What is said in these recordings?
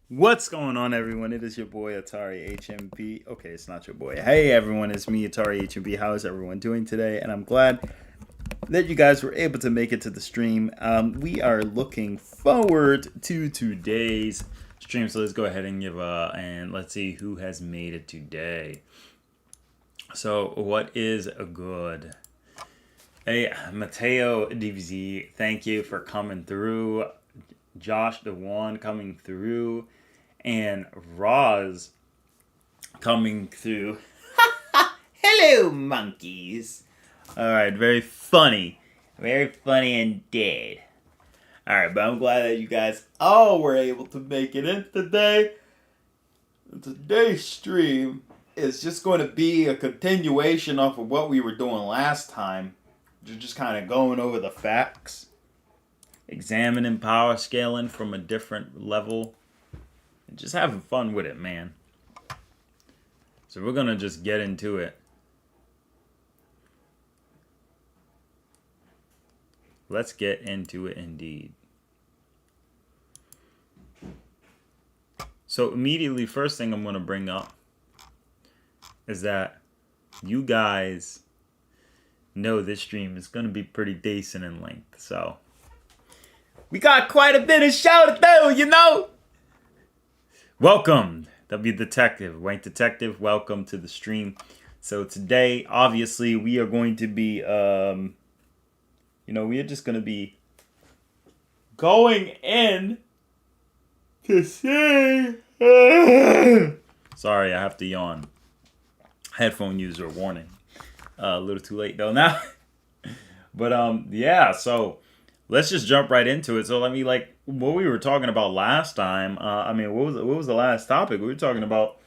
What's going on, everyone? It is your boy Atari HMB. Okay, it's not your boy. Hey, everyone, it's me, Atari HMB. How is everyone doing today? And I'm glad that you guys were able to make it to the stream. We are looking forward to today's stream, so let's go ahead and and let's see who has made it today. So, what is good? Hey, Mateo DVZ, thank you for coming through. Josh the One coming through. And Roz coming through. Hello, monkeys. Alright, very funny. Very funny indeed. Alright, but I'm glad that you guys all were able to make it in today. Today's stream is just going to be a continuation off of what we were doing last time. Just kind of going over the facts. Examining power scaling from a different level. And just having fun with it, man. So we're going to just get into it. Let's get into it indeed. So immediately, first thing I'm going to bring up is that you guys know this stream is going to be pretty decent in length. So we got quite a bit of show to do, you know? Welcome, W Detective, Wank Detective. Welcome to the stream. So today, obviously, we are going to be, we are just going to be going in to see. Sorry, I have to yawn. Headphone user warning. A little too late though now. But yeah. So let's just jump right into it. So let me what we were talking about last time. What was the last topic? We were talking about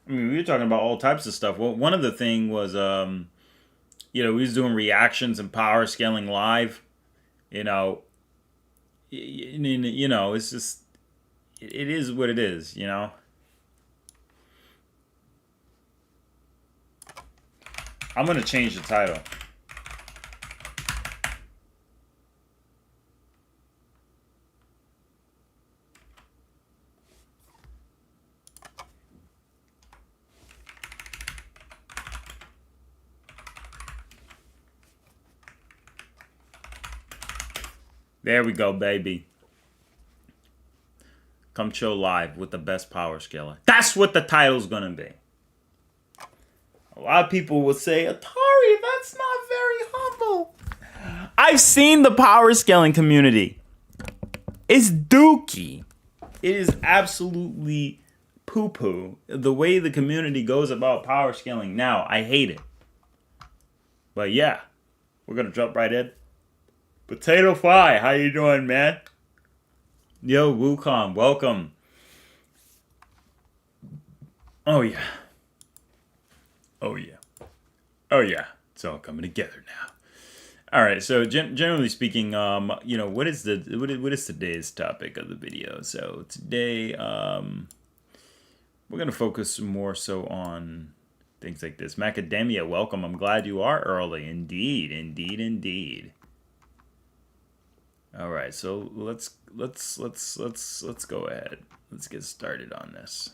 all types of stuff. Well, one of the thing was, we was doing reactions and power scaling live. It's just, it is what it is, you know. I'm gonna change the title. There we go, baby. Come chill live with the best power scaler. That's what the title's gonna be. A lot of people will say, Atari, that's not very humble. I've seen the power scaling community. It's dookie. It is absolutely poo-poo. The way the community goes about power scaling now, I hate it. But yeah, we're gonna jump right in. Potato Fi, how you doing, man? Yo, Wukong, welcome. Oh yeah. Oh yeah. Oh yeah. It's all coming together now. All right. So generally speaking, what is today's topic of the video? So today, we're gonna focus more so on things like this. Macadamia, welcome. I'm glad you are early. Indeed, indeed, indeed. All right, so let's go ahead. Let's get started on this.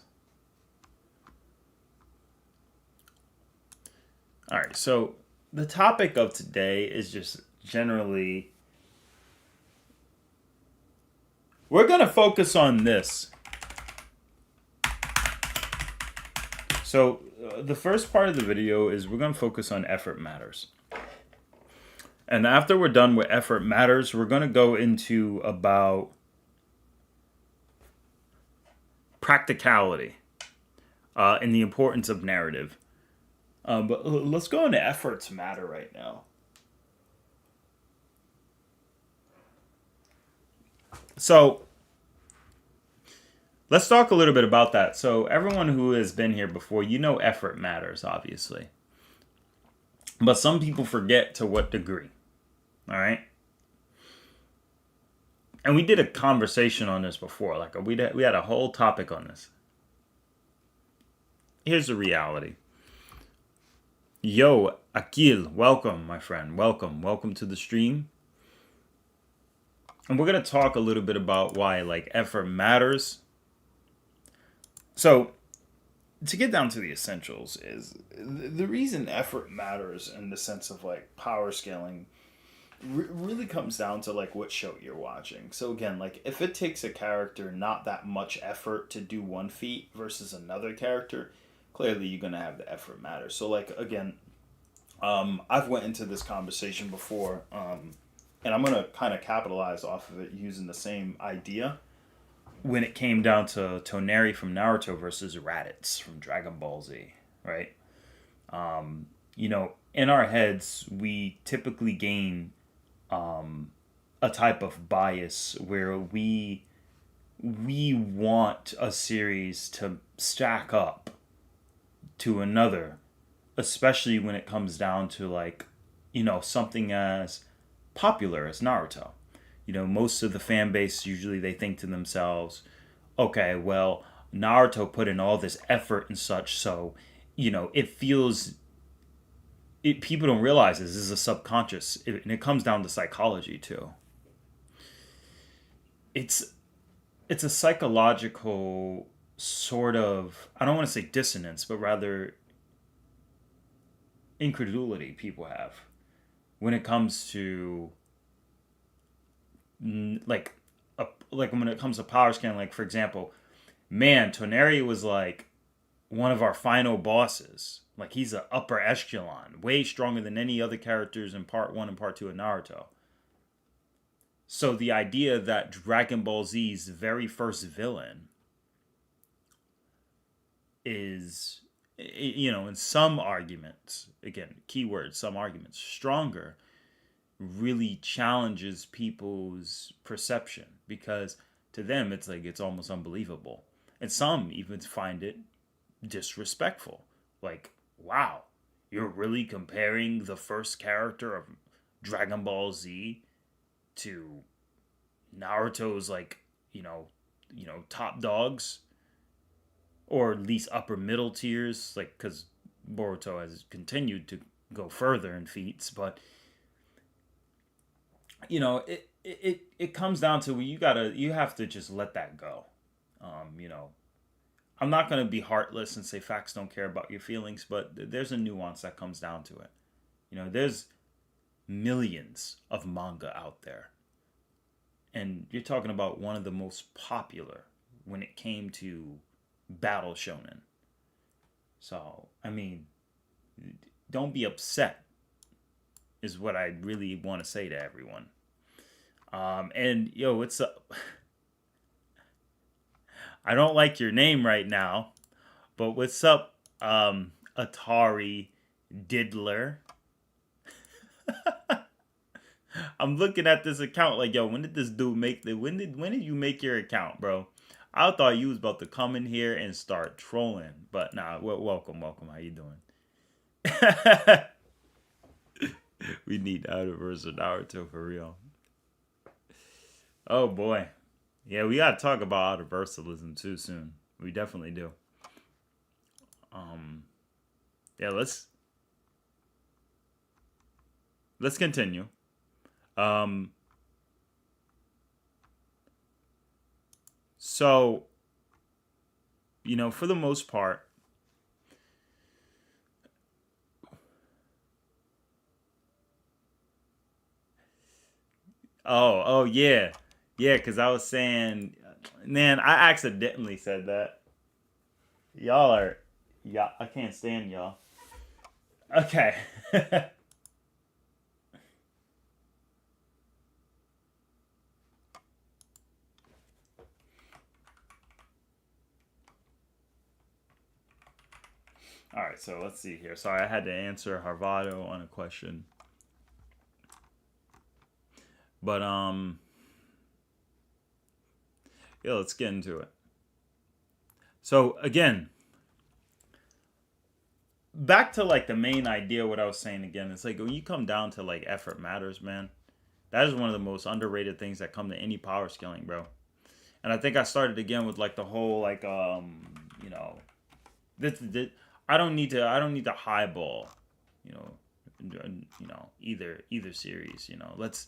All right, so the topic of today is just generally, we're gonna focus on this. So the first part of the video is we're gonna focus on effort matters. And after we're done with effort matters, we're going to go into about practicality and the importance of narrative. But let's go into efforts matter right now. So let's talk a little bit about that. So everyone who has been here before, you know, effort matters, obviously, but some people forget to what degree. All right. And we did a conversation on this before. Like we had a whole topic on this. Here's the reality. Yo, Akil, welcome, my friend. Welcome to the stream. And we're gonna talk a little bit about why like effort matters. So to get down to the essentials is the reason effort matters in the sense of like power scaling really comes down to like what show you're watching. So again, like if it takes a character not that much effort to do one feat versus another character, clearly you're gonna have the effort matter. So like again, I've went into this conversation before, and I'm gonna kind of capitalize off of it using the same idea when it came down to Toneri from Naruto versus Raditz from Dragon Ball Z, right? You know, in our heads, we typically gain a type of bias where we want a series to stack up to another, especially when it comes down to like, you know, something as popular as Naruto. You know, most of the fan base usually they think to themselves, okay, well, Naruto put in all this effort and such, so you know, it feels people don't realize this is a subconscious, and it comes down to psychology too. It's it's a psychological sort of, I don't want to say dissonance, but rather incredulity people have when it comes to like like when it comes to power scaling. Like for example, man, Toneri was like one of our final bosses. Like he's an upper echelon, way stronger than any other characters in part one and part two of Naruto. So the idea that Dragon Ball Z's very first villain is, you know, in some arguments, again, keyword, some arguments, stronger, really challenges people's perception because to them it's like it's almost unbelievable. And some even find it disrespectful. Like, wow, you're really comparing the first character of Dragon Ball Z to Naruto's like, top dogs or at least upper middle tiers, like cuz Boruto has continued to go further in feats, but you know, it comes down to you have to just let that go. You know, I'm not going to be heartless and say facts don't care about your feelings, but there's a nuance that comes down to it. You know, there's millions of manga out there. And you're talking about one of the most popular when it came to battle shonen. So, I mean, don't be upset, is what I really want to say to everyone. And yo, it's I don't like your name right now, but what's up, Atari Diddler? I'm looking at this account like, yo, when did this dude make the? When did you make your account, bro? I thought you was about to come in here and start trolling, but nah. Welcome. How you doing? We need Universe of Naruto for real. Oh boy, yeah, we gotta talk about universalism too soon. We definitely do. Um, yeah, let's continue. Um, so you know, for the most part, oh yeah, yeah, because I was saying, man, I accidentally said that. Y'all are, yeah, I can't stand y'all. Okay. All right, so let's see here. Sorry, I had to answer Harvado on a question, but Yeah, let's get into it. So again, back to like the main idea. What I was saying again, it's like when you come down to like effort matters, man. That is one of the most underrated things that come to any power scaling, bro. And I think I started again with like the whole like you know, this I don't need to highball, you know, either series, you know. Let's,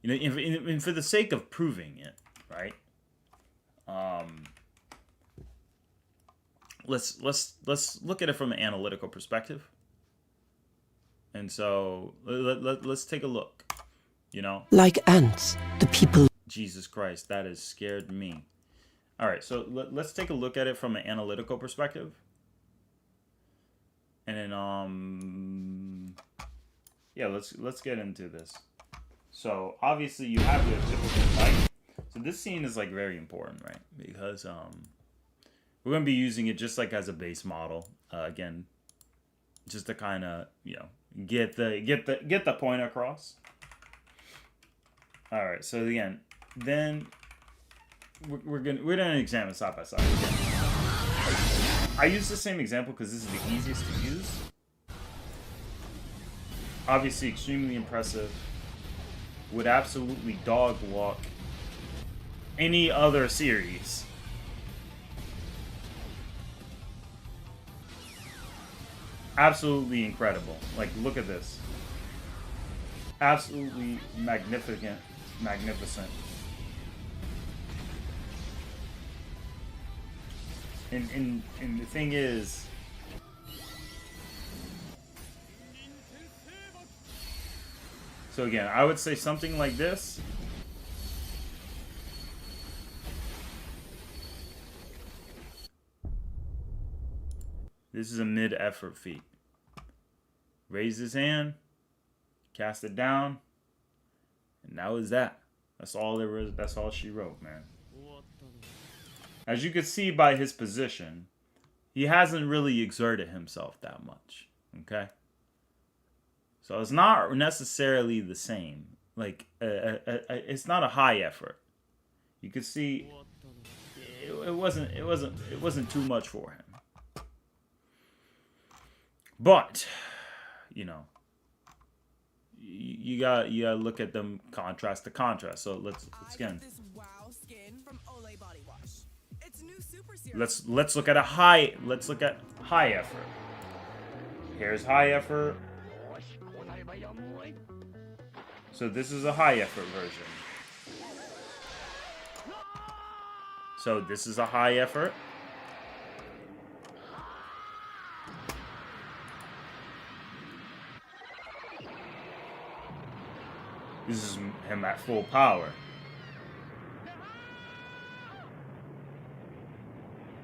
you know, and for the sake of proving it, right? Let's look at it from an analytical perspective. And so let's take a look, you know. Like ants, the people. Jesus Christ, that has scared me. All right, so let's take a look at it from an analytical perspective. And then yeah, let's get into this. So obviously you have the typical fight. So this scene is like very important, right? Because we're gonna be using it just like as a base model. Again, just to kind of, you know, get the point across. All right, so again, then we're gonna examine side by side again. I use the same example because this is the easiest to use. Obviously, extremely impressive. Would absolutely dog walk any other series. Absolutely incredible. Like, look at this. Absolutely magnificent. And the thing is, so again, I would say something like this. This is a mid-effort feat. Raise his hand, cast it down, and that was that. That's all there was. That's all she wrote, man. As you can see by his position, he hasn't really exerted himself that much. Okay? So it's not necessarily the same. Like, it's not a high effort. You could see it wasn't too much for him. But, you know, you gotta look at them contrast to contrast. So let's again. Let's look at high effort. Here's high effort. So this is a high effort version. So this is a high effort. This is him at full power.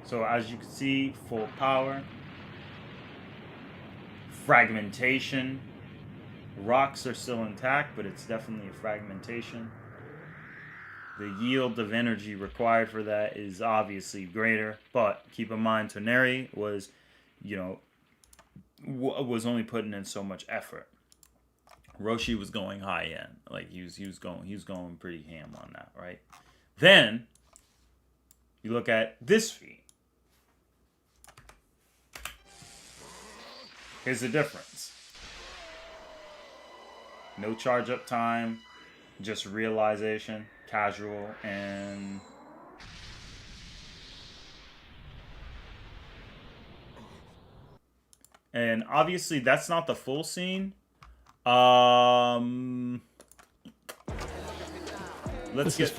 So as you can see, full power. Fragmentation. Rocks are still intact, but it's definitely a fragmentation. The yield of energy required for that is obviously greater, but keep in mind, Toneri was, you know, was only putting in so much effort. Roshi was going high end, like he was going pretty ham on that, right? Then you look at this feat. Here's the difference. No charge up time, just realization, casual, and obviously that's not the full scene. Let's get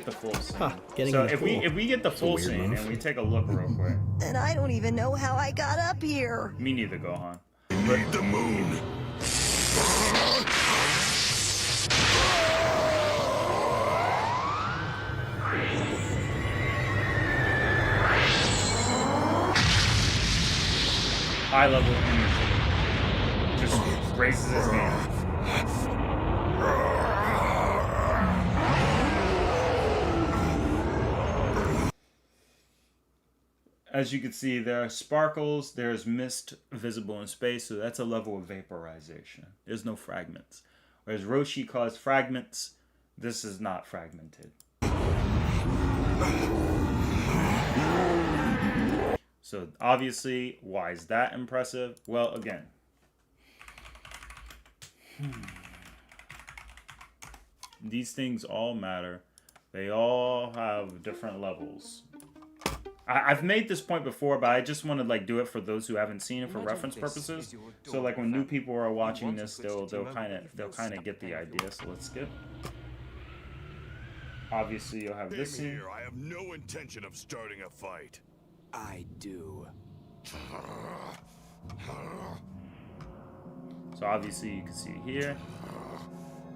the full scene. Huh, so if we get the full scene and we take a look real quick. And I don't even know how I got up here. Me neither, Gohan. Need the moon. High level energy. Just raises his hand. As you can see, there are sparkles, there's mist visible in space, so that's a level of vaporization. There's no fragments. Whereas Roshi caused fragments, this is not fragmented. So obviously, why is that impressive? Well, again, these things all matter. They all have different levels. I've made this point before, but I just want to like do it for those who haven't seen it for reference purposes. So like when new people are watching this, they'll kind of get the idea. So let's skip. Obviously, you'll have this scene. I have no intention of starting a fight. I do. So obviously, you can see it here.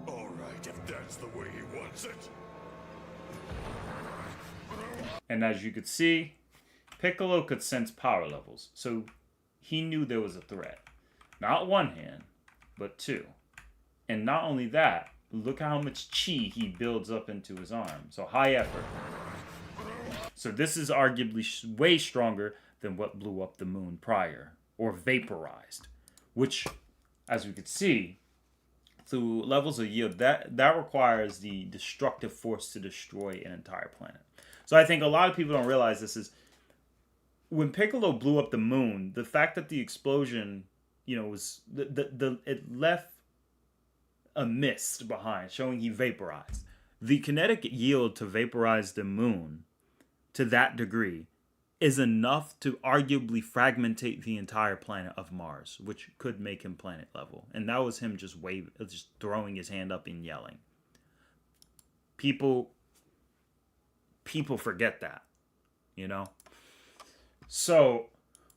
All right, if that's the way he wants it. And as you could see, Piccolo could sense power levels, so he knew there was a threat. Not one hand, but two. And not only that, look how much chi he builds up into his arm. So high effort. So this is arguably way stronger than what blew up the moon prior, or vaporized. Which, as we could see, through levels of yield, that requires the destructive force to destroy an entire planet. So I think a lot of people don't realize this is, when Piccolo blew up the moon, the fact that the explosion, was it left a mist behind, showing he vaporized. The kinetic yield to vaporize the moon to that degree is enough to arguably fragmentate the entire planet of Mars, which could make him planet level. And that was him just throwing his hand up and yelling. People forget that, So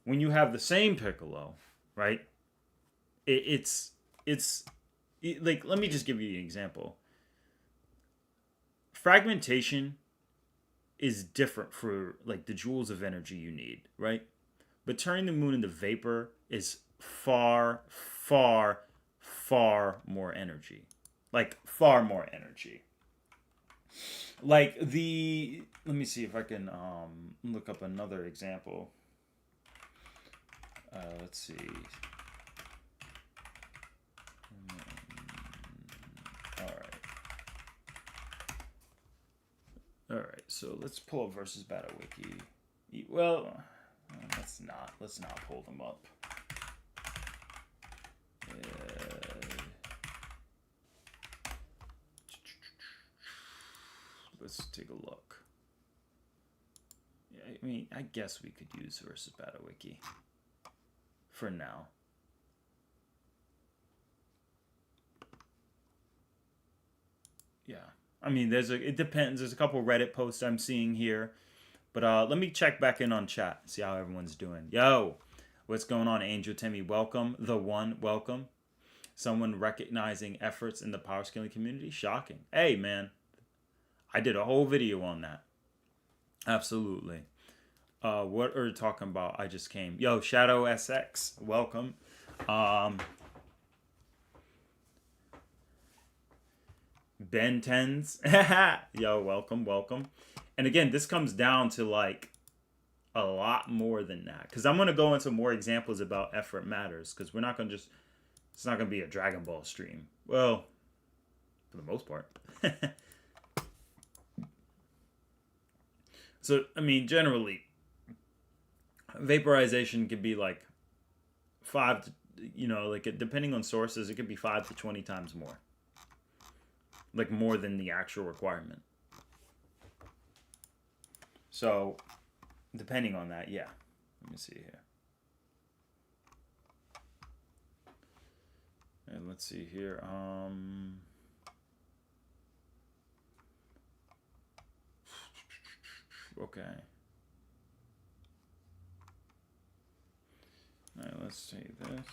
when you have the same Piccolo, right? It's like, let me just give you an example. Fragmentation is different for like the joules of energy you need, right? But turning the moon into vapor is far, far, far more energy. Like far more energy. Like let me see if I can look up another example. Let's see. All right, so let's pull up versus Battle Wiki. Well, let's not pull them up. Let's take a look. Yeah, I mean, I guess we could use versus Battle Wiki for now. Yeah. I mean, it depends. There's a couple Reddit posts I'm seeing here. But let me check back in on chat, see how everyone's doing. Yo, what's going on, Angel Timmy? Welcome. The One, welcome. Someone recognizing efforts in the power scaling community? Shocking. Hey, man. I did a whole video on that. Absolutely. What are you talking about? I just came. Yo, Shadow SX, welcome. Ben 10s. Yo, welcome. And again, this comes down to like a lot more than that. Because I'm going to go into more examples about effort matters. Because we're not going to it's not going to be a Dragon Ball stream. Well, for the most part. So, I mean, generally, vaporization could be like 5 to, depending on sources, it could be 5 to 20 times more. Like more than the actual requirement. So, depending on that, yeah. Let me see here. And let's see here. Okay. All right, let's see this.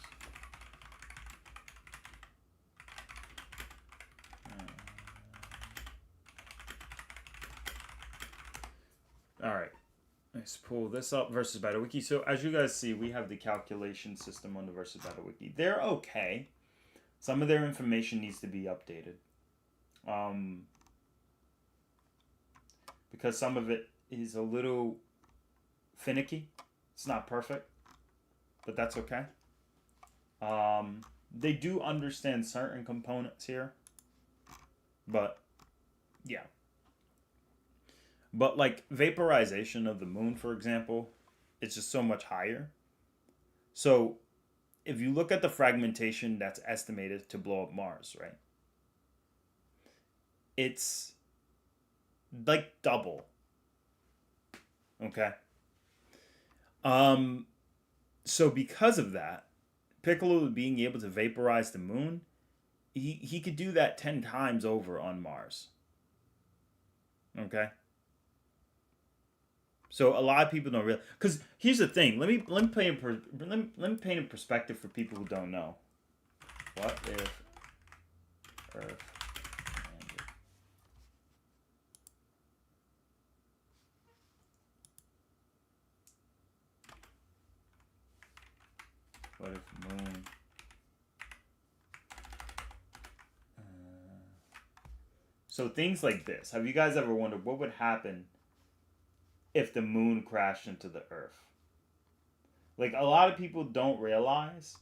All right, let's pull this up. Versus Battle Wiki. So as you guys see, we have the calculation system on the Versus Battle Wiki. They're okay. Some of their information needs to be updated. Because some of it is a little finicky. It's not perfect, but that's okay. They do understand certain components here, but yeah. But like vaporization of the moon, for example, it's just so much higher. So if you look at the fragmentation that's estimated to blow up Mars, right? It's like double. Okay. So because of that, Piccolo being able to vaporize the moon, he could do that 10 times over on Mars. Okay. So a lot of people don't realize, because here's the thing. Let me paint a perspective for people who don't know. What if Earth landed? What if moon? So things like this. Have you guys ever wondered what would happen if the moon crashed into the Earth? Like, a lot of people don't realize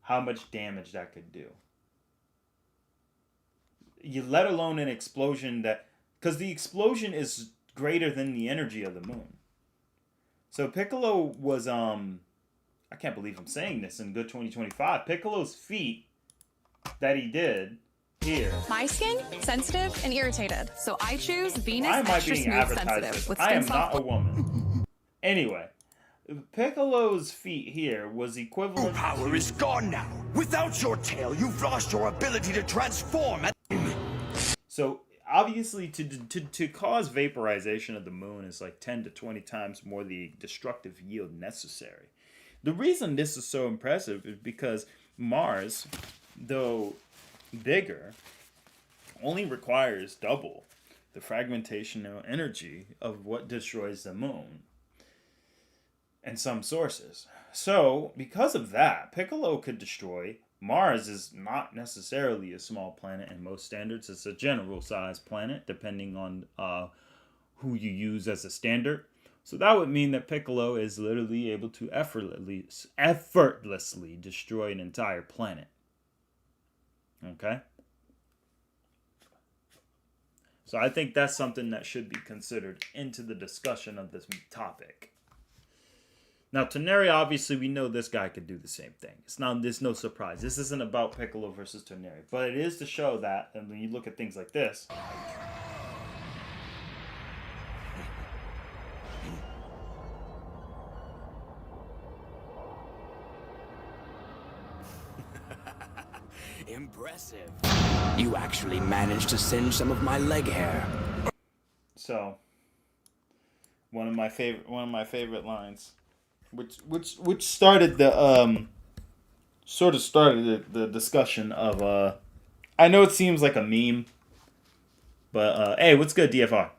how much damage that could do. You let alone an explosion that, because the explosion is greater than the energy of the moon. So Piccolo was I can't believe I'm saying this in good 2025. Piccolo's feat that he did here. My skin, sensitive and irritated, so I choose Venus Why am I Extra being Smooth advertised Sensitive as? with I skin am soft. not a woman. Anyway, Piccolo's feat here was equivalent. Power is gone now. Without your tail, you've lost your ability to transform. So obviously, to cause vaporization of the moon is like 10 to 20 times more the destructive yield necessary. The reason this is so impressive is because Mars, though bigger, only requires double the fragmentational energy of what destroys the moon and some sources. So, because of that, Piccolo could destroy. Mars is not necessarily a small planet in most standards. It's a general size planet, depending on who you use as a standard. So that would mean that Piccolo is literally able to effortlessly destroy an entire planet. Okay? So I think that's something that should be considered into the discussion of this topic. Now, Toneri, obviously, we know this guy could do the same thing. There's no surprise. This isn't about Piccolo versus Toneri. But it is to show that, and when you look at things like this, Impressive. You actually managed to singe some of my leg hair. so one of my favorite lines, which started the sort of started the discussion of I know it seems like a meme, but hey, what's good, DFR?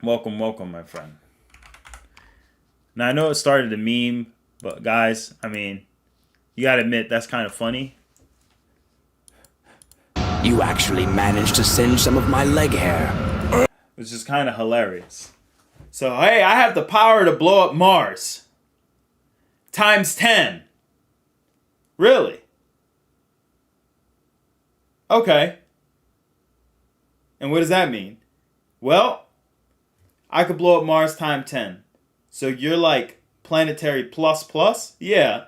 Welcome, my friend. Now I know it started a meme, but guys, I mean, you gotta admit that's kind of funny. You actually managed to singe some of my leg hair. Which is kind of hilarious. So, hey, I have the power to blow up Mars. Times 10. Really? Okay. And what does that mean? Well, I could blow up Mars times 10. So you're like planetary plus plus? Yeah.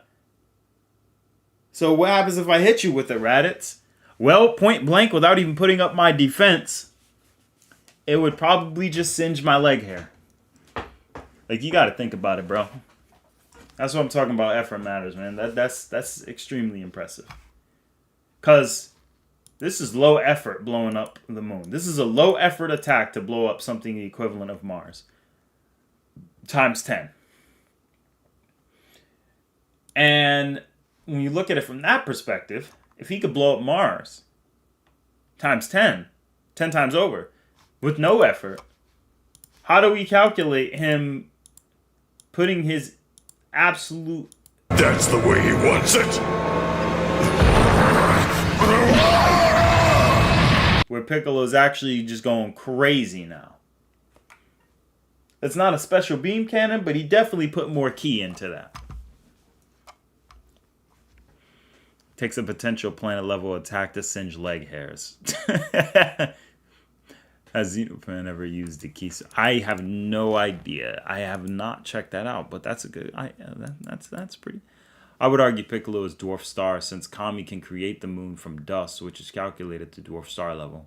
So what happens if I hit you with it, Raditz? Well, point blank, without even putting up my defense, it would probably just singe my leg hair. Like, you gotta think about it, bro. That's what I'm talking about. Effort matters, man. That's extremely impressive. Cause this is low effort blowing up the moon. This is a low effort attack to blow up something the equivalent of Mars. Times 10. And when you look at it from that perspective, if he could blow up Mars times 10 times over, with no effort, how do we calculate him putting his absolute... That's the way he wants it. Where Piccolo's actually just going crazy now. It's not a special beam cannon, but he definitely put more ki into that. Takes a potential planet level attack to singe leg hairs. Has Xenophon ever used the keys? I have no idea. I have not checked that out, but that's a good. That's pretty. I would argue Piccolo is dwarf star since Kami can create the moon from dust, which is calculated to dwarf star level.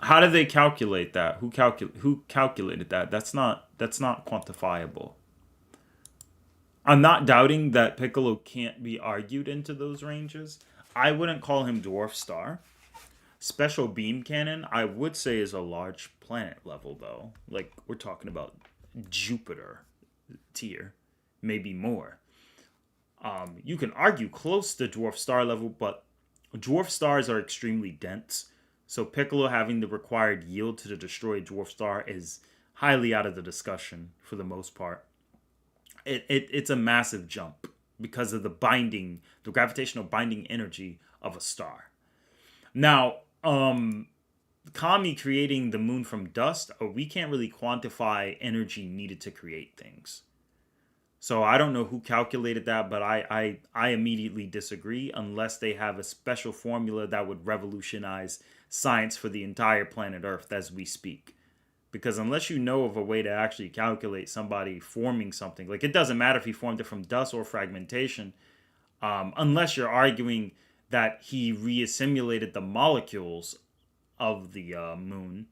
How did they calculate that? Who calculated that? That's not quantifiable. I'm not doubting that Piccolo can't be argued into those ranges. I wouldn't call him dwarf star. Special beam cannon, I would say, is a large planet level though. Like we're talking about Jupiter tier, maybe more. You can argue close to dwarf star level, but dwarf stars are extremely dense. So Piccolo having the required yield to destroy dwarf star is highly out of the discussion for the most part. It's a massive jump because of the gravitational binding energy of a star. Now, Kami creating the moon from dust, we can't really quantify energy needed to create things. So I don't know who calculated that, but I immediately disagree unless they have a special formula that would revolutionize science for the entire planet Earth as we speak. Because unless you know of a way to actually calculate somebody forming something, like it doesn't matter if he formed it from dust or fragmentation, unless you're arguing that he reassimilated the molecules of the moon.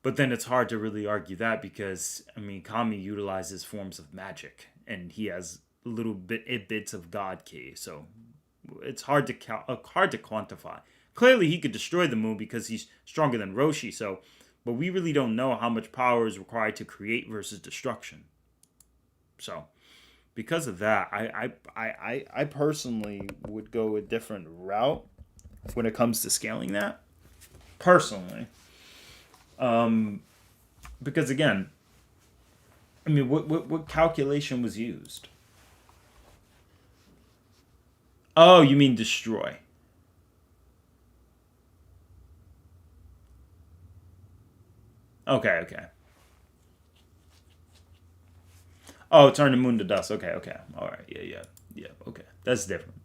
But then it's hard to really argue that because, I mean, Kami utilizes forms of magic and he has little bits of God key. So it's hard to quantify. Clearly, he could destroy the moon because he's stronger than Roshi. So, but we really don't know how much power is required to create versus destruction. So, because of that, I personally would go a different route when it comes to scaling that. Personally. Because again, I mean, what calculation was used? Oh, you mean destroy? Okay. Oh, turn the moon to dust. Okay. All right. Yeah. Okay, that's different.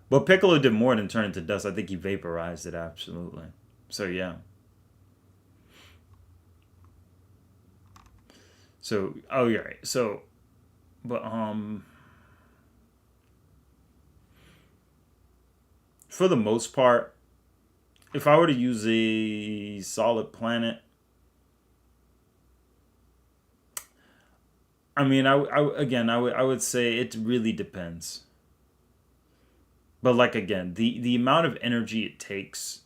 But Piccolo did more than turn it to dust. I think he vaporized it absolutely. So yeah. So, oh, yeah, right. So, but, for the most part, if I were to use a solid planet, I mean, I would say it really depends. But like, again, the amount of energy it takes,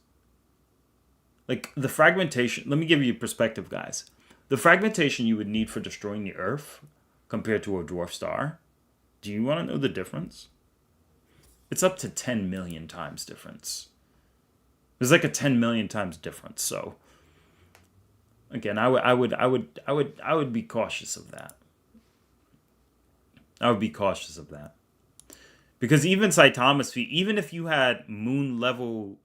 like the fragmentation, let me give you a perspective, guys. The fragmentation you would need for destroying the Earth compared to a dwarf star, do you want to know the difference? It's up to 10 million times difference. There's like a 10 million times difference. So again, I would be cautious of that. I would be cautious of that. Because even Saitama's feat, even if you had moon level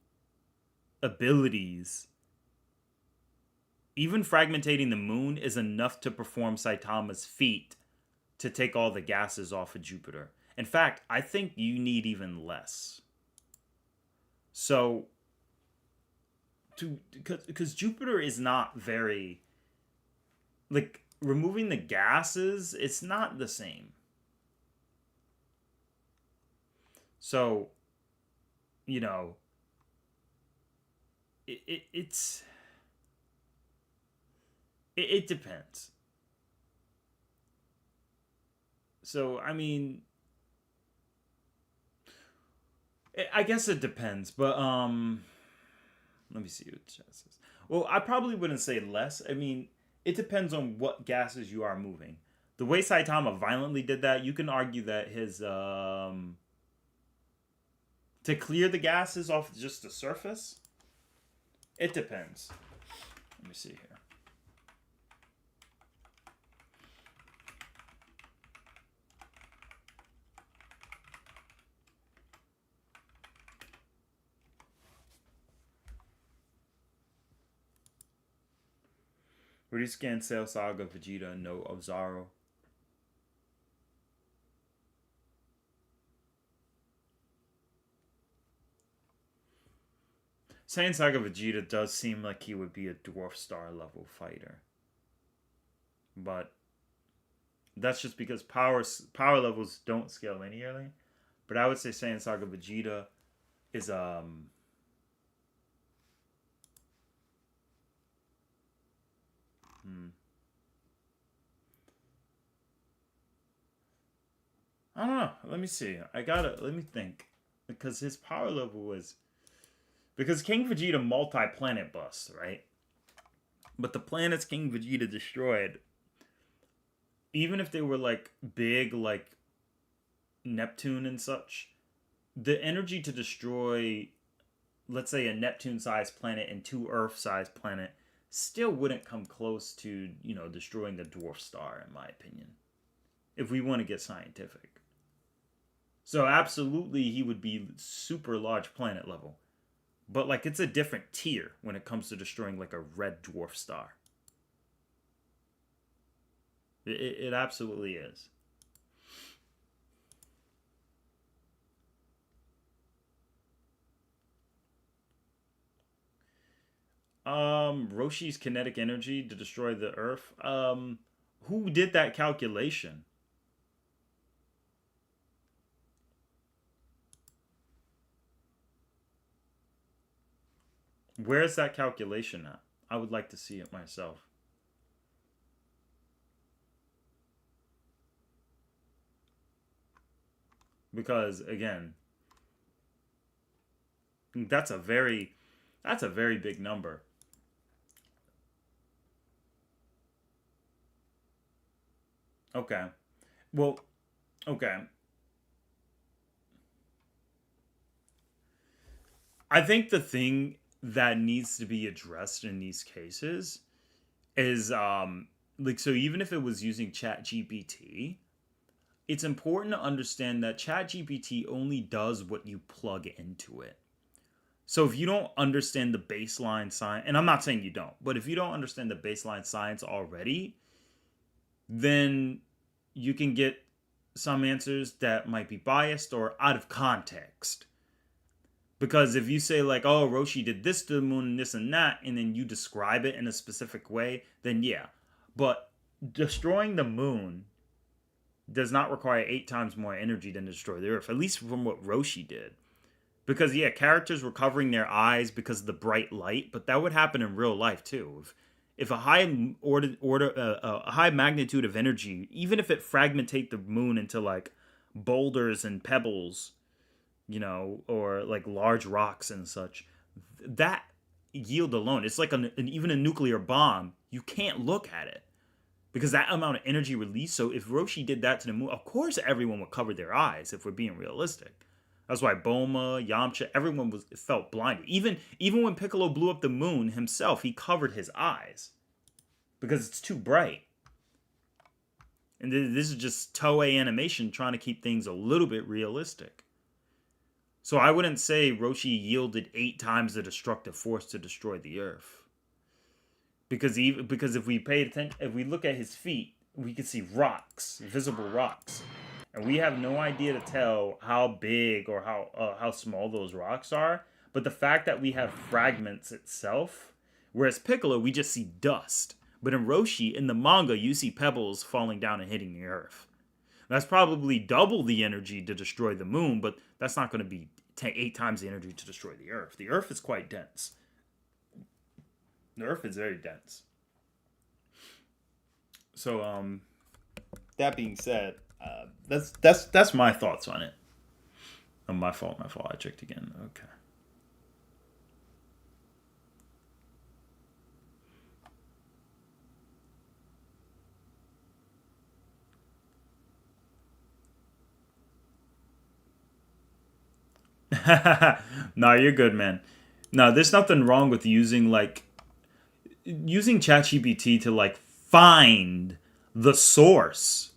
abilities, even fragmentating the moon is enough to perform Saitama's feat to take all the gases off of Jupiter. In fact, I think you need even less. So, because Jupiter is not very, like, removing the gases, it's not the same. So, you know, it's... It depends. So, I mean, I guess it depends, but let me see what Chess says. Well, I probably wouldn't say less. I mean, it depends on what gases you are moving. The way Saitama violently did that, you can argue that his to clear the gases off just the surface, it depends. Let me see here. Where do you scan Cell Saga, Vegeta, and no of Zaro? Saiyan Saga Vegeta does seem like he would be a Dwarf Star level fighter. But that's just because power levels don't scale linearly. But I would say Saiyan Saga Vegeta is I don't know. Let me see. Let me think. Because his power level was... Because King Vegeta multi-planet busts, right? But the planets King Vegeta destroyed, even if they were, like, big, like, Neptune and such, the energy to destroy, let's say, a Neptune-sized planet and 2 Earth-sized planet still wouldn't come close to, you know, destroying the dwarf star, in my opinion. If we want to get scientific. So absolutely he would be super large planet level. But like it's a different tier when it comes to destroying like a red dwarf star. It absolutely is. Roshi's kinetic energy to destroy the Earth. Who did that calculation? Where's that calculation at? I would like to see it myself. Because again, that's a very big number. Okay. Well, okay. I think the thing that needs to be addressed in these cases is like, so even if it was using ChatGPT, it's important to understand that ChatGPT only does what you plug into it. So if you don't understand the baseline science, and I'm not saying you don't, but if you don't understand the baseline science already, then you can get some answers that might be biased or out of context. Because if you say like, oh, Roshi did this to the moon and this and that, and then you describe it in a specific way, then yeah. But destroying the moon does not require 8 times more energy than to destroy the Earth, at least from what Roshi did. Because yeah, characters were covering their eyes because of the bright light, but that would happen in real life too. If a high a high magnitude of energy, even if it fragmentate the moon into like boulders and pebbles, you know, or like large rocks and such, that yield alone, it's like even a nuclear bomb. You can't look at it because that amount of energy released. So if Roshi did that to the moon, of course everyone would cover their eyes if we're being realistic. That's why Bulma, Yamcha, everyone felt blinded. Even when Piccolo blew up the moon himself, he covered his eyes because it's too bright. And this is just Toei animation trying to keep things a little bit realistic. So I wouldn't say Roshi yielded 8 times the destructive force to destroy the Earth. Because if we pay attention, if we look at his feet, we can see rocks, visible rocks. And we have no idea to tell how big or how small those rocks are. But the fact that we have fragments itself, whereas Piccolo, we just see dust. But in Roshi, in the manga, you see pebbles falling down and hitting the Earth. That's probably double the energy to destroy the moon, but that's not going to be 8 times the energy to destroy the Earth. The Earth is quite dense. The Earth is very dense. So, that being said, that's my thoughts on it. Oh, my fault. I checked again. Okay. No, you're good, man. No, there's nothing wrong with using ChatGPT to like find the source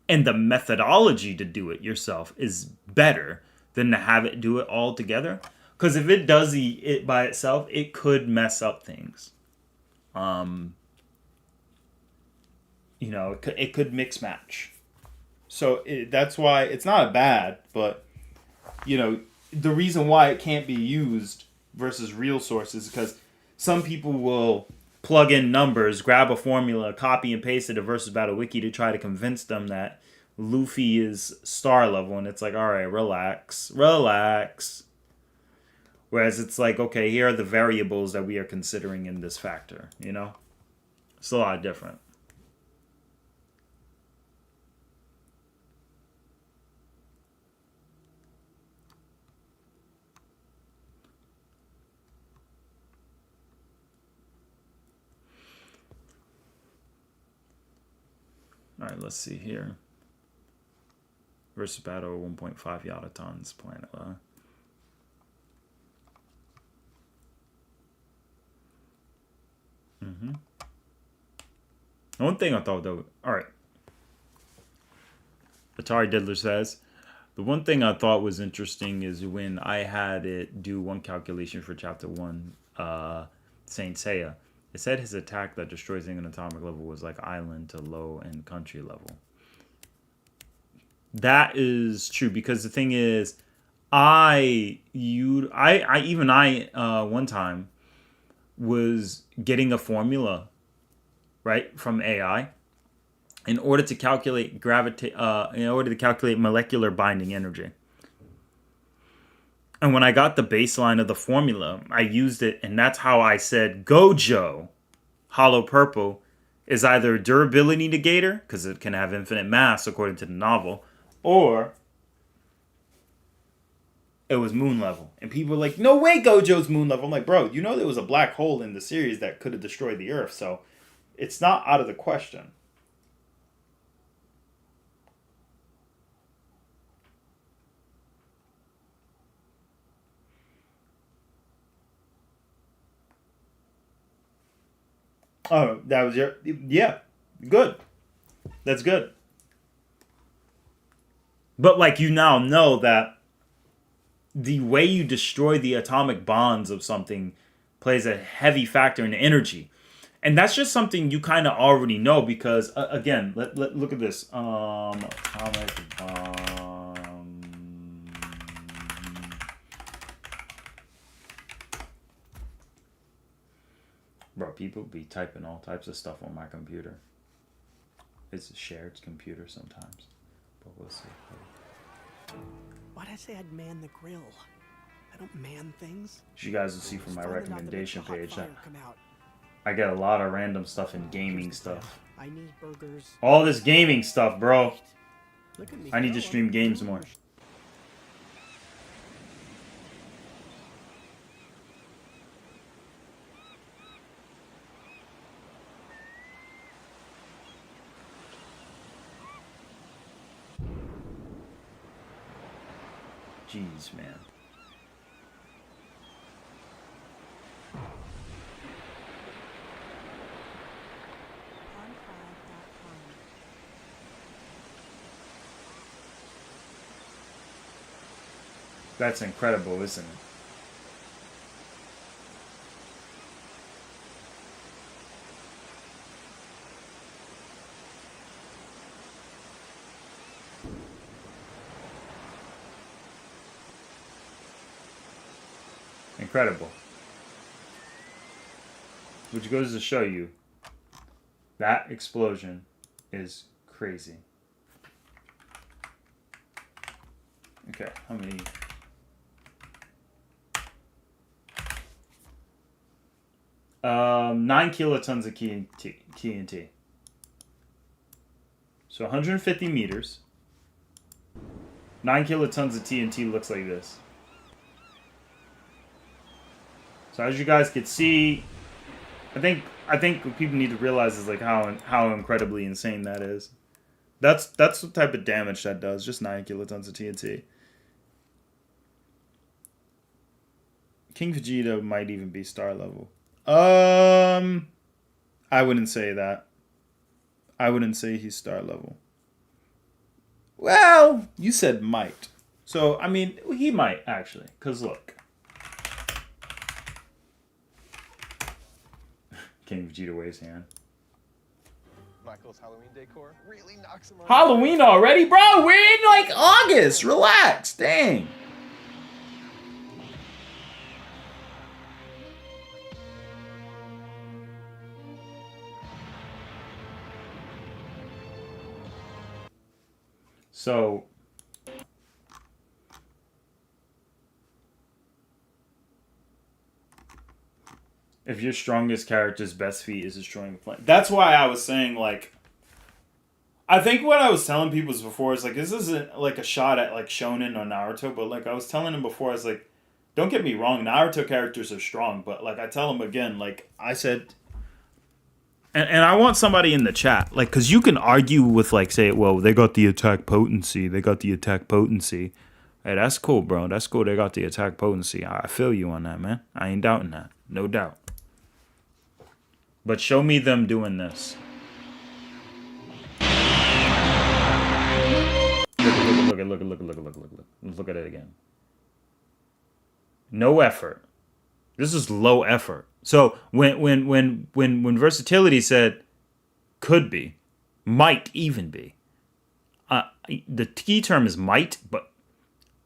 and the methodology to do it yourself is better than to have it do it all together. Because if it does it by itself, it could mess up things. You know, it could mix match. So that's why it's not bad, but you know, the reason why it can't be used versus real sources, because some people will plug in numbers, grab a formula, copy and paste it to Versus Battle Wiki to try to convince them that Luffy is star level, and it's like, all right, relax. Whereas it's like, okay, here are the variables that we are considering in this factor, you know? It's a lot different. All right, let's see here. Versus battle 1.5 yada tons planet. One thing I thought though, all right. Atari Diddler says, the one thing I thought was interesting is when I had it do one calculation for chapter 1, Saint Seiya, it said his attack that destroys things on atomic level was like island to low and country level. That is true, because the thing is, I one time was getting a formula, right, from AI in order to calculate molecular binding energy. And when I got the baseline of the formula, I used it, and that's how I said Gojo, Hollow Purple, is either a durability negator, because it can have infinite mass according to the novel, or it was moon level. And people were like, no way Gojo's moon level. I'm like, bro, you know there was a black hole in the series that could have destroyed the Earth, so it's not out of the question. Oh, that was your... Yeah, good. That's good. But, like, you now know that the way you destroy the atomic bonds of something plays a heavy factor in energy. And that's just something you kind of already know because, again, look at this. Atomic bomb. Bro, people be typing all types of stuff on my computer. It's a shared computer sometimes. But we'll see. Why'd I say I'd man the grill? I don't man things. As you guys will see from my recommendation page, I get a lot of random stuff and gaming stuff. I need burgers. All this gaming stuff, bro. I need to stream games more. Jeez, man. That's incredible, isn't it? Incredible. Which goes to show you that explosion is crazy. Okay, how many? Nine kilotons of TNT. So 150 meters. 9 kilotons of TNT looks like this. So as you guys can see, I think what people need to realize is like how incredibly insane that is. That's the type of damage that does. Just 9 kilotons of TNT. King Vegeta might even be star level. I wouldn't say that. I wouldn't say he's star level. Well, you said might. So, I mean, he might actually. Because look. King Vegeta waves hand. Michael's Halloween decor really knocks him on. Halloween already? Bro, we're in like August. Relax. Dang. So if your strongest character's best feat is destroying the planet. That's why I was saying, like, I think what I was telling people before is, like, this isn't, like, a shot at, like, Shonen or Naruto, but, like, I was telling them before, I was like, don't get me wrong, Naruto characters are strong, but, like, I tell them again, like, I said, and I want somebody in the chat, like, because you can argue with, like, say, well, they got the attack potency, Hey, that's cool, bro, that's cool, they got the attack potency. I feel you on that, man. I ain't doubting that, no doubt. But show me them doing this. Look at it again. No effort. This is low effort. So when versatility said could be, might even be. The key term is might, but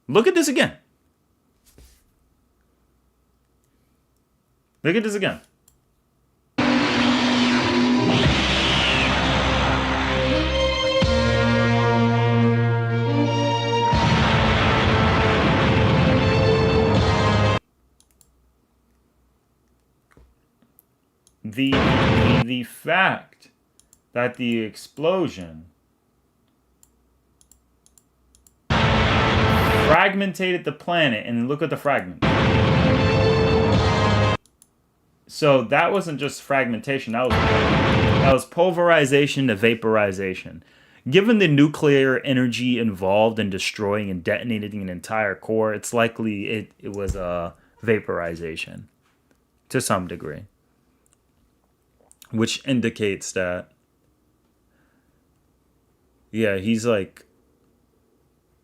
look at this again. Look at this again. The fact that the explosion fragmented the planet, and look at the fragment. So that wasn't just fragmentation, that was pulverization to vaporization. Given the nuclear energy involved in destroying and detonating an entire core, it's likely it was a vaporization to some degree. Which indicates that, yeah, he's like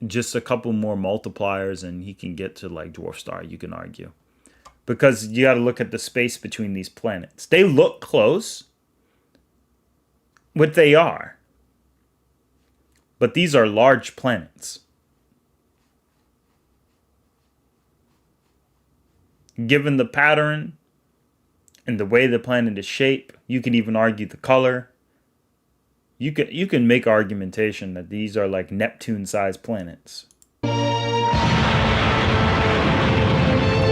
just a couple more multipliers and he can get to like Dwarf Star, you can argue. Because you got to look at the space between these planets. They look close, what they are. But these are large planets. Given the pattern and the way the planet is shaped, you can even argue the color. You can make argumentation that these are like Neptune-sized planets.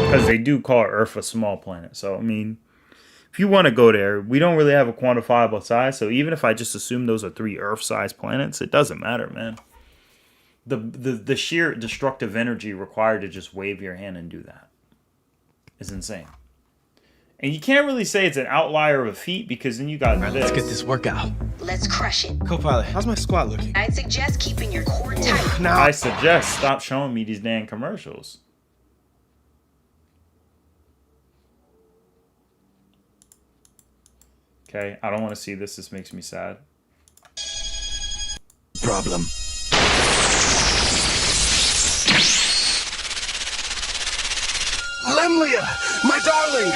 Because they do call Earth a small planet. So, I mean, if you want to go there, we don't really have a quantifiable size. So even if I just assume those are 3 Earth-sized planets, it doesn't matter, man. The sheer destructive energy required to just wave your hand and do that is insane. And you can't really say it's an outlier of a feat because then you got this. Let's get this workout. Let's crush it. Co-pilot, how's my squat looking? I'd suggest keeping your core tight. Now I suggest stop showing me these damn commercials. Okay, I don't want to see this. This makes me sad. Problem. Lemlia, my darling.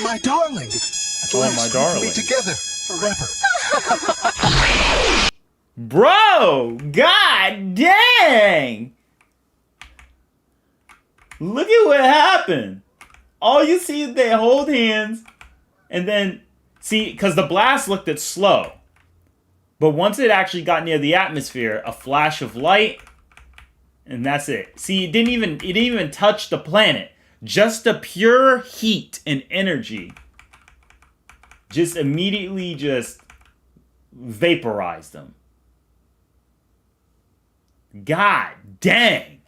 My darling. At Oh, last my we can darling. be together forever. Bro, god dang! Look at what happened. All you see is they hold hands, and then, see, because the blast looked at slow. But once it actually got near the atmosphere, a flash of light, and that's it. See, it didn't even touch the planet. Just the pure heat and energy just immediately just vaporized them. God dang.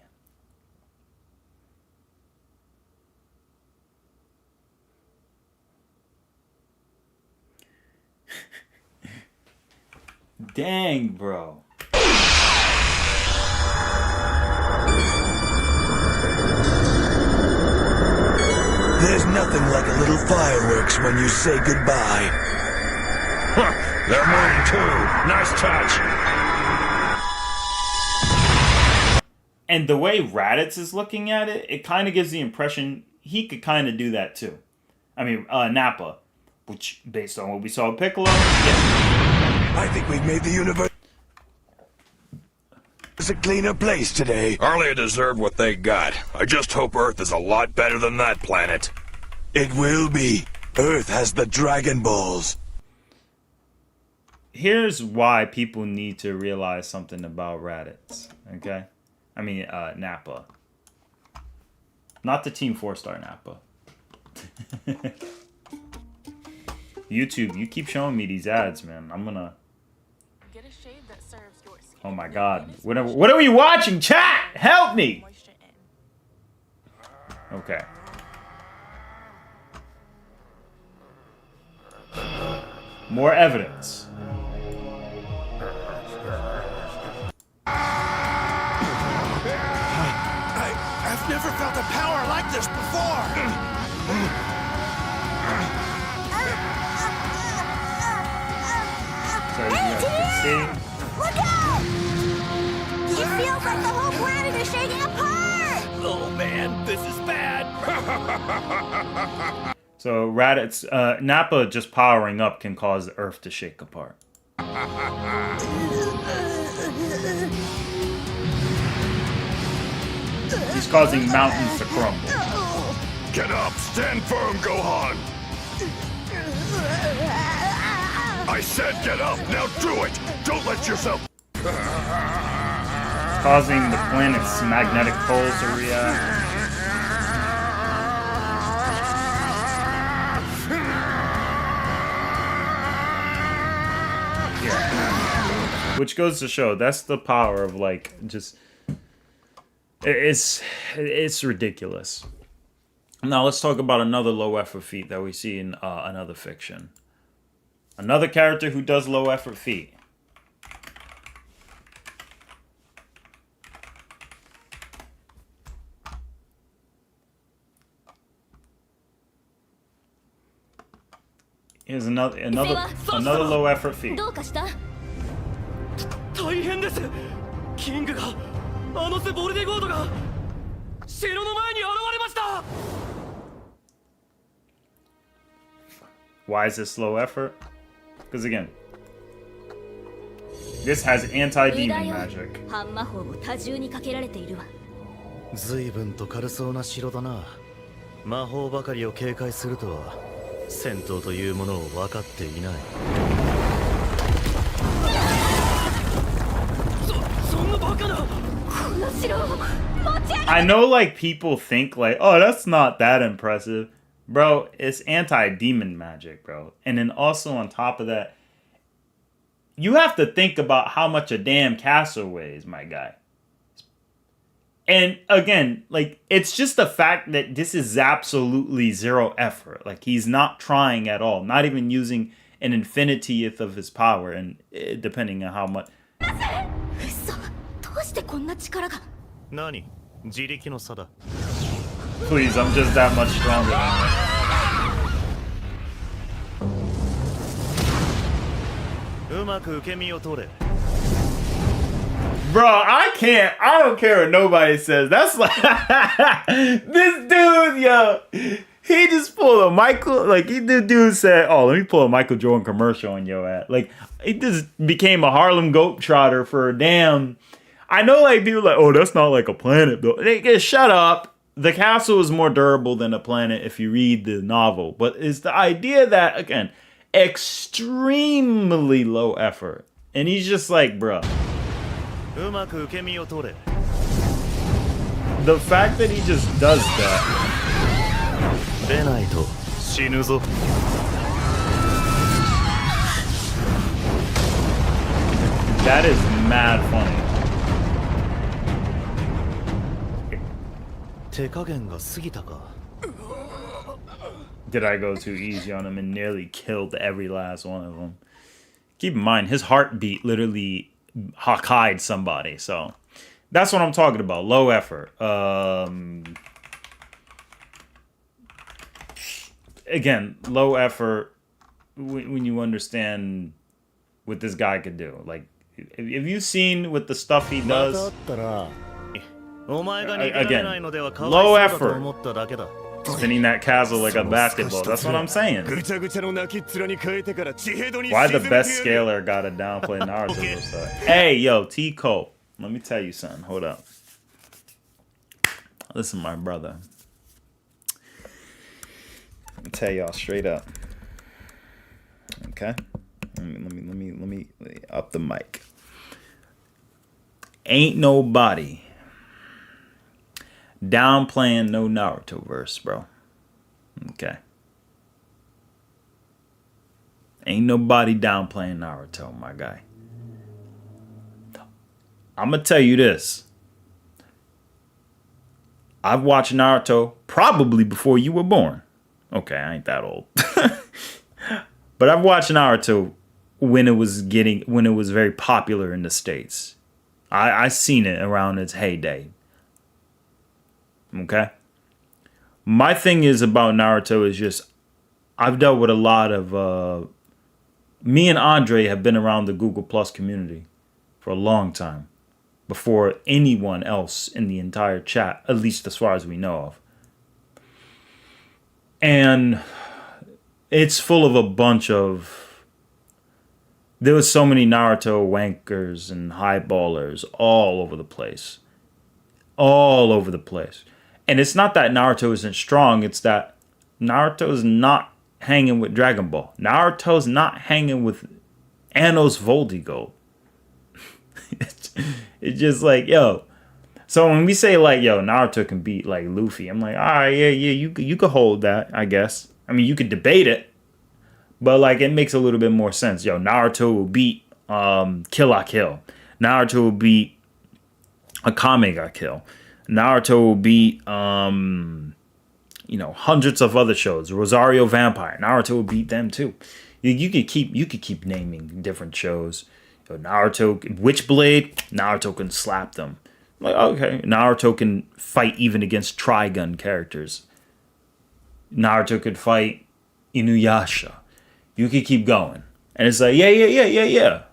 Dang, bro. There's nothing like a little fireworks when you say goodbye. Huh, they're mine too. Nice touch. And the way Raditz is looking at it, it kind of gives the impression he could kind of do that too. I mean, Nappa, which, based on what we saw with Piccolo, yeah. I think we've made the universe a cleaner place today. Arlia deserved what they got. I just hope Earth is a lot better than that planet. It will be. Earth has the Dragon Balls. Here's why people need to realize something about Raditz, okay? I mean, Nappa. Not the Team 4-star Nappa. YouTube, you keep showing me these ads, man. I'm gonna... Get a shade that serves your skin. Oh my god. What are we watching? Chat! Help me! Okay. More evidence. I've never felt a power like this before. So you guys can see. Look out! It feels like the whole planet is shaking apart! Oh man, this is bad. So Raditz, Nappa just powering up can cause the Earth to shake apart. He's causing mountains to crumble. Get up! Stand firm, Gohan! I said get up! Now do it! Don't let yourself... Causing the planet's magnetic poles to react. Yeah. Which goes to show, that's the power of, like, just... It's ridiculous. Now let's talk about another low effort feat that we see in another fiction. Another character who does low effort feat. Here's another low effort feat. 大変です。キングがあのセボルデゴードが城の前に現れました。 Why is this low effort? Because again, this has anti-demon magic. ハンマホも多重にかけられているわ。随分と軽そうな城だな。魔法ばかりを警戒するとは戦闘というものを分かっていない。 I know, like, people think, like, oh, that's not that impressive. Bro, it's anti-demon magic, bro. And then also on top of that, you have to think about how much a damn castle weighs, my guy. And again, like, it's just the fact that this is absolutely zero effort. Like, he's not trying at all. Not even using an infinitieth of his power, and depending on how much... Please, I'm just that much stronger than you. Bro, I don't care what nobody says. That's like this dude, yo. He just pulled a Michael, like the dude said, "Oh, let me pull a Michael Jordan commercial on your ass." Like he just became a Harlem Globetrotter for a damn. I know, like people like, "Oh, that's not like a planet, though." They shut up. The castle is more durable than a planet if you read the novel, but it's the idea that again, extremely low effort, and he's just like, bruh. The fact that he just does that. That is mad funny. Did I go too easy on him and nearly killed every last one of them? Keep in mind, his heartbeat literally Hawkeyed somebody, so that's what I'm talking about. Low effort. Again, low effort when you understand what this guy could do. Like, have you seen what the stuff he does? Again, low effort. Spinning that castle like a basketball. That's what I'm saying. Why the best scaler gotta downplay Naruto stuff? Hey, yo, T. Cole. Let me tell you something. Hold up. Listen, my brother. I'll tell y'all straight up. Okay, let me up the mic. Ain't nobody downplaying no Naruto verse, bro. Okay. Ain't nobody downplaying Naruto, my guy. I'm gonna tell you this. I've watched Naruto probably before you were born. Okay, I ain't that old. But I've watched Naruto when it was very popular in the States. I seen it around its heyday. Okay? My thing is about Naruto is just I've dealt with a lot of me and Andre have been around the Google Plus community for a long time. Before anyone else in the entire chat, at least as far as we know of. And it's full of a bunch of... There was so many Naruto wankers and highballers all over the place. All over the place. And it's not that Naruto isn't strong, it's that Naruto's not hanging with Dragon Ball. Naruto's not hanging with Anno's Voldigold. It's just like, yo. So when we say like, yo, Naruto can beat like Luffy, I'm like, all right, yeah, you could hold that, I guess. I mean, you could debate it, but like it makes a little bit more sense. Yo, Naruto will beat Kill la Kill. Naruto will beat Akame ga Kill. Naruto will beat hundreds of other shows. Rosario Vampire. Naruto will beat them too. You could keep naming different shows. Naruto, Witchblade, Naruto can slap them. Like, okay, Naruto can fight even against Trigun characters. Naruto could fight Inuyasha. You could keep going. And it's like, yeah.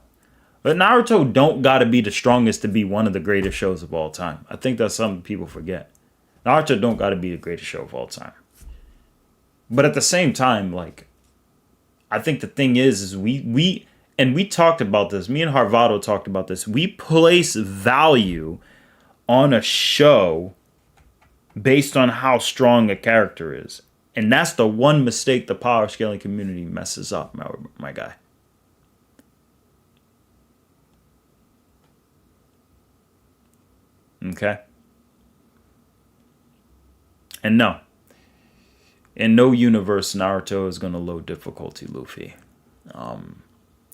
But Naruto don't gotta be the strongest to be one of the greatest shows of all time. I think that's something people forget. Naruto don't gotta be the greatest show of all time. But at the same time, like, I think the thing is we talked about this. Me and Harvado talked about this. We place value on a show based on how strong a character is. And that's the one mistake the power scaling community messes up, my guy. Okay? And no. In no universe, Naruto is going to low difficulty Luffy.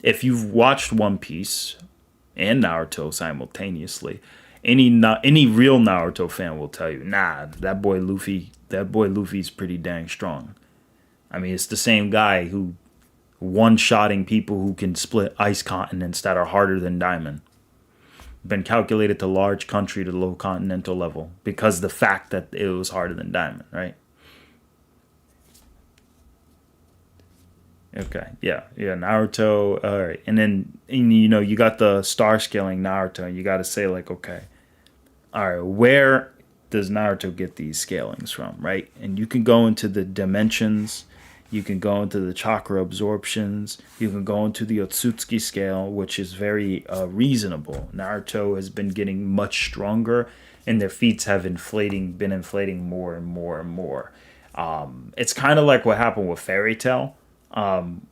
If you've watched One Piece and Naruto simultaneously, any real Naruto fan will tell you, nah, that boy Luffy's pretty dang strong. I mean, it's the same guy who one-shotting people who can split ice continents that are harder than diamond. Been calculated to large country to low continental level because the fact that it was harder than diamond, right? Okay, yeah, Naruto, all right. And then, you got the star scaling Naruto, and you got to say, like, okay, all right, where does Naruto get these scalings from, right? And you can go into the dimensions, you can go into the chakra absorptions, you can go into the Otsutsuki scale, which is very reasonable. Naruto has been getting much stronger, and their feats have been inflating more and more and more. It's kind of like what happened with Fairy Tail.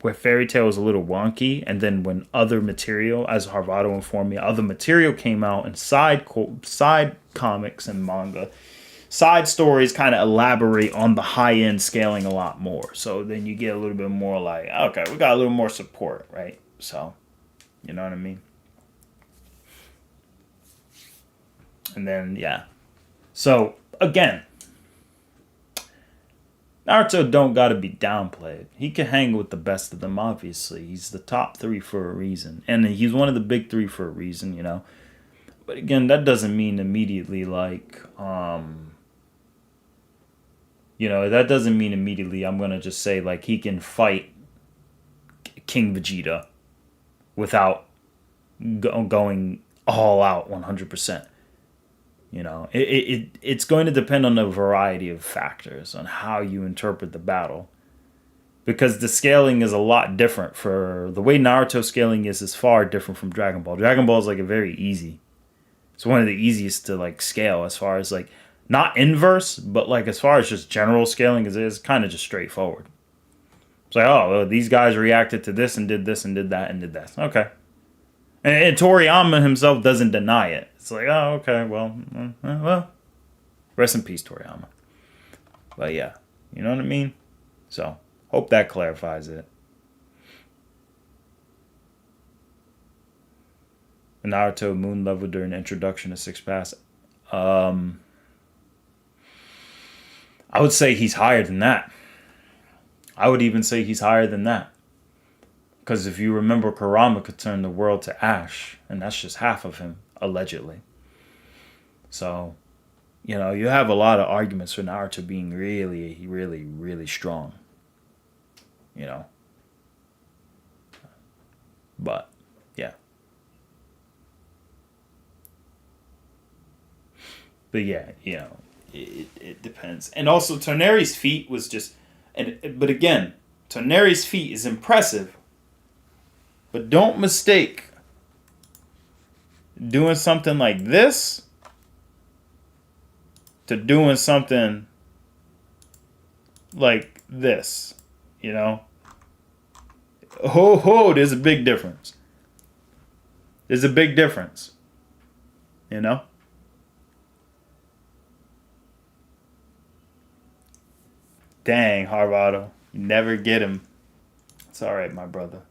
Where Fairy Tail was a little wonky, and then when other material, as Harvado informed me, other material came out and side comics and manga, side stories kind of elaborate on the high-end scaling a lot more. So then you get a little bit more like, okay, we got a little more support, right? So, you know what I mean? And then, yeah. So, again, Naruto don't gotta be downplayed. He can hang with the best of them, obviously. He's the top 3 for a reason. And he's one of the big 3 for a reason, But again, that doesn't mean immediately like, that doesn't mean immediately I'm gonna just say like he can fight King Vegeta without going all out 100%. It's going to depend on a variety of factors on how you interpret the battle. Because the scaling is a lot different. For the way Naruto scaling is far different from Dragon Ball. Dragon Ball is like a very easy. It's one of the easiest to like scale as far as like, not inverse, but like as far as just general scaling is kind of just straightforward. It's like, oh, well, these guys reacted to this and did this and did that and did that. Okay. And Toriyama himself doesn't deny it. It's like, oh, okay, well, rest in peace, Toriyama. But yeah, you know what I mean? So, hope that clarifies it. Naruto moon level during introduction to Six Paths. I would say he's higher than that. I would even say he's higher than that. Because if you remember, Kurama could turn the world to ash. And that's just half of him, allegedly. So, you know, you have a lot of arguments for Naruto being really, really, really strong. You know. But, yeah. But yeah, you know, it depends. And also, Toneri's feat was just... But again, Toneri's feat is impressive. But don't mistake doing something like this to doing something like this. You know? There's a big difference. There's a big difference. You know? Dang, Harvado. You never get him. It's alright, my brother.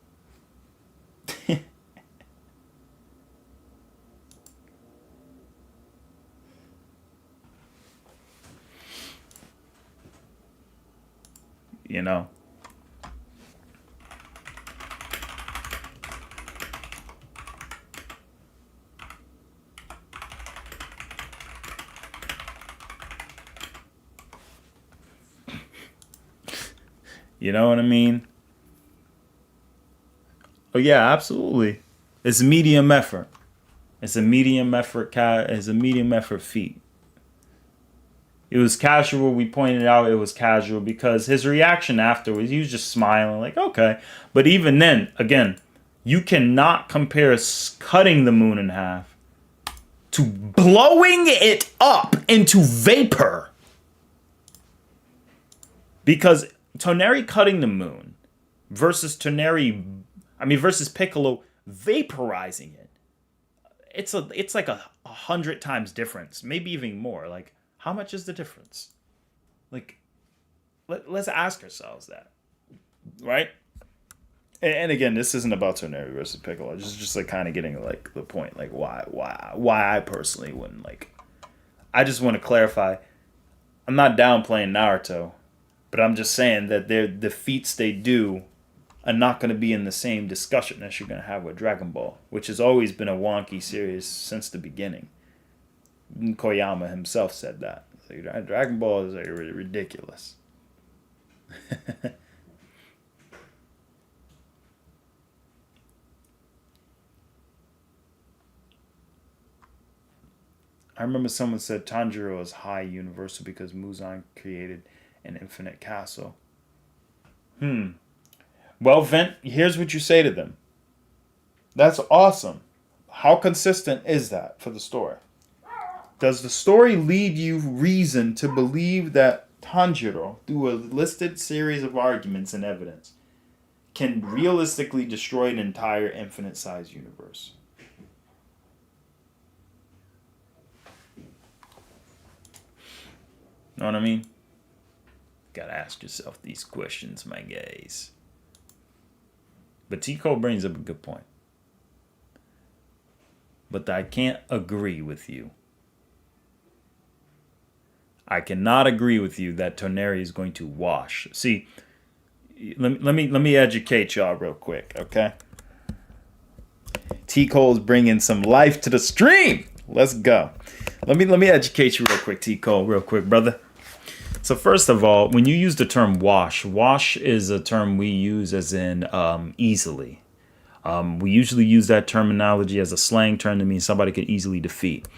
You know. You know what I mean? Oh yeah, absolutely. It's medium effort. It's a medium effort. It's a medium effort feat. It was casual. We pointed out it was casual because his reaction afterwards, he was just smiling like, okay. But even then, again, you cannot compare cutting the moon in half to blowing it up into vapor. Because Toneri cutting the moon versus versus Piccolo vaporizing it. It's like 100 times difference, maybe even more. Like, how much is the difference? Like, let's ask ourselves that, right? And again, this isn't about Toneri versus Piccolo. Just like kind of getting like the point, like why I personally wouldn't like. I just want to clarify. I'm not downplaying Naruto. But I'm just saying that the feats they do are not going to be in the same discussion as you're going to have with Dragon Ball, which has always been a wonky series since the beginning. Koyama himself said that. Like, Dragon Ball is like really ridiculous. I remember someone said Tanjiro is high universal because Muzan created an infinite castle. Well, Vent, here's what you say to them. That's awesome. How consistent is that for the story? Does the story lead you reason to believe that Tanjiro, through a listed series of arguments and evidence, can realistically destroy an entire infinite-sized universe? Know what I mean? Gotta ask yourself these questions, my guys. But Tico brings up a good point. But I can't agree with you. I cannot agree with you that Toneri is going to wash. See, let me educate y'all real quick, okay? Tico is bringing some life to the stream. Let's go. Let me educate you real quick, Tico, real quick, brother. So first of all, when you use the term wash is a term we use as in easily. We usually use that terminology as a slang term to mean somebody could easily defeat.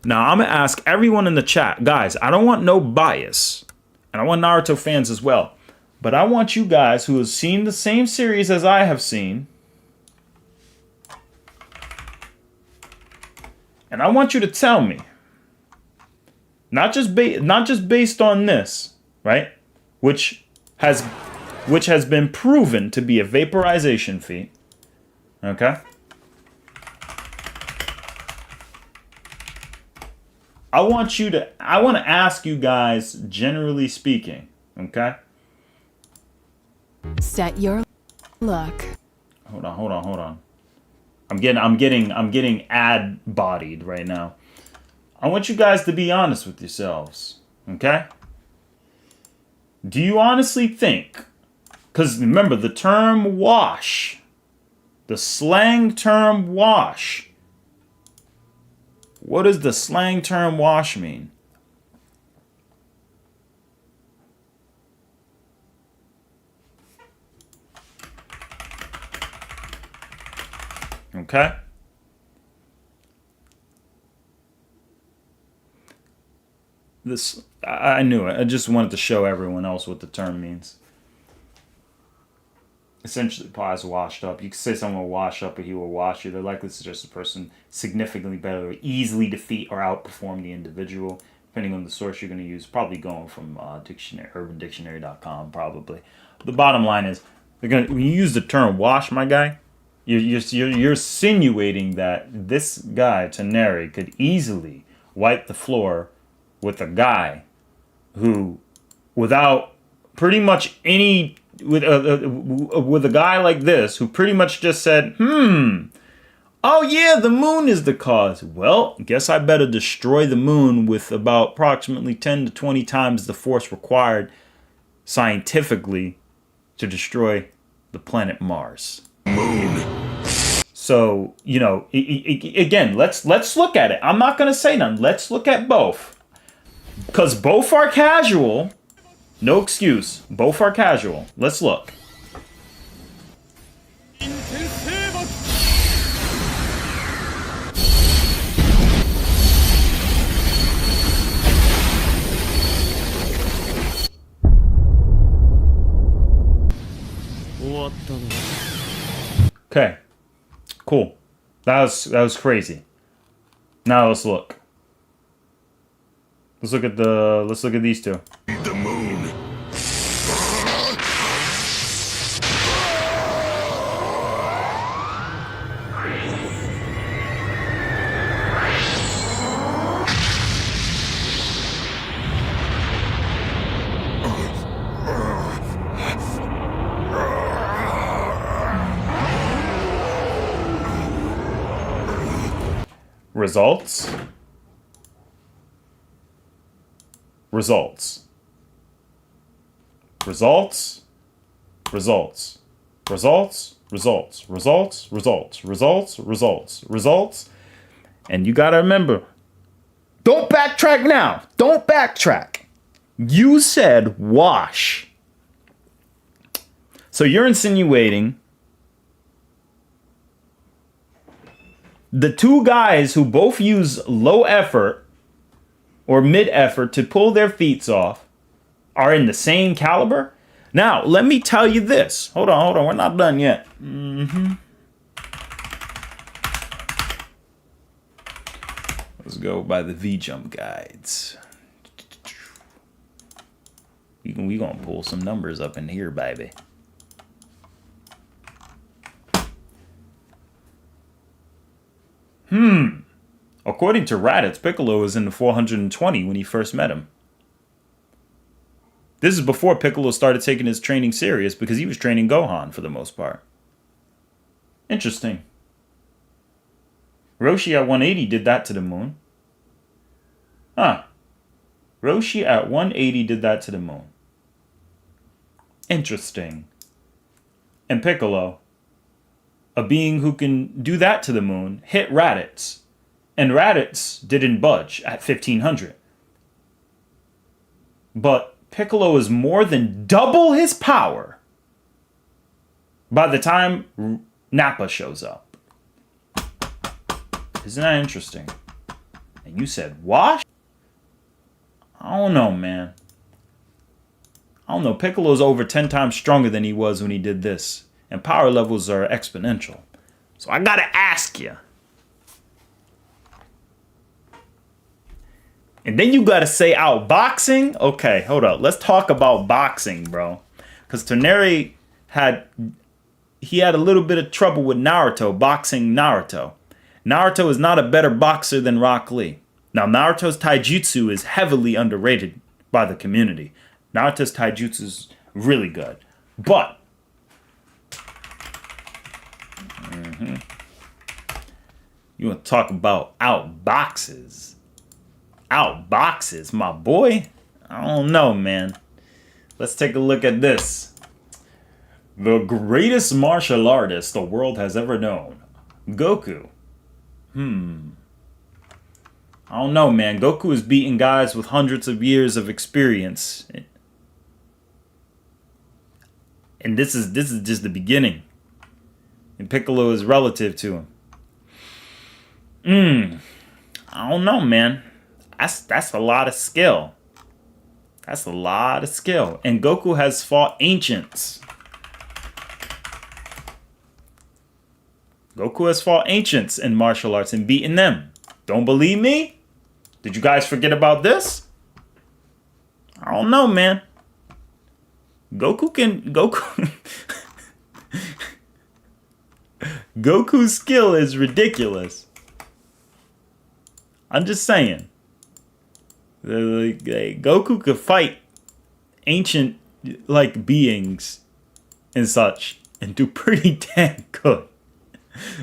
Now, I'm going to ask everyone in the chat, guys, I don't want no bias, and I want Naruto fans as well, but I want you guys who have seen the same series as I have seen, and I want you to tell me, not just based on this, right? Which has which has been proven to be a vaporization feat. Okay? I want to ask you guys, generally speaking, okay? Set your look. Hold on. I'm getting ad bodied right now. I want you guys to be honest with yourselves, okay? Do you honestly think, because remember the term wash, the slang term wash, what does the slang term wash mean? Okay? This, I knew it. I just wanted to show everyone else what the term means. Essentially implies washed up. You could say someone will wash up or he will wash you. They're likely to suggest a person significantly better or easily defeat or outperform the individual. Depending on the source you're going to use. Probably going from urbandictionary.com probably. But the bottom line is, when you use the term wash, my guy, you're insinuating that this guy, Teneri, could easily wipe the floor with a guy who, without pretty much any, with a guy like this, who pretty much just said, oh yeah, the moon is the cause. Well, guess I better destroy the moon with about approximately 10 to 20 times the force required scientifically to destroy the planet Mars. Moon. So, you know, again, let's look at it. I'm not going to say none. Let's look at both. Because both are casual. No excuse. Both are casual. Let's look. Okay. Cool. That was crazy. Now let's look. Let's look at these two. The moon. Results. Results. Results. Results. Results. Results. Results. Results. Results. Results. Results. And you gotta remember, don't backtrack now. Don't backtrack. You said wash. So you're insinuating the two guys who both use low effort or mid effort to pull their feats off are in the same caliber? Now, let me tell you this. Hold on. We're not done yet. Let's go by the V-Jump guides. We gonna pull some numbers up in here, baby. According to Raditz, Piccolo was in the 420 when he first met him. This is before Piccolo started taking his training serious because he was training Gohan for the most part. Interesting. Roshi at 180 did that to the moon. Huh. Roshi at 180 did that to the moon. Interesting. And Piccolo, a being who can do that to the moon, hit Raditz. And Raditz didn't budge at 1500. But Piccolo is more than double his power by the time Nappa shows up. Isn't that interesting? And you said wash? I don't know, man. I don't know. Piccolo's over 10 times stronger than he was when he did this. And power levels are exponential. So I gotta ask you. And then you gotta say outboxing? Okay, hold up. Let's talk about boxing, bro. because Toneri had a little bit of trouble with Naruto, boxing Naruto. Naruto is not a better boxer than Rock Lee. Now, Naruto's taijutsu is heavily underrated by the community. Naruto's taijutsu is really good. But you want to talk about outboxes? Outboxes, my boy? I don't know, man. Let's take a look at this. The greatest martial artist the world has ever known. Goku. I don't know, man. Goku is beating guys with hundreds of years of experience. And this is just the beginning. And Piccolo is relative to him. I don't know, man. That's a lot of skill. That's a lot of skill. And Goku has fought ancients. Goku has fought ancients in martial arts and beaten them. Don't believe me? Did you guys forget about this? I don't know, man. Goku's skill is ridiculous. I'm just saying. Goku could fight ancient beings and such and do pretty damn good.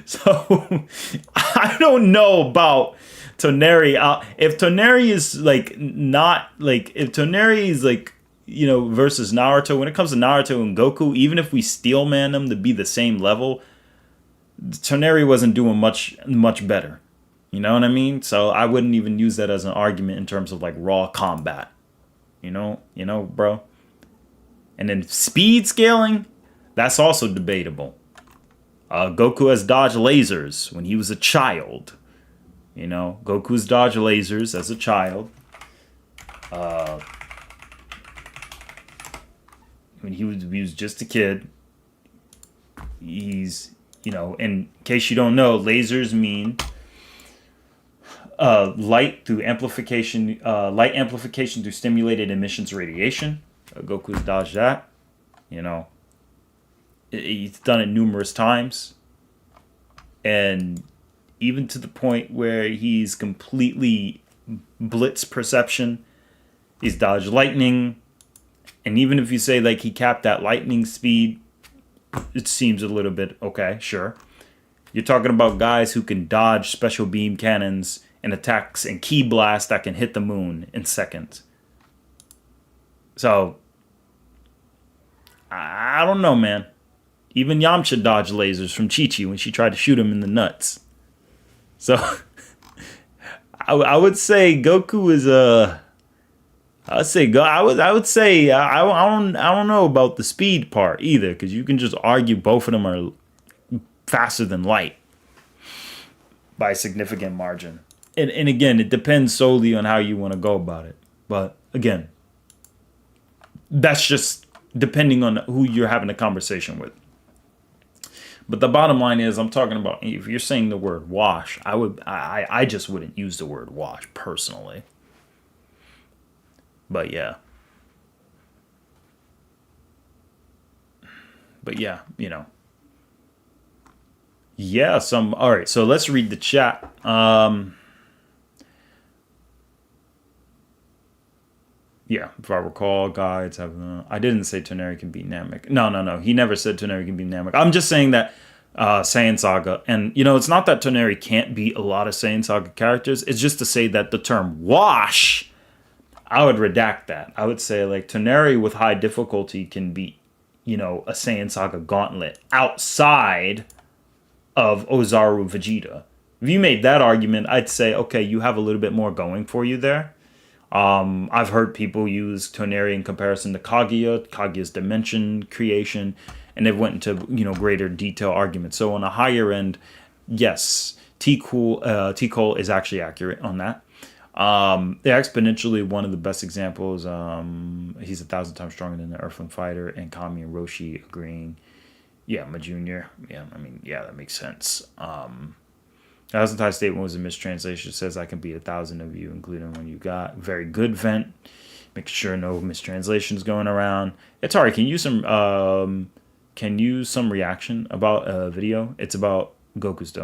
So I don't know about Toneri. If Toneri is if Toneri is versus Naruto, when it comes to Naruto and Goku, even if we steel man them to be the same level, Toneri wasn't doing much better. You know what I mean? So I wouldn't even use that as an argument in terms of raw combat. You know, bro. And then speed scaling, that's also debatable. Goku has dodged lasers when he was a child. You know, Goku's dodged lasers as a child. When he was just a kid. He's, in case you don't know, lasers mean light amplification through stimulated emissions radiation. Goku's dodged that. He's done it numerous times. And even to the point where he's completely blitz perception. He's dodged lightning. And even if you say he capped that lightning speed, it seems a little bit okay, sure. You're talking about guys who can dodge special beam cannons and attacks and ki blast that can hit the moon in seconds. So, I don't know, man. Even Yamcha dodged lasers from Chi-Chi when she tried to shoot him in the nuts. So, I would say Goku is I would say I don't know about the speed part either, because you can just argue both of them are faster than light by a significant margin. And again, it depends solely on how you want to go about it. But again, that's just depending on who you're having a conversation with. But the bottom line is, I'm talking about, if you're saying the word wash, I just wouldn't use the word wash personally. But yeah. Yeah, all right, so let's read the chat. Yeah, if I recall, guides have... I didn't say Toneri can beat Namek. No. He never said Toneri can beat Namek. I'm just saying that Saiyan Saga... And, it's not that Toneri can't beat a lot of Saiyan Saga characters. It's just to say that the term wash, I would redact that. I would say, Toneri with high difficulty can beat, a Saiyan Saga gauntlet outside of Ozaru Vegeta. If you made that argument, I'd say, okay, you have a little bit more going for you there. I've heard people use Toneri in comparison to Kaguya's dimension creation, and they've went into greater detail arguments. So on a higher end, yes, T-Cole is actually accurate on that. They're exponentially one of the best examples. He's 1,000 times stronger than the Earthling Fighter, and Kami and Roshi agreeing. Yeah, my junior. Yeah, that makes sense. Thousand Tie Statement was a mistranslation. It says I can beat 1,000 of you, including when you got very good vent. Making sure no mistranslations going around. Atari, can use some reaction about a video. It's about Goku's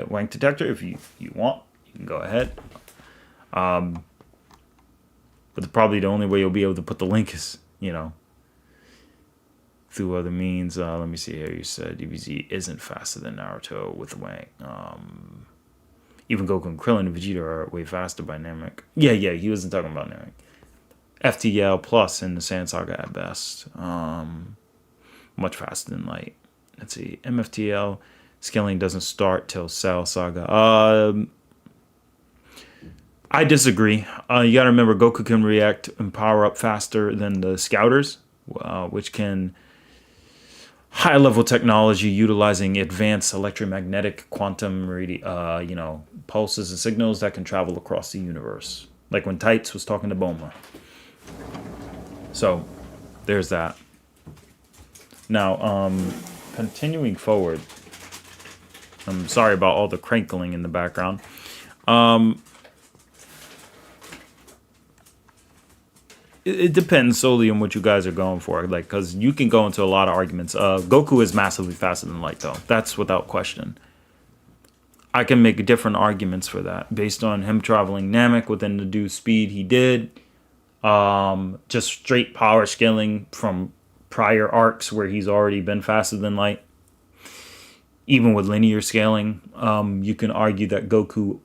wank detector. If you want, you can go ahead. But probably the only way you'll be able to put the link is, through other means. Let me see here. You said DBZ isn't faster than Naruto with the wank. Even Goku and Krillin and Vegeta are way faster by Namek. Yeah, he wasn't talking about Namek. FTL plus in the Saiyan Saga at best. Much faster than Light. Let's see. MFTL scaling doesn't start till Cell Saga. I disagree. You gotta remember Goku can react and power up faster than the Scouters, which can high level technology utilizing advanced electromagnetic quantum pulses and signals that can travel across the universe. Like when Tights was talking to Bulma. So there's that. Now, continuing forward. I'm sorry about all the crinkling in the background. It depends solely on what you guys are going for. Like, because you can go into a lot of arguments. Goku is massively faster than Light, though. That's without question. I can make different arguments for that based on him traveling Namek within the due speed he did. Just straight power scaling from prior arcs where he's already been faster than Light. Even with linear scaling, you can argue that Goku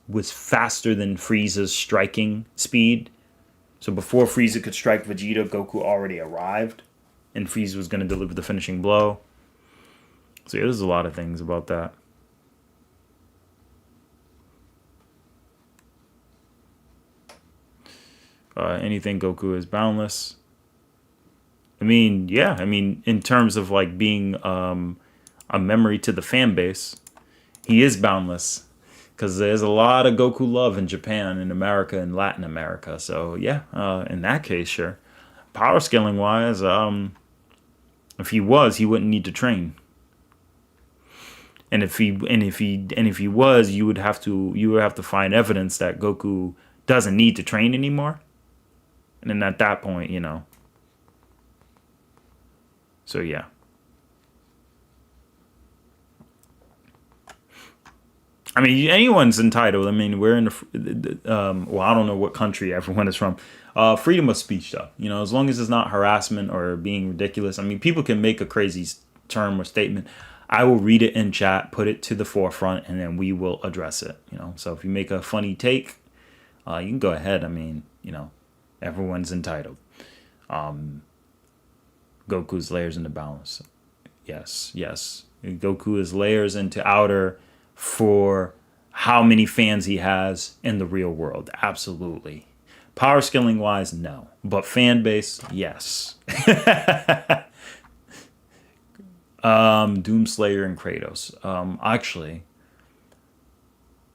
was faster than Frieza's striking speed. So before Frieza could strike Vegeta, Goku already arrived, and Frieza was going to deliver the finishing blow. So yeah, there's a lot of things about that. Anything Goku is boundless. I mean, yeah. I mean, in terms of like being a memory to the fan base, he is boundless. Because there's a lot of Goku love in Japan, in America, and Latin America. So yeah, in that case, sure. Power scaling wise, if he was, he wouldn't need to train. And if he was, you would have to find evidence that Goku doesn't need to train anymore. And then at that point, So yeah. I mean, anyone's entitled. I mean, we're in well, I don't know what country everyone is from. Freedom of speech, though. As long as it's not harassment or being ridiculous. I mean, people can make a crazy term or statement. I will read it in chat, put it to the forefront, and then we will address it. So if you make a funny take, you can go ahead. I mean, everyone's entitled. Goku's layers into balance. Yes. Goku is layers into outer for how many fans he has in the real world. Absolutely. Power scaling wise, no. But fan base, yes. Doomslayer and Kratos. Actually,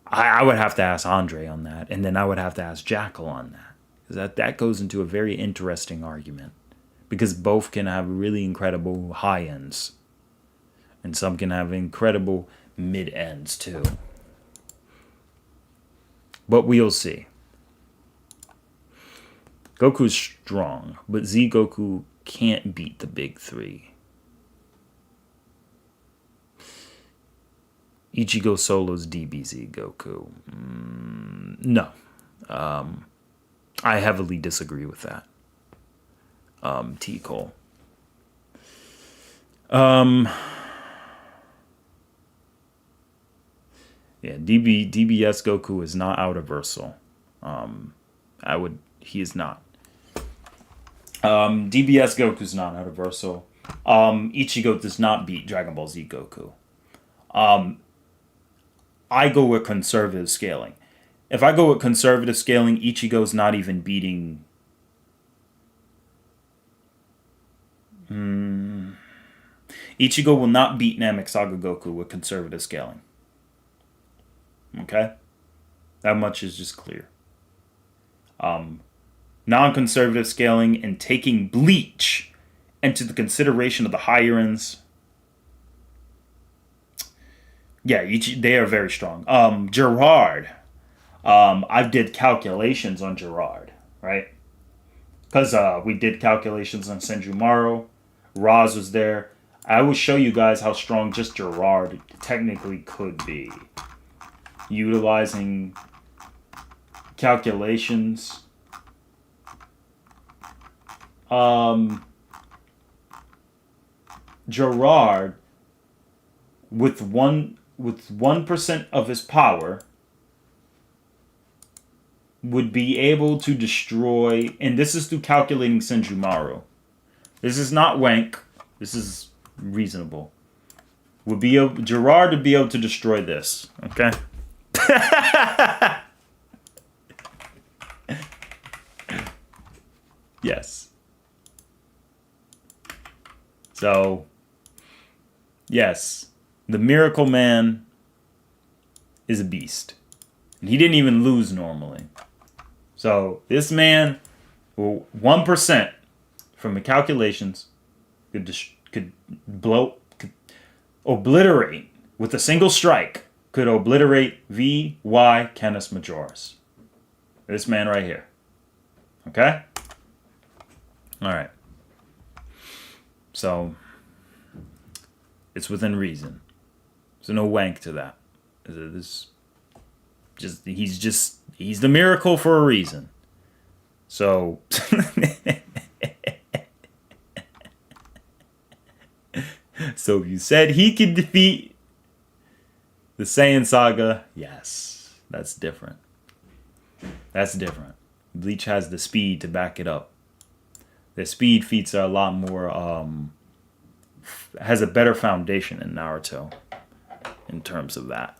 I would have to ask Andre on that. And then I would have to ask Jackal on that. Because that goes into a very interesting argument. Because both can have really incredible high ends. And some can have incredible mid ends too. But we'll see. Goku's strong, but Z Goku can't beat the big three. Ichigo Solo's DBZ Goku. No. I heavily disagree with that. T. Cole. Yeah, DBS Goku is not Outerversal. He is not. DBS Goku's not Outerversal. Ichigo does not beat Dragon Ball Z Goku. I go with conservative scaling. If I go with conservative scaling, Ichigo's not even beating... Ichigo will not beat Namek Saga Goku with conservative scaling. Okay? That much is just clear. Non-conservative scaling and taking Bleach into the consideration of the higher ends. Yeah, they are very strong. Gerard. I did calculations on Gerard, right? because we did calculations on Senjumaru. Roz was there. I will show you guys how strong just Gerard technically could be. Utilizing calculations. Gerard, with 1% of his power, would be able to destroy, and this is through calculating Senjumaru. This is not wank. This is reasonable. Gerard would be able to destroy this. Okay. Yes. So, yes, the Miracle Man is a beast. And he didn't even lose normally. So, this man, 1% from the calculations, could obliterate, with a single strike, could obliterate V.Y. Canis Majoris. This man right here. Okay? Alright. So, it's within reason. So no wank to that. He's the miracle for a reason. So, so if you said he could defeat the Saiyan Saga, yes, that's different. That's different. Bleach has the speed to back it up. The speed feats are a lot more, has a better foundation in Naruto in terms of that.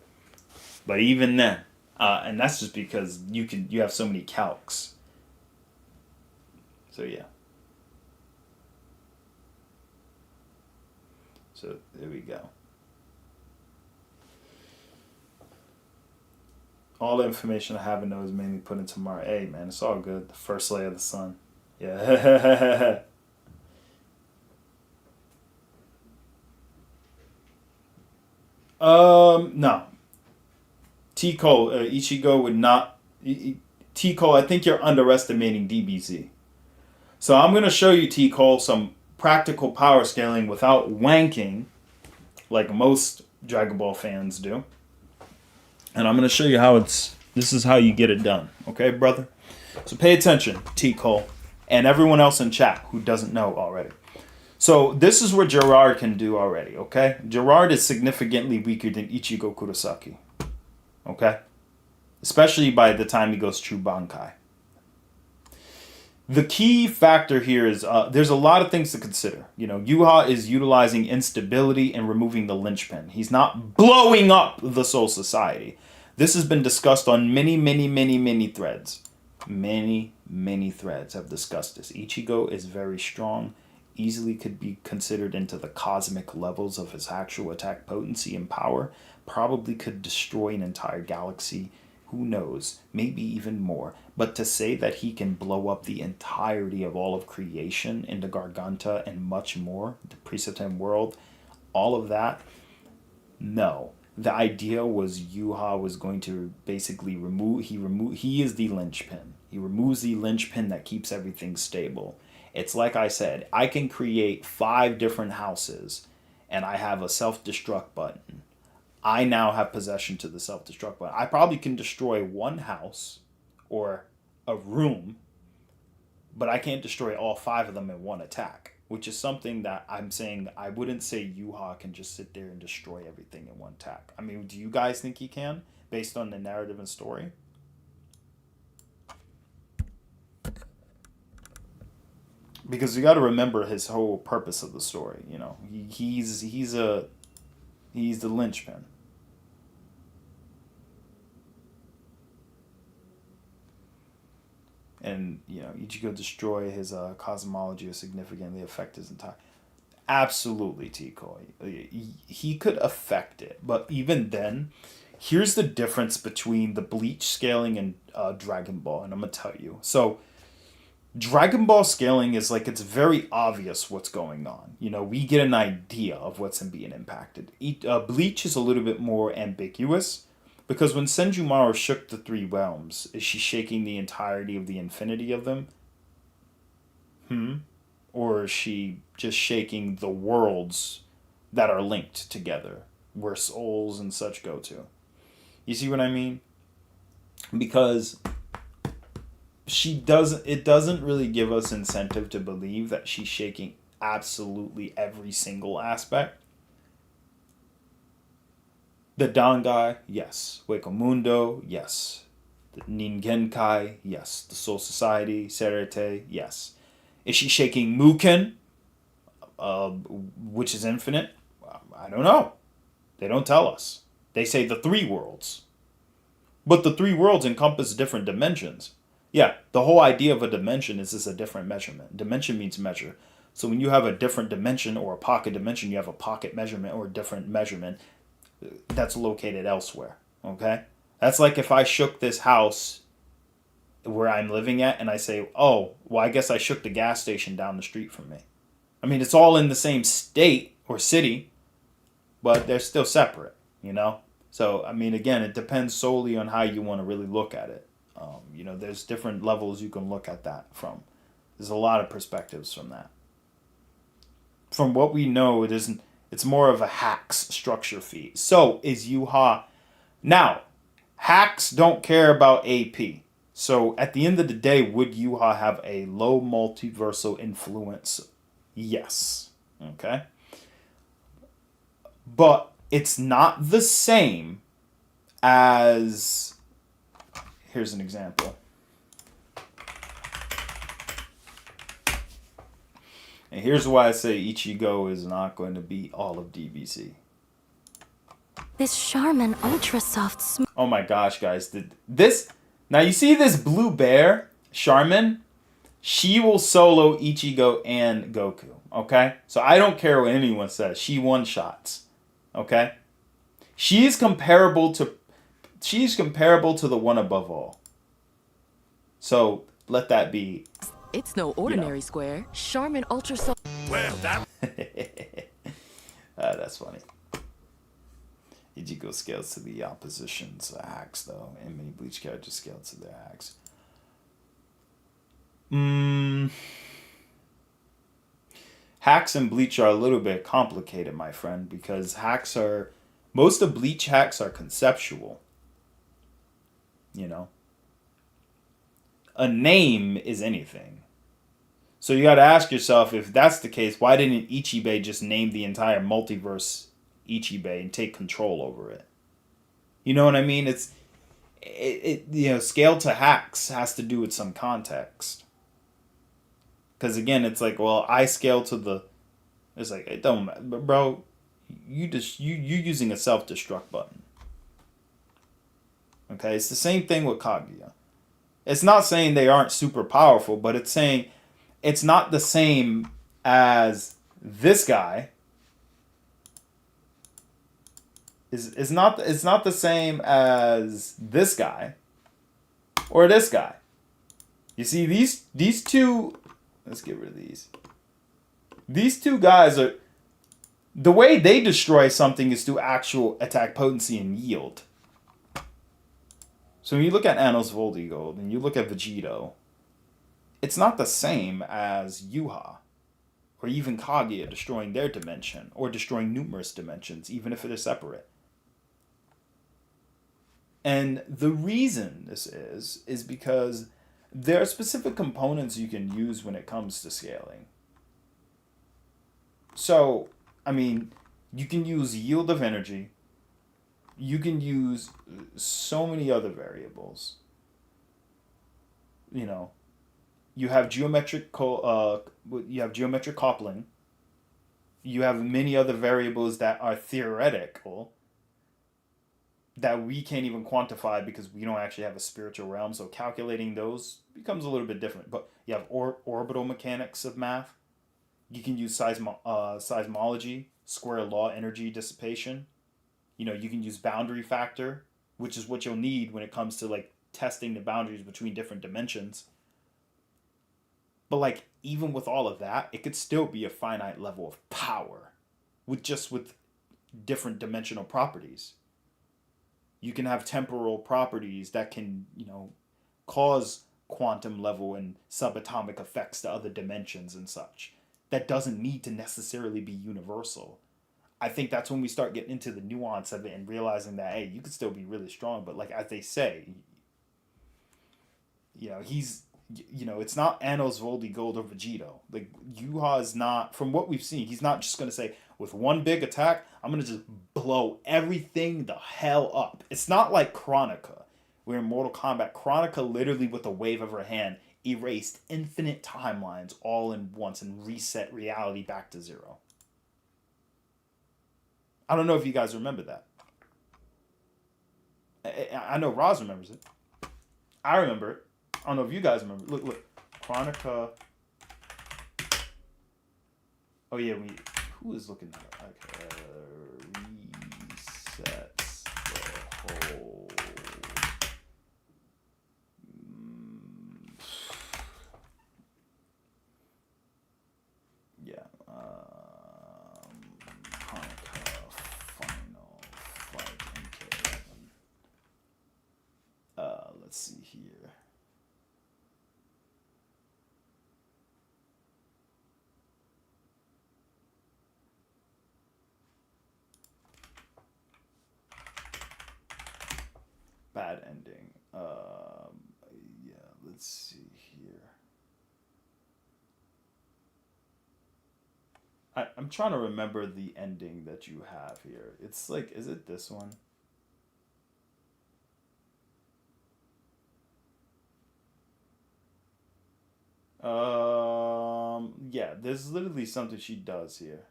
But even then, and that's just because you have so many calcs. So yeah. So there we go. All the information I have in those mainly put into my A, man. It's all good. The first layer of the sun. Yeah. No. T-Cole, Ichigo would not... T-Cole, I think you're underestimating DBZ. So I'm going to show you, T-Cole, some practical power scaling without wanking, like most Dragon Ball fans do. And I'm going to show you how this is how you get it done. Okay, brother? So pay attention, T-Cole, and everyone else in chat who doesn't know already. So this is what Gerard can do already, okay? Gerard is significantly weaker than Ichigo Kurosaki. Okay? Especially by the time he goes True Bankai. The key factor here is there's a lot of things to consider. You know, Yuha is utilizing instability and removing the linchpin. He's not blowing up the Soul Society. This has been discussed on many threads. Many threads have discussed this. Ichigo is very strong, easily could be considered into the cosmic levels of his actual attack potency and power, probably could destroy an entire galaxy. Who knows? Maybe even more. But to say that he can blow up the entirety of all of creation into Garganta and much more, the Preceptem world, all of that, no. The idea was Yuha was going to basically he is the linchpin. He removes the linchpin that keeps everything stable. It's like I said, I can create 5 different houses and I have a self-destruct button. I now have possession to the self-destruct button. I probably can destroy one house or a room, but I can't destroy all 5 of them in one attack, which is something that I'm saying I wouldn't say Yuha can just sit there and destroy everything in one attack. I mean, do you guys think he can, based on the narrative and story? Because you got to remember his whole purpose of the story. You know, he's the linchpin. And, you know, Ichigo destroy his cosmology or significantly affect his entire... Absolutely, Tico. He could affect it. But even then, here's the difference between the Bleach scaling and Dragon Ball. And I'm going to tell you. So, Dragon Ball scaling is like, it's very obvious what's going on. You know, we get an idea of what's being impacted. Bleach is a little bit more ambiguous. Because when Senjumaru shook the 3 realms, is she shaking the entirety of the infinity of them? Or is she just shaking the worlds that are linked together, where souls and such go to? You see what I mean? Because it doesn't really give us incentive to believe that she's shaking absolutely every single aspect. The Dangai, yes. Mundo, yes. The Ningenkai, yes. The Soul Society, Serete, yes. Is she shaking Muken, which is infinite? I don't know. They don't tell us. They say the 3 worlds. But the 3 worlds encompass different dimensions. Yeah, the whole idea of a dimension is this a different measurement. Dimension means measure. So when you have a different dimension or a pocket dimension, you have a pocket measurement or a different measurement that's located elsewhere. Okay? That's like if I shook this house where I'm living at and I say, oh, well, I guess I shook the gas station down the street from me. I mean, it's all in the same state or city, but they're still separate, you know? So, I mean, again, it depends solely on how you want to really look at it. You know, there's different levels you can look at that from. There's a lot of perspectives from that. From what we know, it's more of a hacks structure feat. So is Yuha. Now, hacks don't care about AP. So at the end of the day, would Yuha have a low multiversal influence? Yes. Okay. But it's not the same as... Here's an example. And here's why I say Ichigo is not going to beat all of DBC. This Charmin Ultra Soft Oh my gosh, guys. Now you see this blue bear, Charmin? She will solo Ichigo and Goku. Okay? So I don't care what anyone says. She one-shots. Okay? She's comparable to the one above all. So let that be. It's no ordinary square. Charmin Ultra Soft. Well, that... That's funny. Ichigo scales to the opposition's hacks, though, and many Bleach characters scale to their hacks. Hacks and Bleach are a little bit complicated, my friend, because most of Bleach hacks are conceptual. You know? A name is anything. So you got to ask yourself, if that's the case, why didn't Ichibei just name the entire multiverse Ichibei and take control over it? You know what I mean? Scale to hacks has to do with some context. Because again, it's like, well, I scale to the... It's like, it don't matter. But bro, you're using a self-destruct button. Okay? It's the same thing with Kaguya. It's not saying they aren't super powerful, but it's saying it's not the same as this guy. It's not the same as this guy or this guy. You see, these two... Let's get rid of these. These two guys are... The way they destroy something is through actual attack potency and yield. So when you look at Anos Voldigold and you look at Vegito, it's not the same as Yuha or even Kaguya destroying their dimension or destroying numerous dimensions, even if it is separate. And the reason this is because there are specific components you can use when it comes to scaling. So, I mean, you can use yield of energy. You can use so many other variables. You know, you have geometric coupling. You have many other variables that are theoretical that we can't even quantify because we don't actually have a spiritual realm. So calculating those becomes a little bit different. But you have orbital mechanics of math. You can use seismology, square law energy dissipation. You know, you can use boundary factor, which is what you'll need when it comes to like testing the boundaries between different dimensions. But like, even with all of that, it could still be a finite level of power with different dimensional properties. You can have temporal properties that can, you know, cause quantum level and subatomic effects to other dimensions and such. That doesn't need to necessarily be universal. I think that's when we start getting into the nuance of it and realizing that, hey, you could still be really strong, but like as they say, you know, he's, you know, it's not Anos, Voldy, Gold, or Vegito. Like, Yuha is not, from what we've seen, he's not just going to say, with one big attack, I'm going to just blow everything the hell up. It's not like Chronica, where in Mortal Kombat, Chronica literally with a wave of her hand erased infinite timelines all in once and reset reality back to zero. I don't know if you guys remember that. I know Roz remembers it. I remember it. I don't know if you guys remember. Look. Chronica. Oh, yeah. Who is looking at it? Okay. Resets the whole. Yeah. Chronica Final Fight MK11. Let's see here. Bad ending. Yeah, let's see here. I'm trying to remember the ending that you have here. It's like, is it this one? Yeah, there's literally something she does here.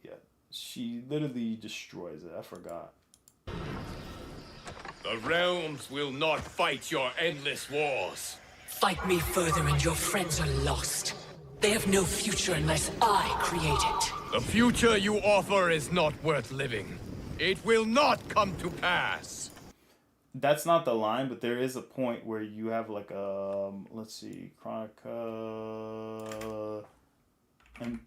Yeah, she literally destroys it. I forgot. The realms will not fight your endless wars. Fight me further and your friends are lost. They have no future unless I create it. The future you offer is not worth living. It will not come to pass. That's not the line, but there is a point where you have like let's see, Chronica MK11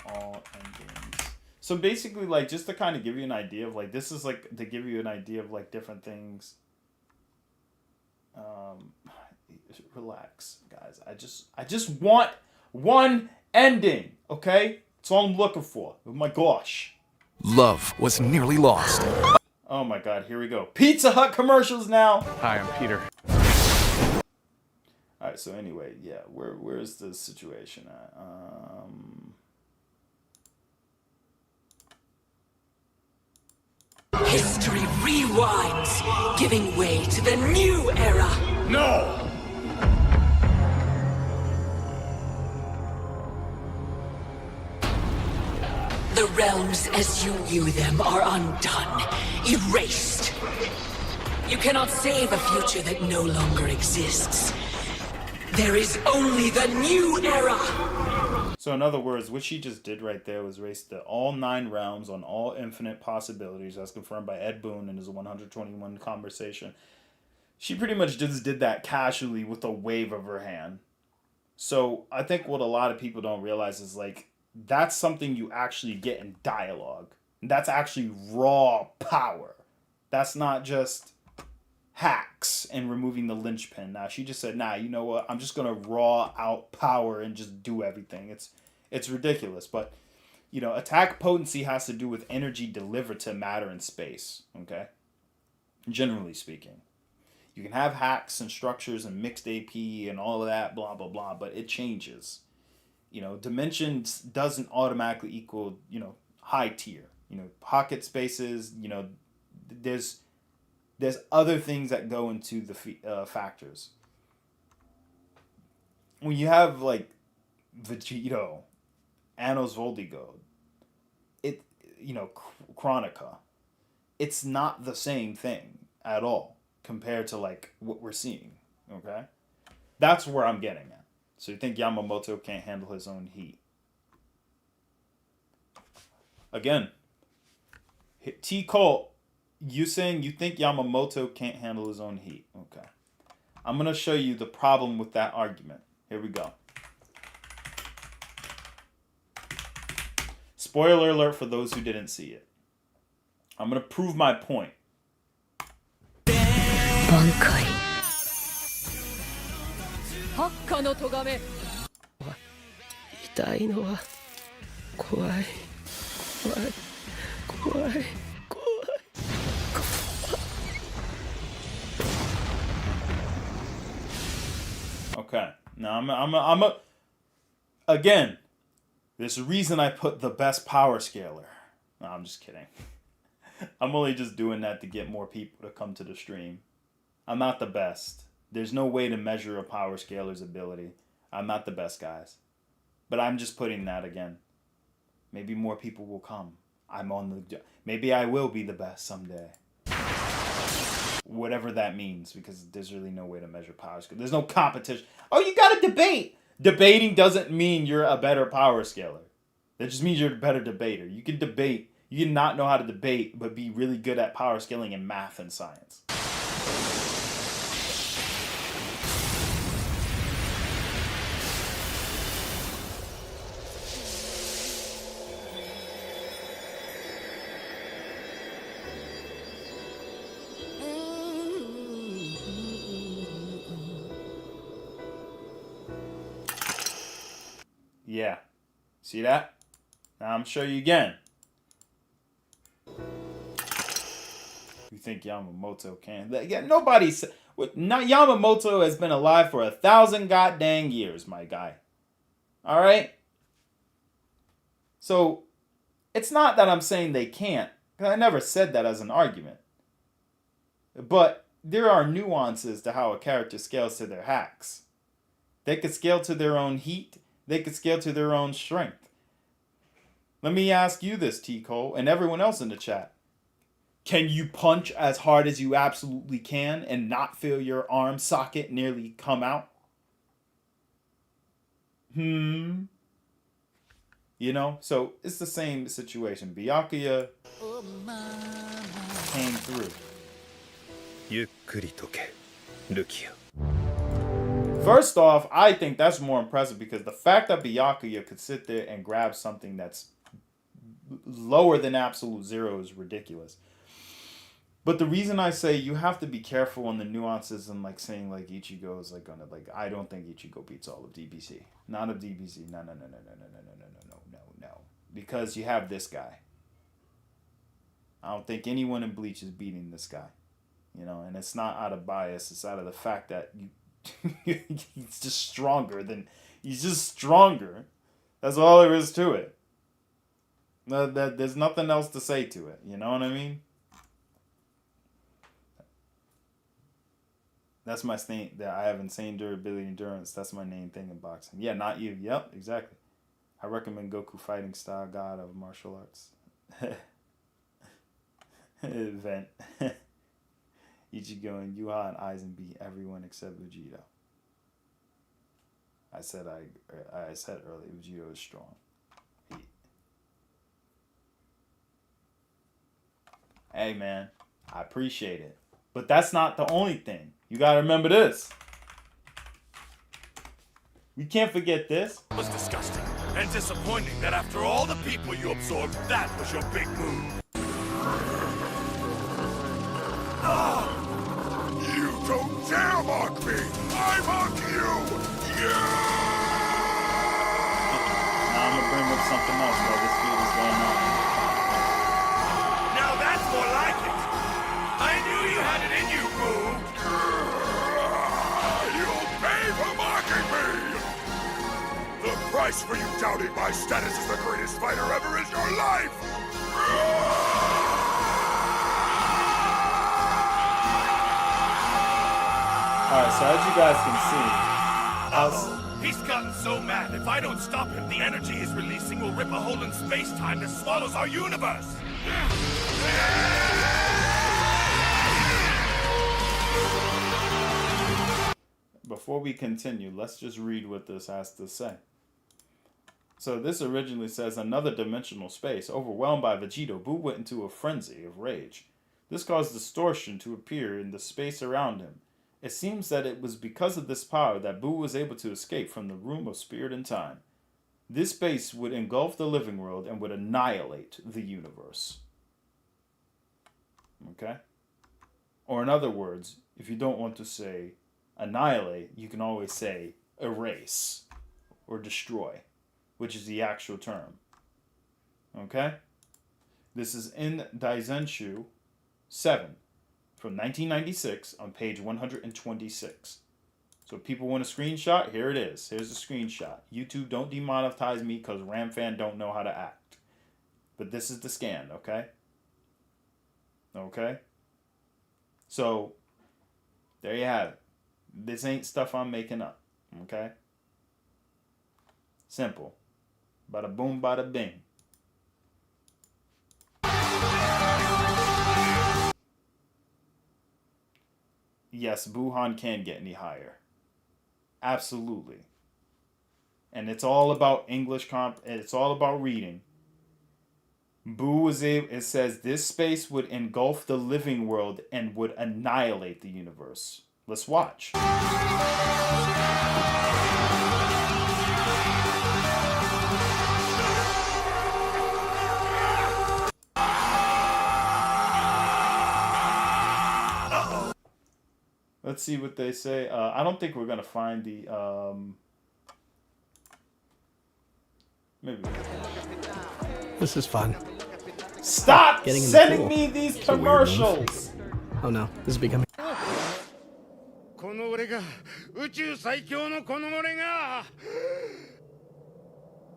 all endings. So basically, like, just to kind of give you an idea of like, this is like to give you an idea of like different things. Relax, guys. I just want one ending, okay? That's all I'm looking for. Oh my gosh. Love was nearly lost. Oh my god, here we go. Pizza Hut commercials now. Hi, I'm Peter. Alright, so anyway, yeah, where's the situation at? History rewinds, giving way to the new era. No! The realms as you knew them are undone, erased. You cannot save a future that no longer exists. There is only the new era. So in other words, what she just did right there was race to all 9 realms on all infinite possibilities, as confirmed by Ed Boon in his 121 conversation. She pretty much just did that casually with a wave of her hand. So I think what a lot of people don't realize is like, that's something you actually get in dialogue. That's actually raw power. That's not just hacks and removing the linchpin. Now she just said, nah, you know what? I'm just gonna raw out power and just do everything. It's ridiculous. But you know, attack potency has to do with energy delivered to matter and space. Okay, generally speaking, you can have hacks and structures and mixed AP and all of that, blah blah blah, but it changes. You know, dimensions doesn't automatically equal, you know, high tier. You know, pocket spaces, you know, there's other things that go into the factors. When you have like Vegito, Anos Voldigod, it, you know, Chronica, it's not the same thing at all compared to like what we're seeing. Okay, that's where I'm getting at. So you think Yamamoto can't handle his own heat? Again, T. Cole, you saying you think Yamamoto can't handle his own heat. Okay. I'm going to show you the problem with that argument. Here we go. Spoiler alert for those who didn't see it. I'm going to prove my point. 挽回。発火の咎め。痛いのは怖い怖い怖い怖い。 Okay, now again, there's a reason I put the best power scaler. No, I'm just kidding. I'm only just doing that to get more people to come to the stream. I'm not the best. There's no way to measure a power scaler's ability. I'm not the best, guys. But I'm just putting that again. Maybe more people will come. Maybe I will be the best someday. Whatever that means, because there's really no way to measure power scale. There's no competition. Oh, you gotta debate. Debating doesn't mean you're a better power scaler. That just means you're a better debater. You can debate. You can not know how to debate, but be really good at power scaling in math and science. Yeah. See that? Now I'm show you again. You think Yamamoto can? Yeah, nobody said. Yamamoto has been alive for 1,000 goddamn years, my guy. All right. So it's not that I'm saying they can't. I never said that as an argument. But there are nuances to how a character scales to their hacks. They could scale to their own heat. They could scale to their own strength. Let me ask you this, T. Cole, and everyone else in the chat. Can you punch as hard as you absolutely can and not feel your arm socket nearly come out? You know, so it's the same situation. Byakuya came through. First off, I think that's more impressive because the fact that Byakuya could sit there and grab something that's lower than absolute zero is ridiculous. But the reason I say you have to be careful on the nuances and like saying like Ichigo is like gonna like I don't think Ichigo beats all of DBC. Not of DBC. No. Because you have this guy. I don't think anyone in Bleach is beating this guy. You know, and it's not out of bias, it's out of the fact that he's just stronger. That's all there is to it. There's nothing else to say to it. You know what I mean? That's my thing. That I have insane durability, endurance. That's my main thing in boxing. Yeah, not you. Yep, exactly. I recommend Goku Fighting Style God of Martial Arts. Event. Ichigo and Yuha and Aizen beat everyone except Vegito. I said earlier, Vegito is strong. Hey man, I appreciate it. But that's not the only thing. You gotta remember this. We can't forget this. It was disgusting and disappointing that after all the people you absorbed, that was your big move. You don't dare mock me! I mock you! Yeah! Now I'm gonna bring up something else while this feud is going on. Now that's more like it! I knew you had it in you, Boo! You'll pay for mocking me! The price for you doubting my status as the greatest fighter ever is your life! Alright, so as you guys can see, he's gotten so mad, if I don't stop him, the energy he's releasing will rip a hole in space-time that swallows our universe! Before we continue, let's just read what this has to say. So this originally says, another dimensional space. Overwhelmed by Vegito, Boo went into a frenzy of rage. This caused distortion to appear in the space around him. It seems that it was because of this power that Boo was able to escape from the room of spirit and time. This space would engulf the living world and would annihilate the universe. Okay? Or in other words, if you don't want to say annihilate, you can always say erase or destroy, which is the actual term. Okay? This is in Daizenshu 7 from 1996 on page 126. So if people want a screenshot, here it is. Here's a screenshot. YouTube, don't demonetize me because Ramfan don't know how to act. But this is the scan, okay? Okay? So, there you have it. This ain't stuff I'm making up, okay? Simple. Bada boom, bada bing. Yes, Buhan can get any higher. Absolutely. And it's all about English it's all about reading. Boo was able, it says this space would engulf the living world and would annihilate the universe. Let's watch. Let's see what they say. I don't think we're gonna find the maybe. This is fun. Stop sending me these commercials. Oh no, this is becoming. この俺が宇宙最強のこの俺が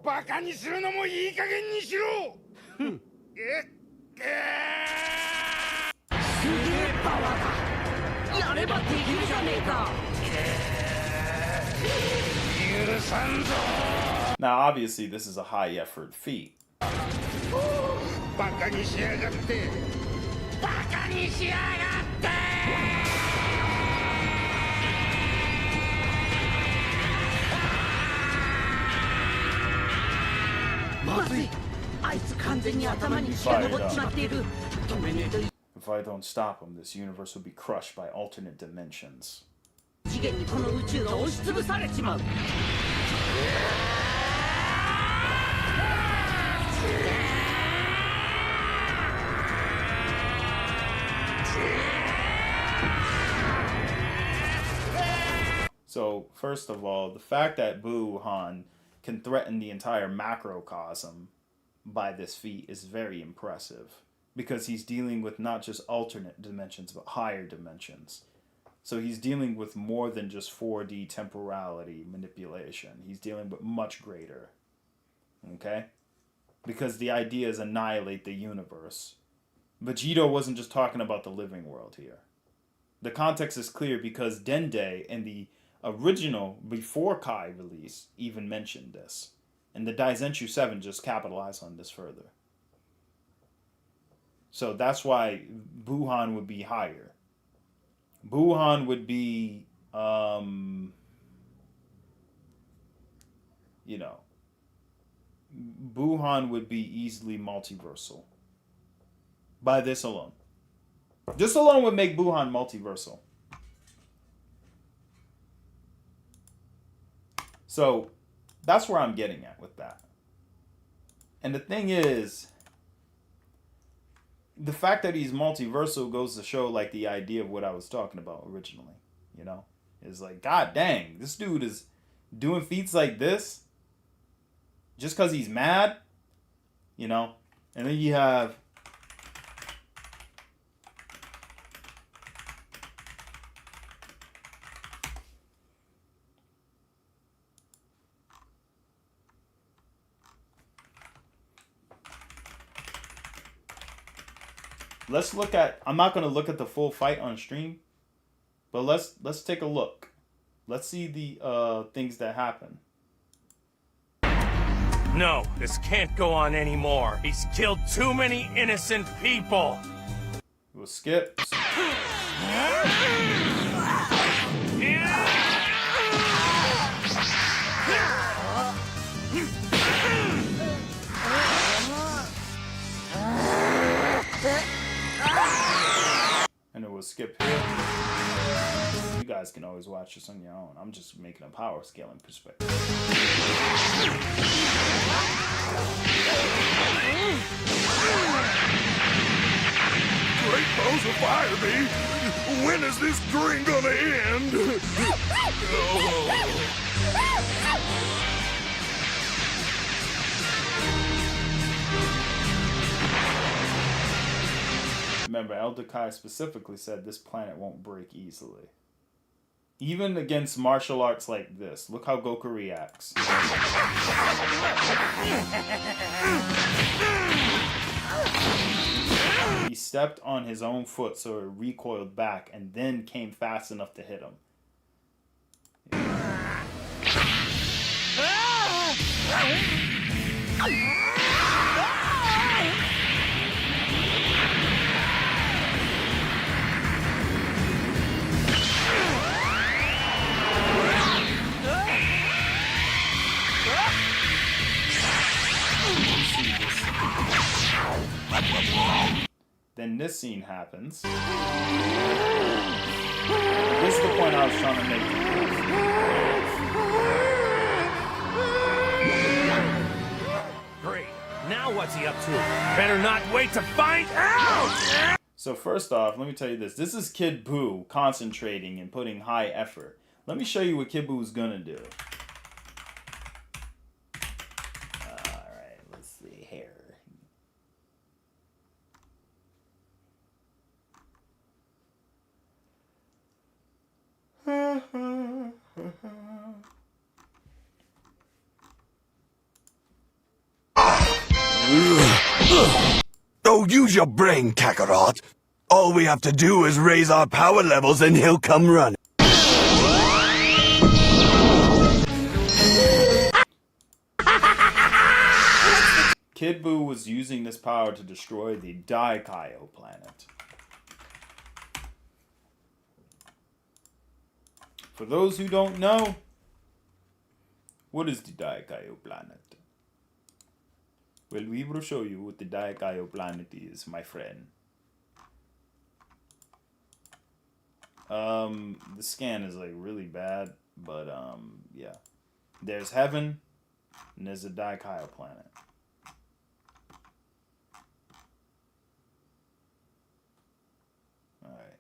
バカにするのもいい加減にしろ。すげえパワーだ。やればできるじゃねえか。許さんぞ。 Now, obviously, this is a high-effort feat. バカにしやがって。バカにしやがって。 If I don't stop him, this universe will be crushed by alternate dimensions. So, first of all, the fact that Buhan can threaten the entire macrocosm by this feat is very impressive, because he's dealing with not just alternate dimensions but higher dimensions. So he's dealing with more than just 4D temporality manipulation. He's dealing with much greater. Okay? Because the idea is annihilate the universe. Vegito wasn't just talking about the living world here. The context is clear because Dende in the original, before Kai release, even mentioned this. And the Daizenshu 7 just capitalized on this further. So that's why Buhan would be higher. Buhan would be, Buhan would be easily multiversal. By this alone. This alone would make Buhan multiversal. So, that's where I'm getting at with that. And the thing is, the fact that he's multiversal goes to show, like, the idea of what I was talking about originally, you know? It's like, god dang, this dude is doing feats like this just because he's mad, you know? And then you have... Let's look at, I'm not going to look at the full fight on stream, but let's take a look. Let's see the things that happen. No, this can't go on anymore. He's killed too many innocent people. We'll skip. And it will skip here. You guys can always watch this on your own. I'm just making a power scaling perspective. great balls of fire be? When is this dream gonna end? Remember, Elder Kai specifically said this planet won't break easily. Even against martial arts like this. Look how Goku reacts. He stepped on his own foot, so it recoiled back and then came fast enough to hit him. Then this scene happens. This is the point I was trying to make. Great. Now what's he up to? Better not wait to find out! So first off, let me tell you this. This is Kid Buu concentrating and putting high effort. Let me show you what Kid Buu is gonna do. Alright, let's see here. Oh, use your brain, Kakarot. All we have to do is raise our power levels and he'll come running. Kid Buu was using this power to destroy the Daikaio planet. For those who don't know, what is the Daikaio planet? Well, we will show you what the Daikaio planet is, my friend. The scan is like really bad, but yeah. There's heaven, and there's a Daikaio planet. Alright.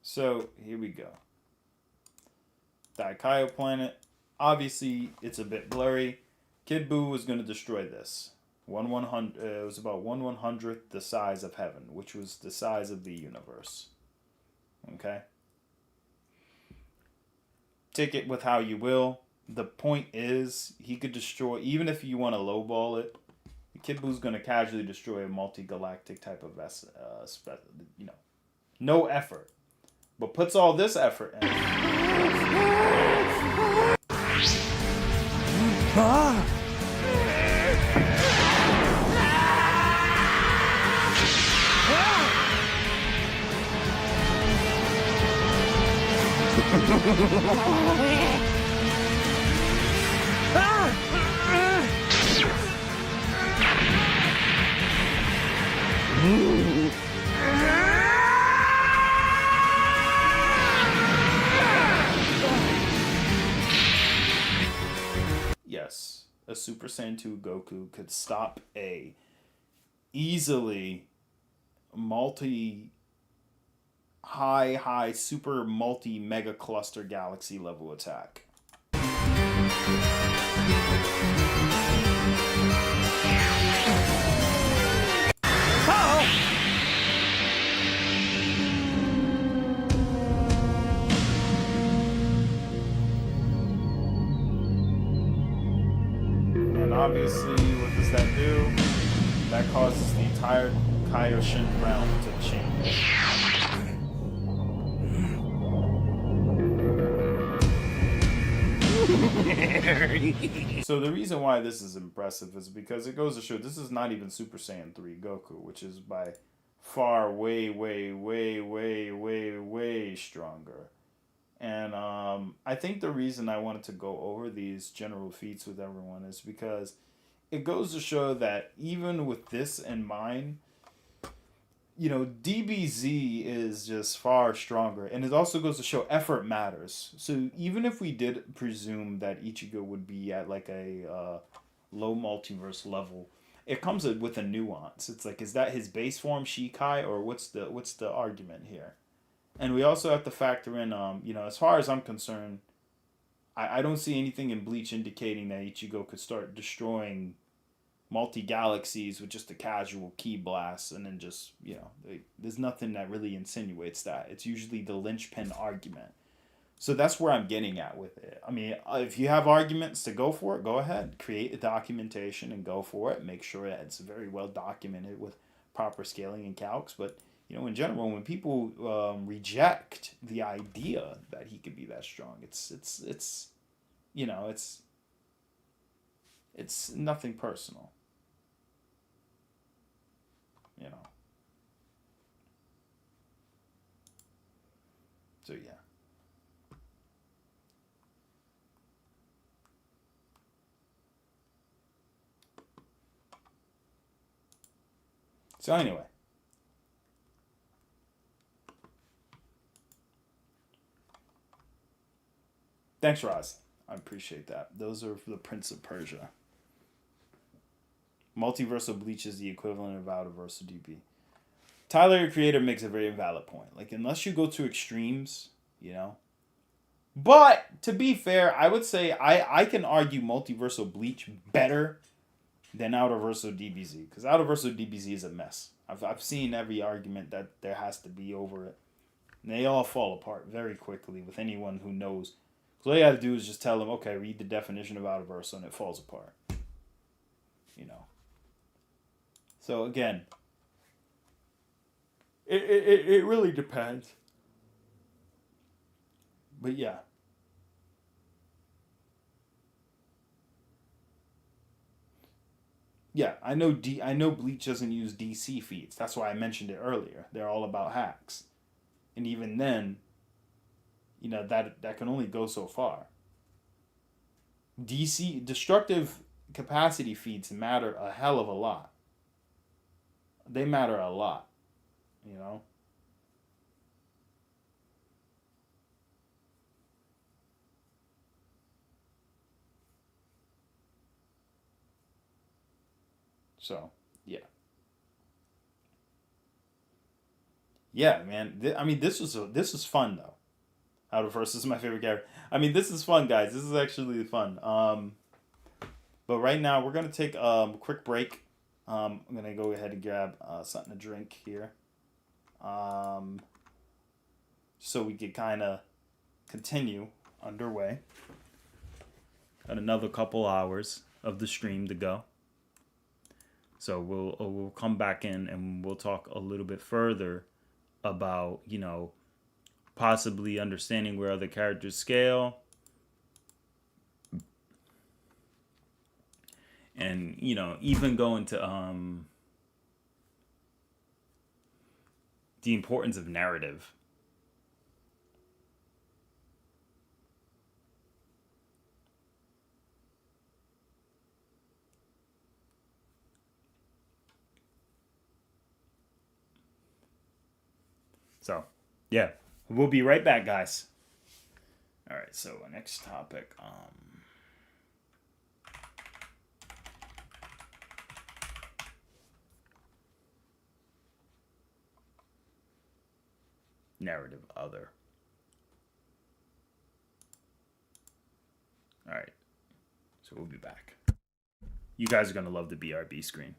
So, here we go. Daikaio planet. Obviously, it's a bit blurry. Kid Buu was going to destroy this. It was about 1/100th the size of heaven, which was the size of the universe. Okay? Take it with how you will. The point is, he could destroy, even if you want to lowball it, Kid Buu's going to casually destroy a multi-galactic type of vessel, no effort. But puts all this effort in. Yes, a Super Saiyan 2 Goku could stop a easily high super mega cluster galaxy level attack. And obviously, what does that do? That causes the entire Kaioshin realm to change. So the reason why this is impressive is because it goes to show this is not even Super Saiyan 3 Goku, which is by far way stronger. And I think the reason I wanted to go over these general feats with everyone is because it goes to show that even with this in mind, you know, DBZ is just far stronger. And it also goes to show effort matters. So even if we did presume that Ichigo would be at like a low multiverse level, it comes with a nuance. It's like, is that his base form Shikai, or what's the argument here? And we also have to factor in, you know, as far as I'm concerned, I don't see anything in Bleach indicating that Ichigo could start destroying multi-galaxies with just a casual ki blast, and then just, you know, there's nothing that really insinuates that. It's usually the linchpin argument. So that's where I'm getting at with it. I mean, if you have arguments to go for it, go ahead. Create a documentation and go for it. Make sure that it's very well documented with proper scaling and calcs. But, you know, in general, when people reject the idea that he could be that strong, it's you know, it's nothing personal. You know. So, yeah. So anyway, thanks, Roz. I appreciate that. Those are for the Prince of Persia. Multiversal Bleach is the equivalent of Outerversal DB. Tyler, your creator, makes a very valid point. Like, unless you go to extremes, you know. But, to be fair, I would say I can argue Multiversal Bleach better than Outerversal DBZ. Because Outerversal DBZ is a mess. I've seen every argument that there has to be over it. And they all fall apart very quickly with anyone who knows. So all you got to do is just tell them, okay, read the definition of Outerversal, and it falls apart. You know. So again, it really depends. But yeah. Yeah, I know Bleach doesn't use DC feats. That's why I mentioned it earlier. They're all about hacks. And even then, you know, that can only go so far. DC destructive capacity feats matter a hell of a lot. They matter a lot, you know. So, yeah. Yeah, man. I mean, this was fun, though. Outerverse is my favorite character. I mean, this is fun, guys. This is actually fun. But right now, we're going to take a quick break. I'm going to go ahead and grab something to drink here. So we can kind of continue underway. Got another couple hours of the stream to go. So we'll come back in and we'll talk a little bit further about, you know, possibly understanding where other characters scale. And, you know, even go into the importance of narrative. So, yeah, we'll be right back, guys. All right, so next topic. Narrative other. All right, so we'll be back. You guys are going to love the BRB screen.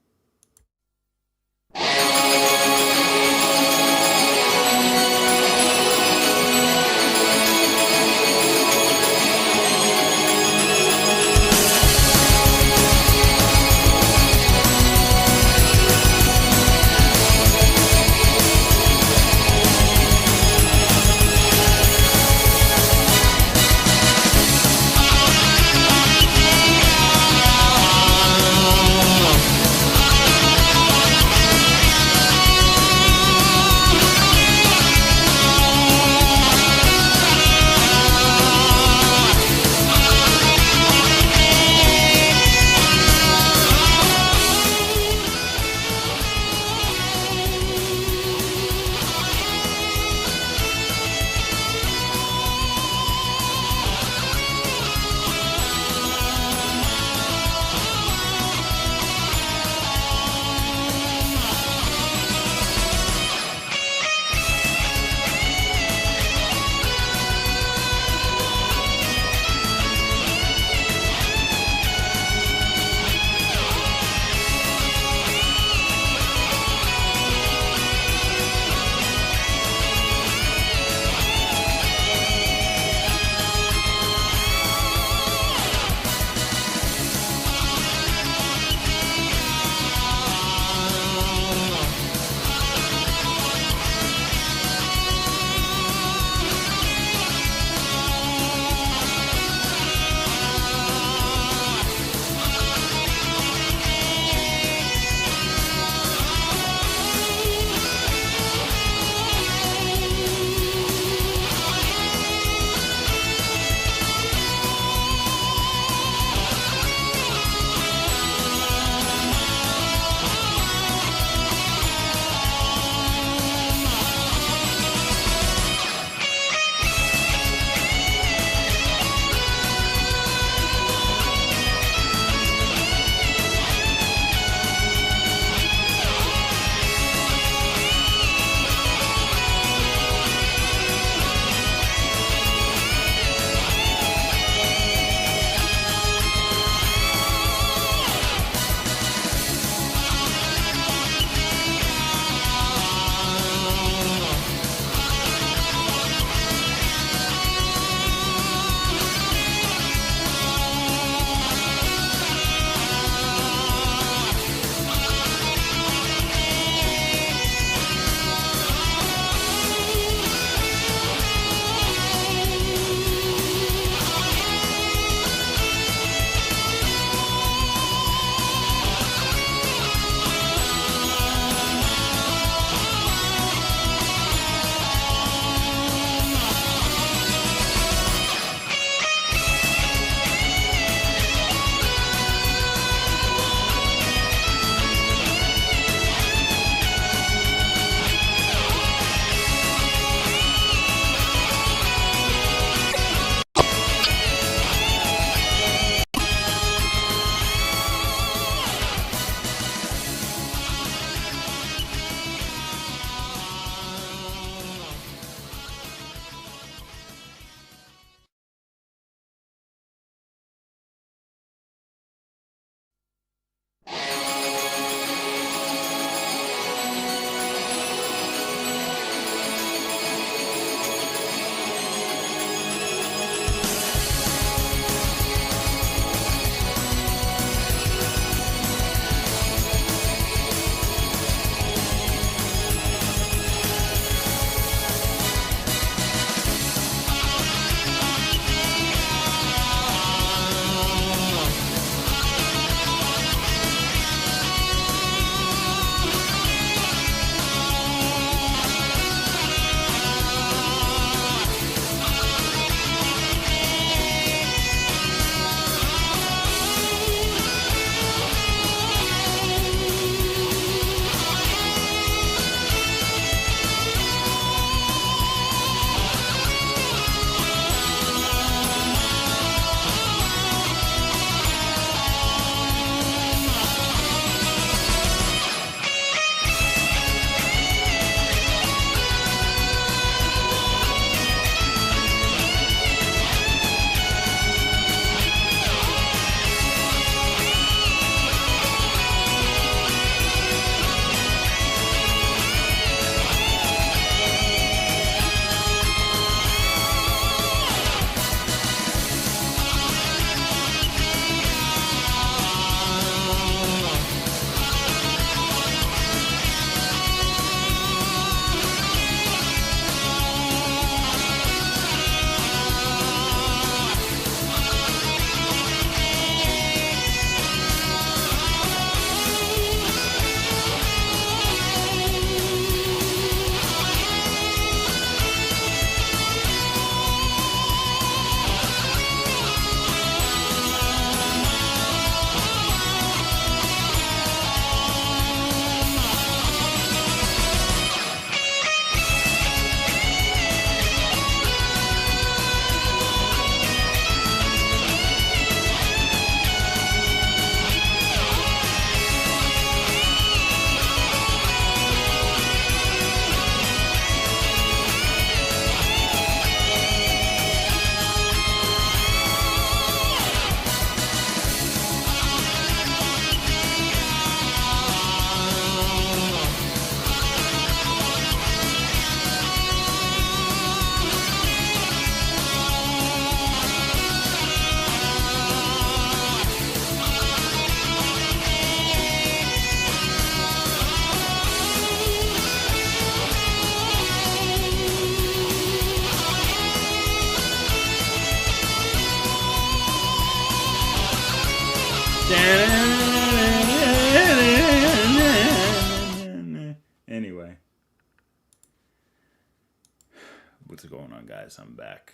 What's going on, guys? I'm back.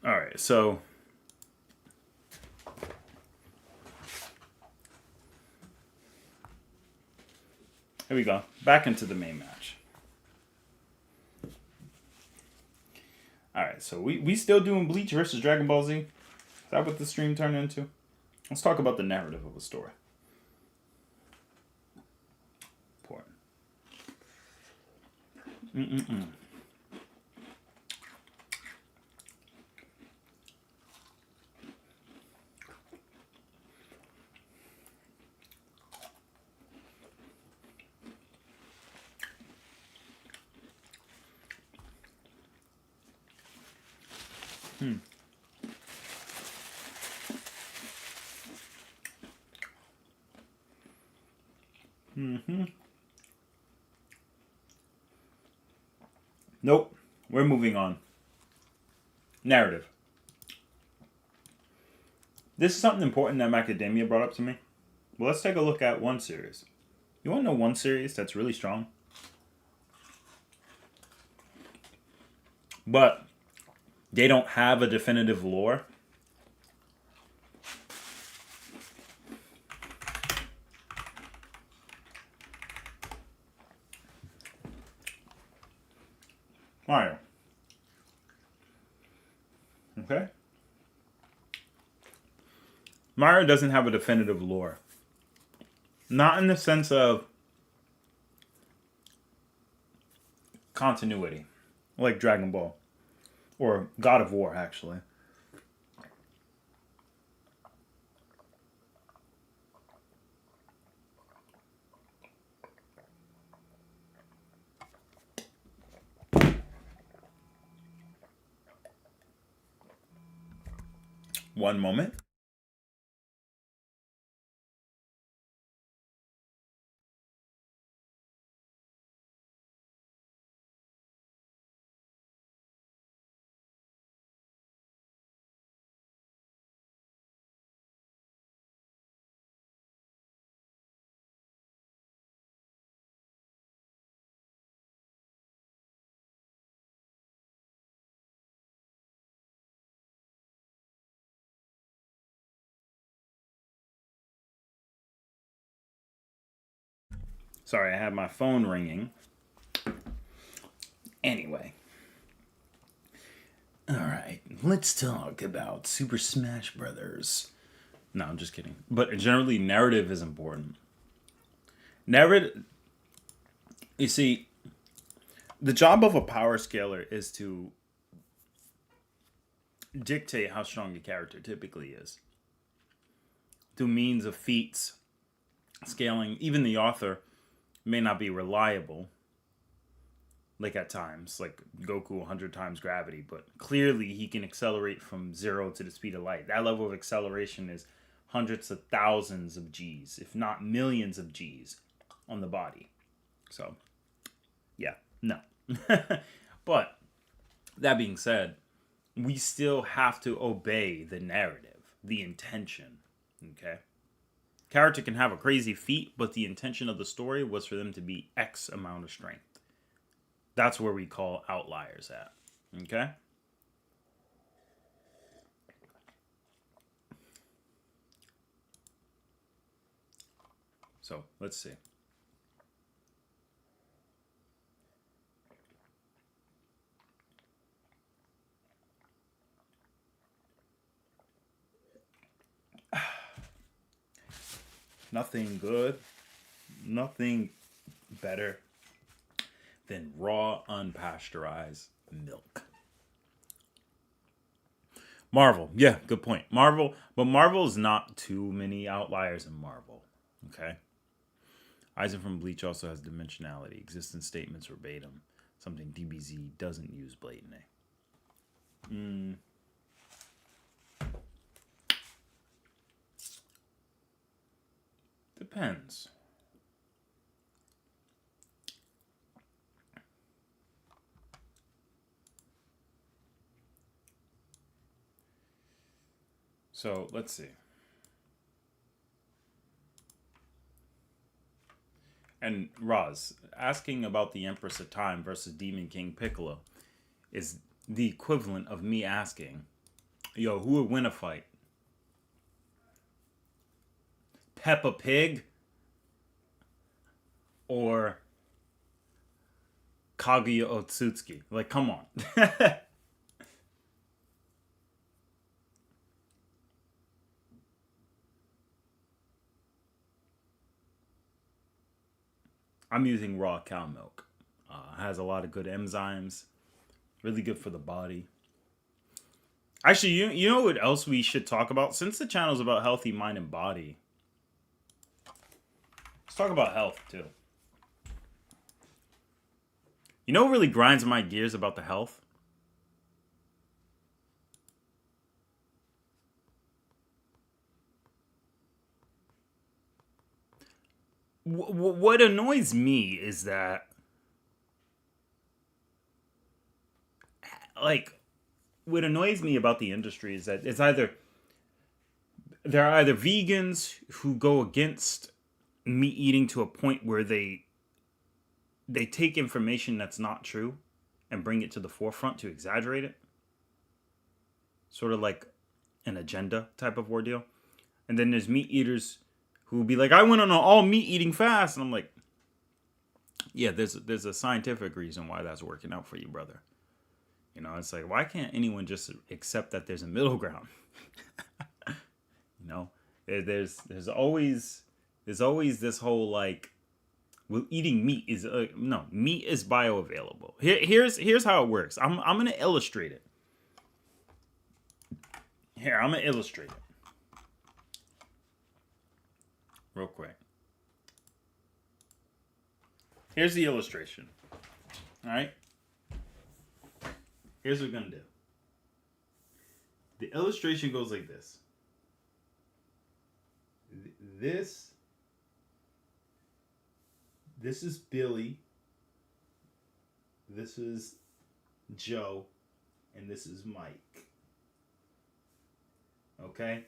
Alright, so here we go. Back into the main match. Alright, so we still doing Bleach versus Dragon Ball Z? Is that what the stream turned into? Let's talk about the narrative of a story. Important. Nope. We're moving on. Narrative. This is something important that Macadamia brought up to me. Well, let's take a look at one series. You want to know one series that's really strong? But they don't have a definitive lore. Mario. Okay? Mario doesn't have a definitive lore. Not in the sense of continuity, like Dragon Ball. Or God of War, actually. One moment. Sorry, I had my phone ringing. Anyway. Alright, let's talk about Super Smash Brothers. No, I'm just kidding. But generally, narrative is important. Narrative... You see, the job of a power scaler is to dictate how strong a character typically is. Through means of feats, scaling, even the author may not be reliable, like at times, like Goku 100 times gravity, but clearly he can accelerate from 0 to the speed of light. That level of acceleration is hundreds of thousands of G's, if not millions of G's on the body. So, yeah, no. But, that being said, we still have to obey the narrative, the intention, okay? Character can have a crazy feat, but the intention of the story was for them to be X amount of strength. That's where we call outliers at. Okay? So, let's see. Nothing good, nothing better than raw, unpasteurized milk. Marvel, yeah, good point. Marvel, but Marvel's not too many outliers in Marvel, okay? Aizen from Bleach also has dimensionality, existence statements verbatim, something DBZ doesn't use blatantly. Depends. So, let's see. And Roz, asking about the Empress of Time versus Demon King Piccolo is the equivalent of me asking, yo, who would win a fight? Peppa Pig or Kaguya Otsutsuki? Like, come on. I'm using raw cow milk. Has a lot of good enzymes. Really good for the body. Actually, you know what else we should talk about? Since the channel's about healthy mind and body, let's talk about health too. You know what really grinds my gears about the health? What annoys me is that, like, what annoys me about the industry is that there are either vegans who go against meat eating to a point where they take information that's not true and bring it to the forefront to exaggerate it. Sort of like an agenda type of ordeal. And then there's meat eaters who will be like, I went on an all meat eating fast. And I'm like, yeah, there's a scientific reason why that's working out for you, brother. You know, it's like, why can't anyone just accept that there's a middle ground? You know, there's always this whole like, well, eating meat is no, meat is bioavailable. Here's how it works. I'm gonna illustrate it. Here, I'm gonna illustrate it real quick. Here's the illustration. All right. Here's what we're gonna do. The illustration goes like this. This is Billy. This is Joe. And this is Mike. Okay?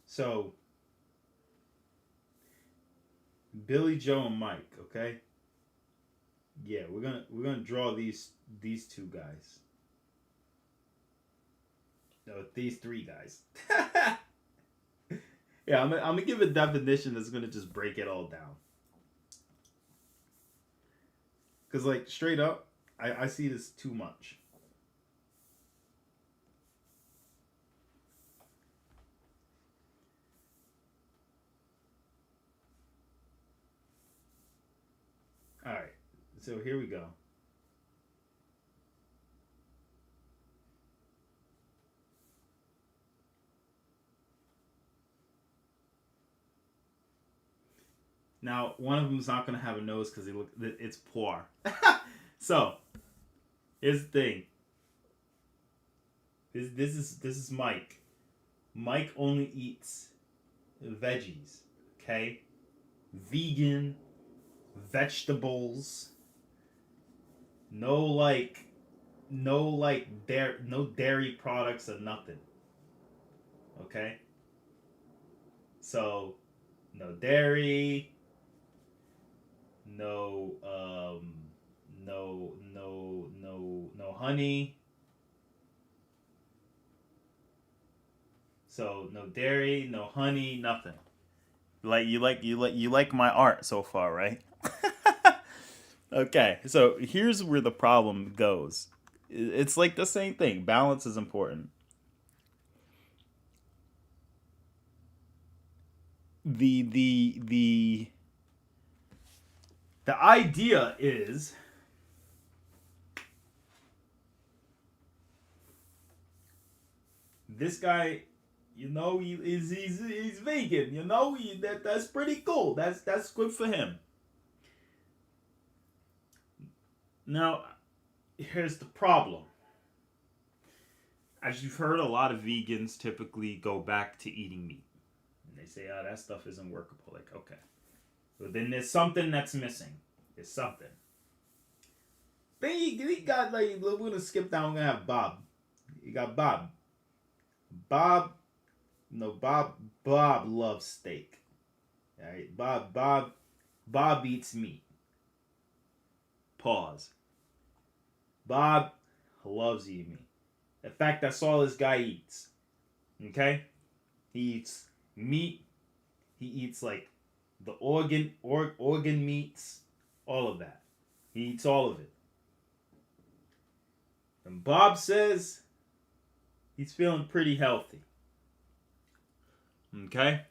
So, Billy, Joe, and Mike, okay? Yeah, we're gonna draw these two guys. No, these three guys. Yeah, I'm gonna give a definition that's gonna just break it all down. Cause like straight up, I see this too much. All right, so here we go. Now, one of them is not going to have a nose because it's poor. So, here's the thing. This is Mike. Mike only eats veggies, okay? Vegan, vegetables. No dairy products or nothing. Okay? So, no dairy, no honey. So no dairy, no honey, nothing. You like my art so far, right? Okay, so here's where the problem goes. It's like the same thing. Balance is important. The idea is this guy, you know, he's vegan. You know, that's pretty cool. That's good for him. Now, here's the problem. As you've heard, a lot of vegans typically go back to eating meat. And they say, oh, that stuff isn't workable. Like, okay. But then there's something that's missing. There's something. Then you got, like, we're going to skip down. We're going to have Bob. You got Bob. Bob loves steak. All right, Bob eats meat. Pause. Bob loves eating meat. In fact, that's all this guy eats. Okay? He eats meat. He eats like the organ meats, all of that. He eats all of it. And Bob says he's feeling pretty healthy. Okay?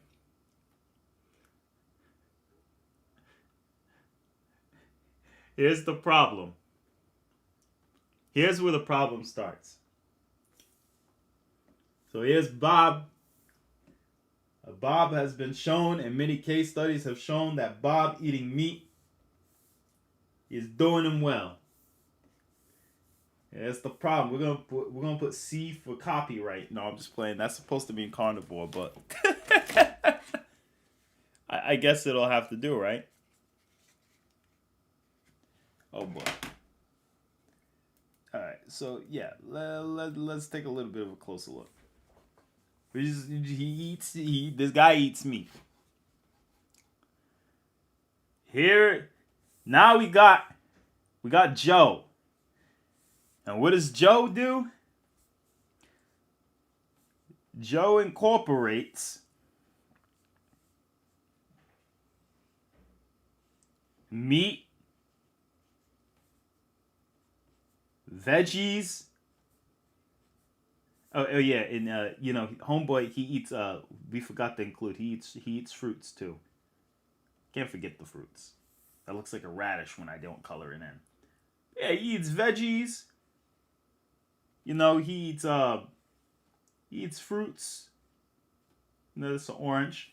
Here's the problem. Here's where the problem starts. So here's Bob. Bob has been shown, and many case studies have shown that Bob eating meat is doing him well. Yeah, that's the problem. We're gonna put C for copyright. No, I'm just playing. That's supposed to be in carnivore, but I guess it'll have to do, right? Oh boy. All right, so yeah, let's take a little bit of a closer look. This guy eats meat. Here, now we got Joe. And what does Joe do? Joe incorporates meat, veggies. Oh yeah, and homeboy, he eats. We forgot to include. He eats fruits too. Can't forget the fruits. That looks like a radish when I don't color it in. Yeah, he eats veggies. He eats fruits. It's an orange,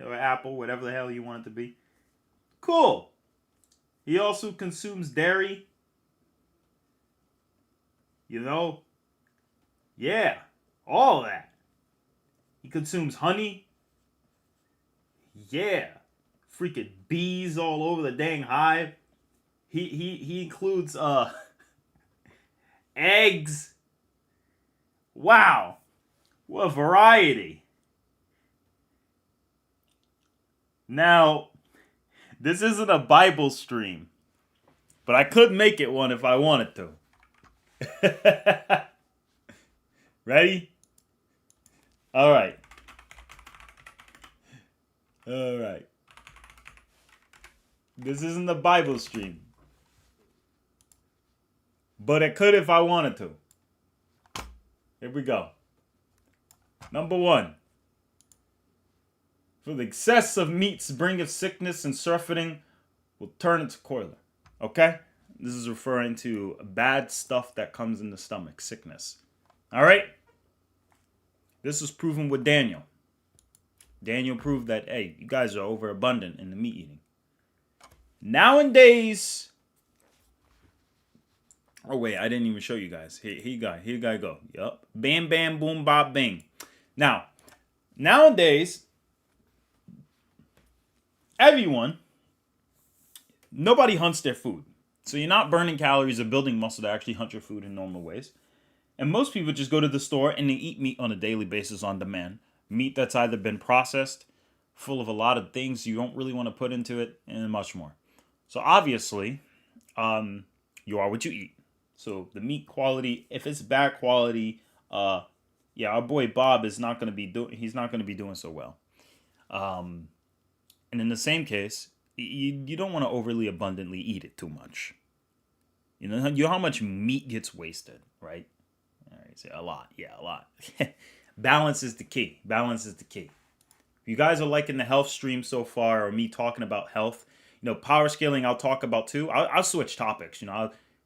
or apple, whatever the hell you want it to be. Cool. He also consumes dairy. Yeah, all of that. He consumes honey. Yeah, freaking bees all over the dang hive. He includes eggs. Wow, what a variety. Now, this isn't a Bible stream, but I could make it one if I wanted to. Ready? All right. This isn't the Bible stream, but it could if I wanted to. Here we go. Number 1. For the excess of meats bringeth sickness, and surfeiting will turn into coiler. Okay? This is referring to bad stuff that comes in the stomach, sickness. All right? This was proven with Daniel. Daniel proved that, hey, you guys are overabundant in the meat eating. Nowadays... Oh, wait, I didn't even show you guys. Here you go. Yup. Bam, bam, boom, bob, bing. Now, nowadays, nobody hunts their food. So you're not burning calories or building muscle to actually hunt your food in normal ways. And most people just go to the store and they eat meat on a daily basis on demand. Meat that's either been processed, full of a lot of things you don't really want to put into it, and much more. So obviously, you are what you eat. So the meat quality, if it's bad quality, our boy Bob is not going to be doing so well. And in the same case, you don't want to overly abundantly eat it too much. You know how much meat gets wasted, right? All right, say a lot. Yeah, a lot. Balance is the key. If you guys are liking the health stream so far, or me talking about health, power scaling I'll talk about too. I'll switch topics.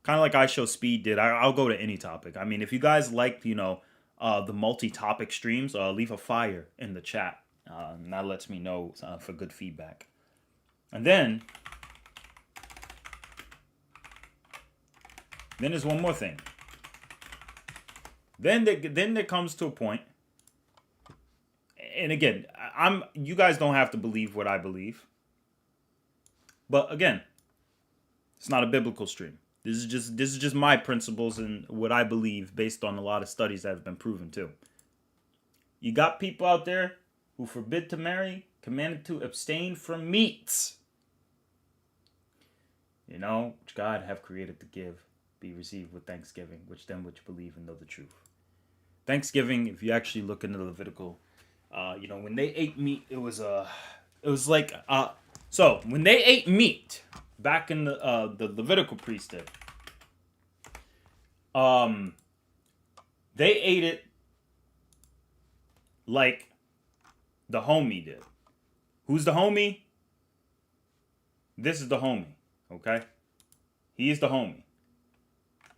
Kind of like I Show Speed did. I'll go to any topic. I mean, if you guys like, the multi-topic streams, leave a fire in the chat. And that lets me know for good feedback. And then there's one more thing. Then there comes to a point, and again, you guys don't have to believe what I believe. But again, it's not a biblical stream. This is just my principles and what I believe based on a lot of studies that have been proven too. You got people out there who forbid to marry, commanded to abstain from meats. You know, which God have created to give, be received with thanksgiving, which them which believe and know the truth. Thanksgiving, if you actually look into the Levitical, you know, when they ate meat, it was like, so when they ate meat back in the Levitical priesthood, they ate it like the homie did. Who's the homie? This is the homie, okay? He is the homie.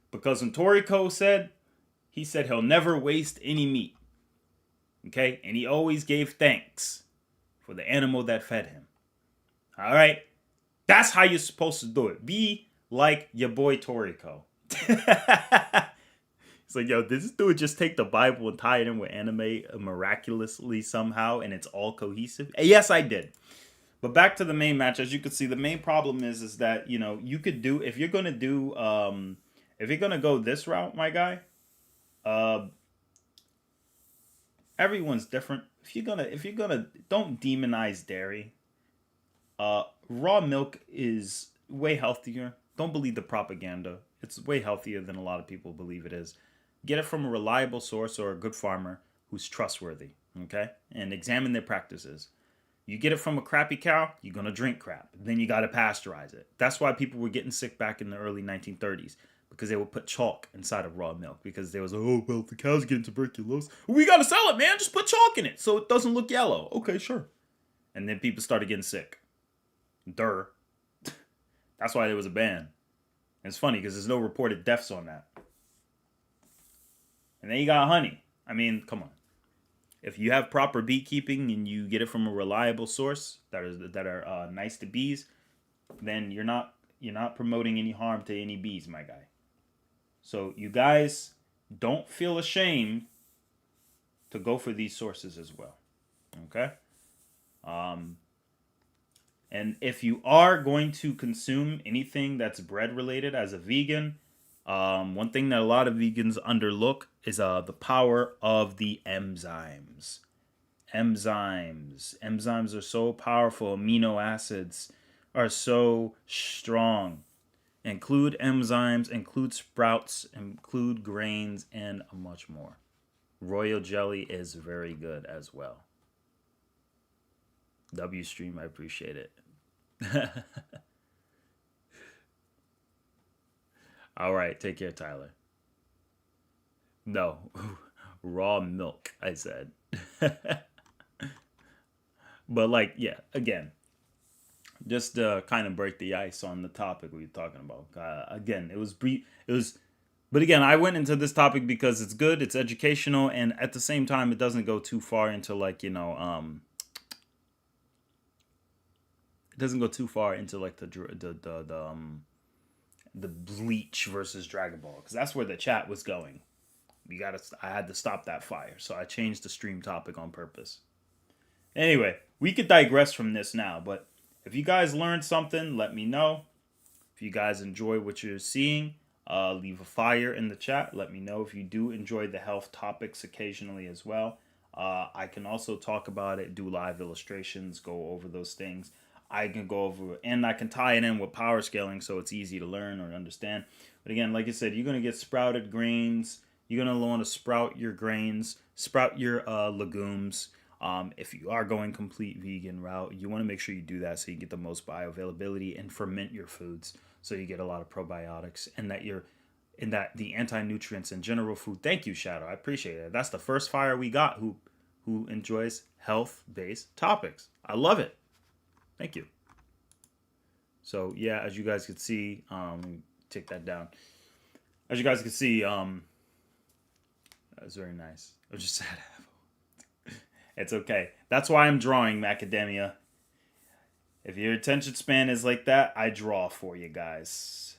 Because when Toriko said, he said he'll never waste any meat. Okay? And he always gave thanks for the animal that fed him. All right? That's how you're supposed to do it. Be like your boy Toriko. It's like, yo, did this dude just take the Bible and tie it in with anime miraculously somehow and it's all cohesive? Yes, I did. But back to the main match. As you can see, the main problem is that, you know, you could do, if you're going to do, if you're going to go this route, my guy, everyone's different. If you're gonna, don't demonize dairy. Raw milk is way healthier. Don't believe the propaganda. It's way healthier than a lot of people believe it is. Get it from a reliable source or a good farmer who's trustworthy, okay? And examine their practices. You get it from a crappy cow, you're going to drink crap. Then you got to pasteurize it. That's why people were getting sick back in the early 1930s, because they would put chalk inside of raw milk because they was like, oh, well, the cow's getting tuberculosis. We got to sell it, man. Just put chalk in it so it doesn't look yellow. Okay, sure. And then people started getting sick. Durr. That's why there was a ban. And it's funny because there's no reported deaths on that. And then you got honey. I mean, come on. If you have proper beekeeping and you get it from a reliable source that are nice to bees, then you're not promoting any harm to any bees, my guy. So you guys don't feel ashamed to go for these sources as well. Okay? And if you are going to consume anything that's bread related as a vegan, one thing that a lot of vegans underlook is the power of the enzymes. Enzymes are so powerful. Amino acids are so strong. Include enzymes, include sprouts, include grains, and much more. Royal jelly is very good as well. W stream, I appreciate it. All right, take care, Tyler. No, raw milk, I said. But like, yeah, again, just to kind of break the ice on the topic we were talking about. Again, it was brief. But again, I went into this topic because it's good, it's educational, and at the same time, it doesn't go too far into like, you know, it doesn't go too far into like the Bleach versus Dragon Ball, because that's where the chat was going. I had to stop that fire, so I changed the stream topic on purpose. Anyway, we could digress from this now, but if you guys learned something, let me know. If you guys enjoy what you're seeing, leave a fire in the chat. Let me know if you do enjoy the health topics occasionally as well. I can also talk about it, do live illustrations, go over those things. I can go over, and I can tie it in with power scaling so it's easy to learn or understand. But again, like I said, you're going to get sprouted grains. You're going to want to sprout your grains, sprout your legumes. If you are going complete vegan route, you want to make sure you do that so you get the most bioavailability, and ferment your foods so you get a lot of probiotics, and that the anti-nutrients in general food. Thank you, Shadow. I appreciate it. That's the first fire we got who enjoys health-based topics. I love it. Thank you. So yeah, as you guys can see, let me take that down. As you guys can see, that was very nice. I was just sad. It's okay. That's why I'm drawing, Macadamia. If your attention span is like that, I draw for you guys.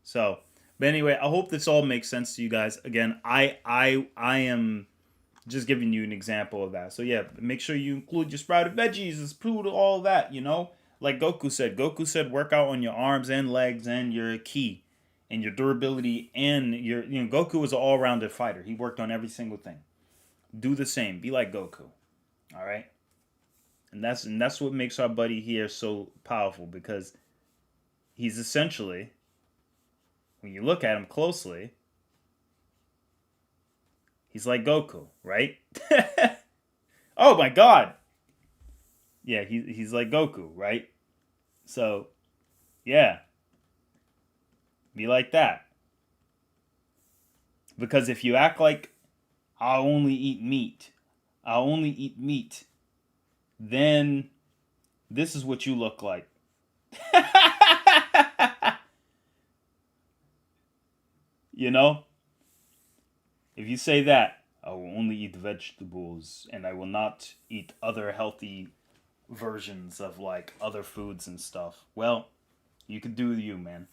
So, but anyway, I hope this all makes sense to you guys. Again, I am just giving you an example of that. So yeah, make sure you include your sprouted veggies, include all that, you know? Like Goku said, work out on your arms and legs and your ki and your durability and your, you know, Goku was an all-rounded fighter. He worked on every single thing. Do the same. Be like Goku. All right? And that's what makes our buddy here so powerful, because he's essentially, when you look at him closely, he's like Goku, right? Oh my god. Yeah, he's like Goku, right? So, yeah. Be like that. Because if you act like I'll only eat meat, then this is what you look like. You know? If you say that, I will only eat vegetables and I will not eat other healthy versions of like other foods and stuff. Well, you can do you, man.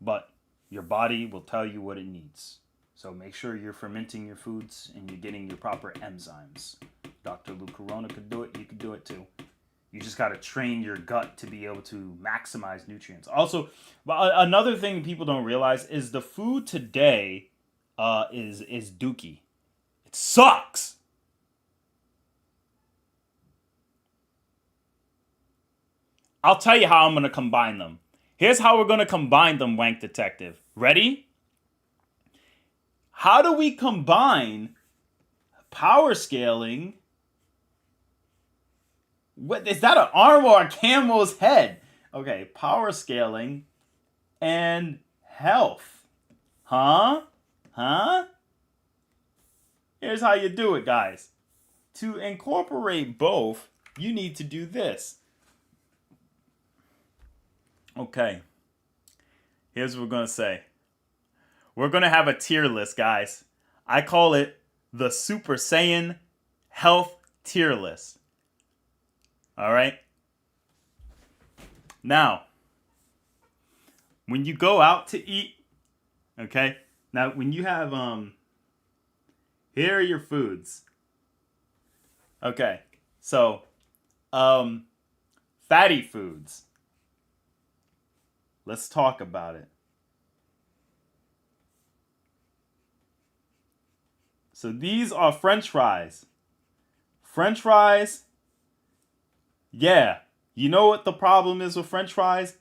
But your body will tell you what it needs. So make sure you're fermenting your foods and you're getting your proper enzymes. Dr. Lou Corona could do it. You could do it too. You just got to train your gut to be able to maximize nutrients. Also, another thing people don't realize is the food today is dookie. It sucks. I'll tell you how I'm going to combine them. Here's how we're going to combine them, Wank Detective. Ready? How do we combine power scaling? What is that, an arm or a camel's head? Okay, power scaling and health. Huh? Here's how you do it, guys. To incorporate both, you need to do this. Okay. Here's what we're going to say. We're going to have a tier list, guys. I call it the Super Saiyan Health Tier List. All right? Now, when you go out to eat, okay? Now, when you have, here are your foods. Okay. So, fatty foods. Let's talk about it. So these are French fries. French fries, yeah. You know what the problem is with French fries?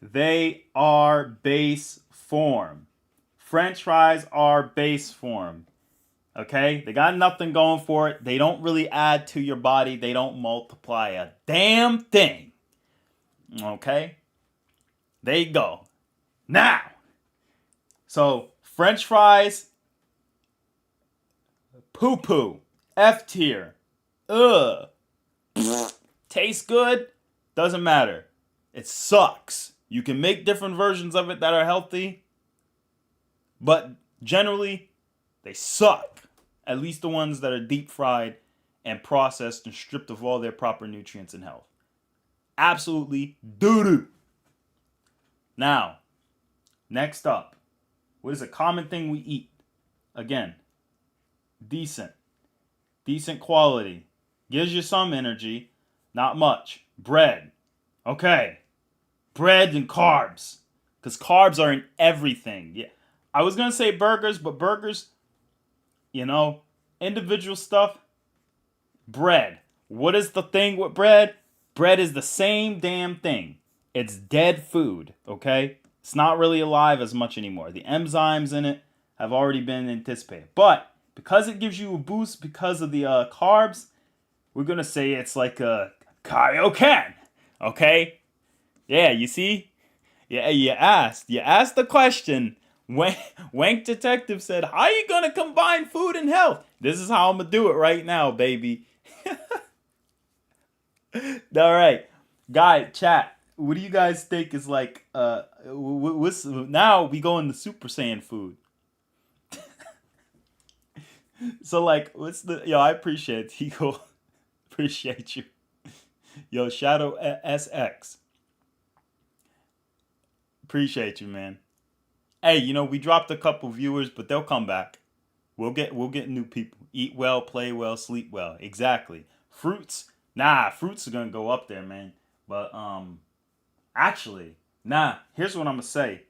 They are base form. French fries are base form. Okay? They got nothing going for it. They don't really add to your body. They don't multiply a damn thing. Okay? There you go. Now, so French fries, poo-poo, F tier, ugh, tastes good, doesn't matter. It sucks. You can make different versions of it that are healthy, but generally, they suck. At least the ones that are deep fried and processed and stripped of all their proper nutrients and health. Absolutely doo-doo. Now, next up, what is a common thing we eat? Again, decent quality. Gives you some energy, not much. Bread. Okay. Bread and carbs. Because carbs are in everything. Yeah. I was going to say burgers, but burgers, you know, individual stuff. Bread. What is the thing with bread? Bread is the same damn thing. It's dead food, okay? It's not really alive as much anymore. The enzymes in it have already been anticipated. But because it gives you a boost because of the carbs, we're going to say it's like a kaioken, okay? Yeah, you see? Yeah, you asked the question. Wank Detective said, how are you going to combine food and health? This is how I'm going to do it right now, baby. All right. Guy, chat. What do you guys think is like, what's, now we go into Super Saiyan food. So like, what's the, yo, I appreciate it, Tico. Appreciate you. Yo, Shadow SX. Appreciate you, man. Hey, you know, we dropped a couple viewers, but they'll come back. We'll get new people. Eat well, play well, sleep well. Exactly. Fruits. Nah, fruits are gonna go up there, man. But actually, nah, here's what I'm gonna say.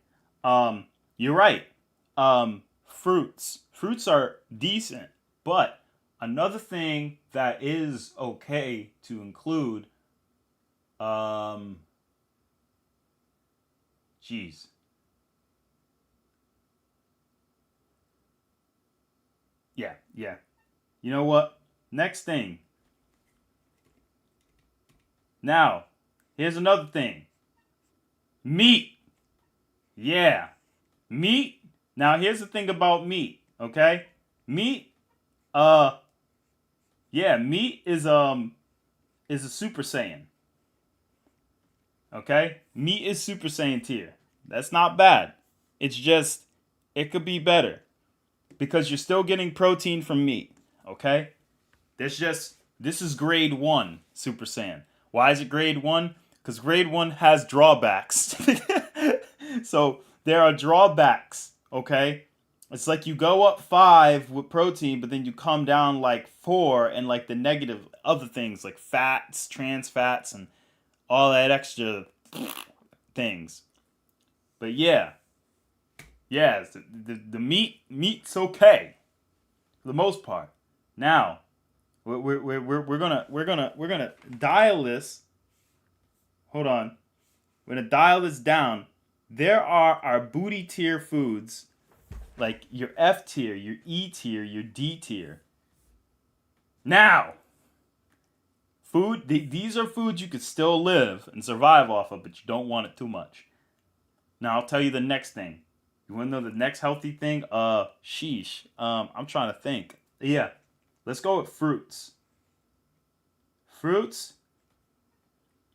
You're right. Fruits are decent, but another thing that is okay to include. Jeez. Yeah. You know what? Next thing. Now, here's another thing. Meat. Yeah. Meat. Now, here's the thing about meat, okay? Meat, meat is a Super Saiyan. Okay? Meat is Super Saiyan tier. That's not bad. It's just, it could be better. Because you're still getting protein from meat. Okay? This is grade 1 Super Saiyan. Why is it grade 1? Because grade 1 has drawbacks. So, there are drawbacks. Okay? It's like you go up 5 with protein, but then you come down like 4 and like the negative other things like fats, trans fats, and all that extra things. But yeah, the meat's okay for the most part. Now, we're gonna dial this. Hold on, we're gonna dial this down. There are our booty tier foods, like your F tier, your E tier, your D tier. Now, these are foods you could still live and survive off of, but you don't want it too much. Now, I'll tell you the next thing. You want to know the next healthy thing? Sheesh. I'm trying to think. Yeah, let's go with fruits. Fruits?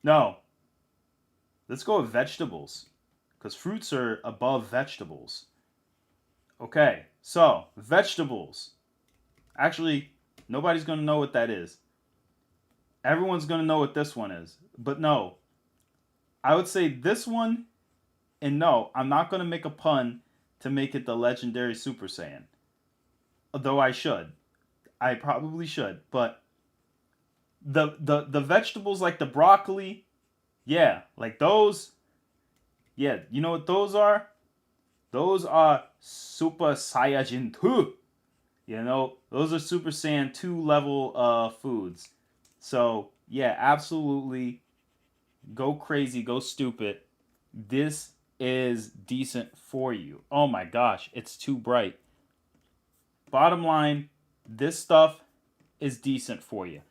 No. Let's go with vegetables. Because fruits are above vegetables. Okay, so, vegetables. Actually, nobody's going to know what that is. Everyone's going to know what this one is. But no. I would say this one, and no, I'm not going to make a pun to make it the legendary Super Saiyan. Though I should. I probably should. But the vegetables like the broccoli, yeah, like those, yeah, you know what those are? Those are Super Saiyajin 2. You know, those are Super Saiyan 2 level foods. So, yeah, absolutely. Go crazy, go stupid. This is decent for you. Oh my gosh, it's too bright. Bottom line, this stuff is decent for you.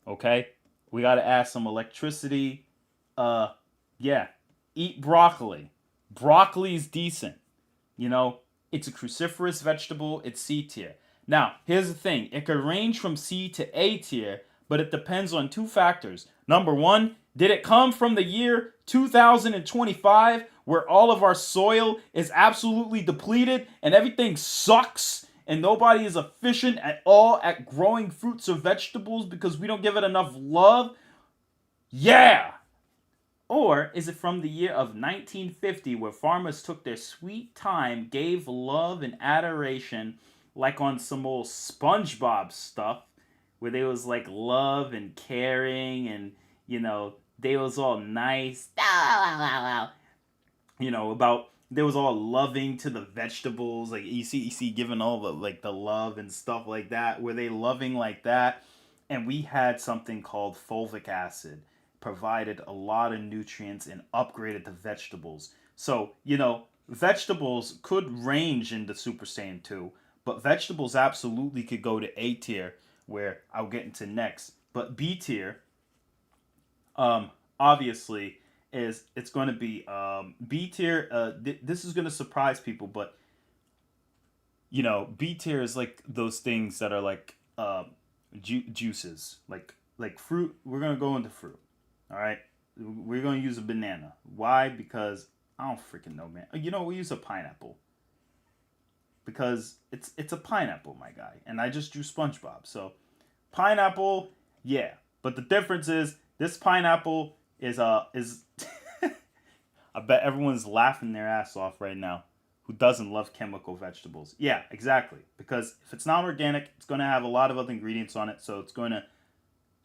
Okay? We got to add some electricity. Yeah, eat broccoli. Broccoli is decent. You know, it's a cruciferous vegetable. It's C tier. Now, here's the thing. It could range from C to A tier, but it depends on 2 factors. Number 1, did it come from the year 2025 where all of our soil is absolutely depleted and everything sucks and nobody is efficient at all at growing fruits or vegetables because we don't give it enough love? Yeah! Or is it from the year of 1950 where farmers took their sweet time, gave love and adoration like on some old SpongeBob stuff where they was like love and caring and, you know, they was all nice. You know, about they was all loving to the vegetables. Like you see giving all the like the love and stuff like that. Were they loving like that? And we had something called fulvic acid. Provided a lot of nutrients and upgraded the vegetables. So, you know, vegetables could range into Super Saiyan 2, but vegetables absolutely could go to A tier, where I'll get into next. But B tier, obviously, it's going to be B tier. This is going to surprise people, but you know, B tier is like those things that are like juices, like fruit. We're gonna go into fruit. All right, we're going to use a banana. Why? Because I don't freaking know, man. You know, we use a pineapple. Because it's a pineapple, my guy. And I just drew SpongeBob. So, pineapple, yeah. But the difference is, this pineapple is I bet everyone's laughing their ass off right now who doesn't love chemical vegetables. Yeah, exactly. Because if it's not organic, it's going to have a lot of other ingredients on it. So, it's going to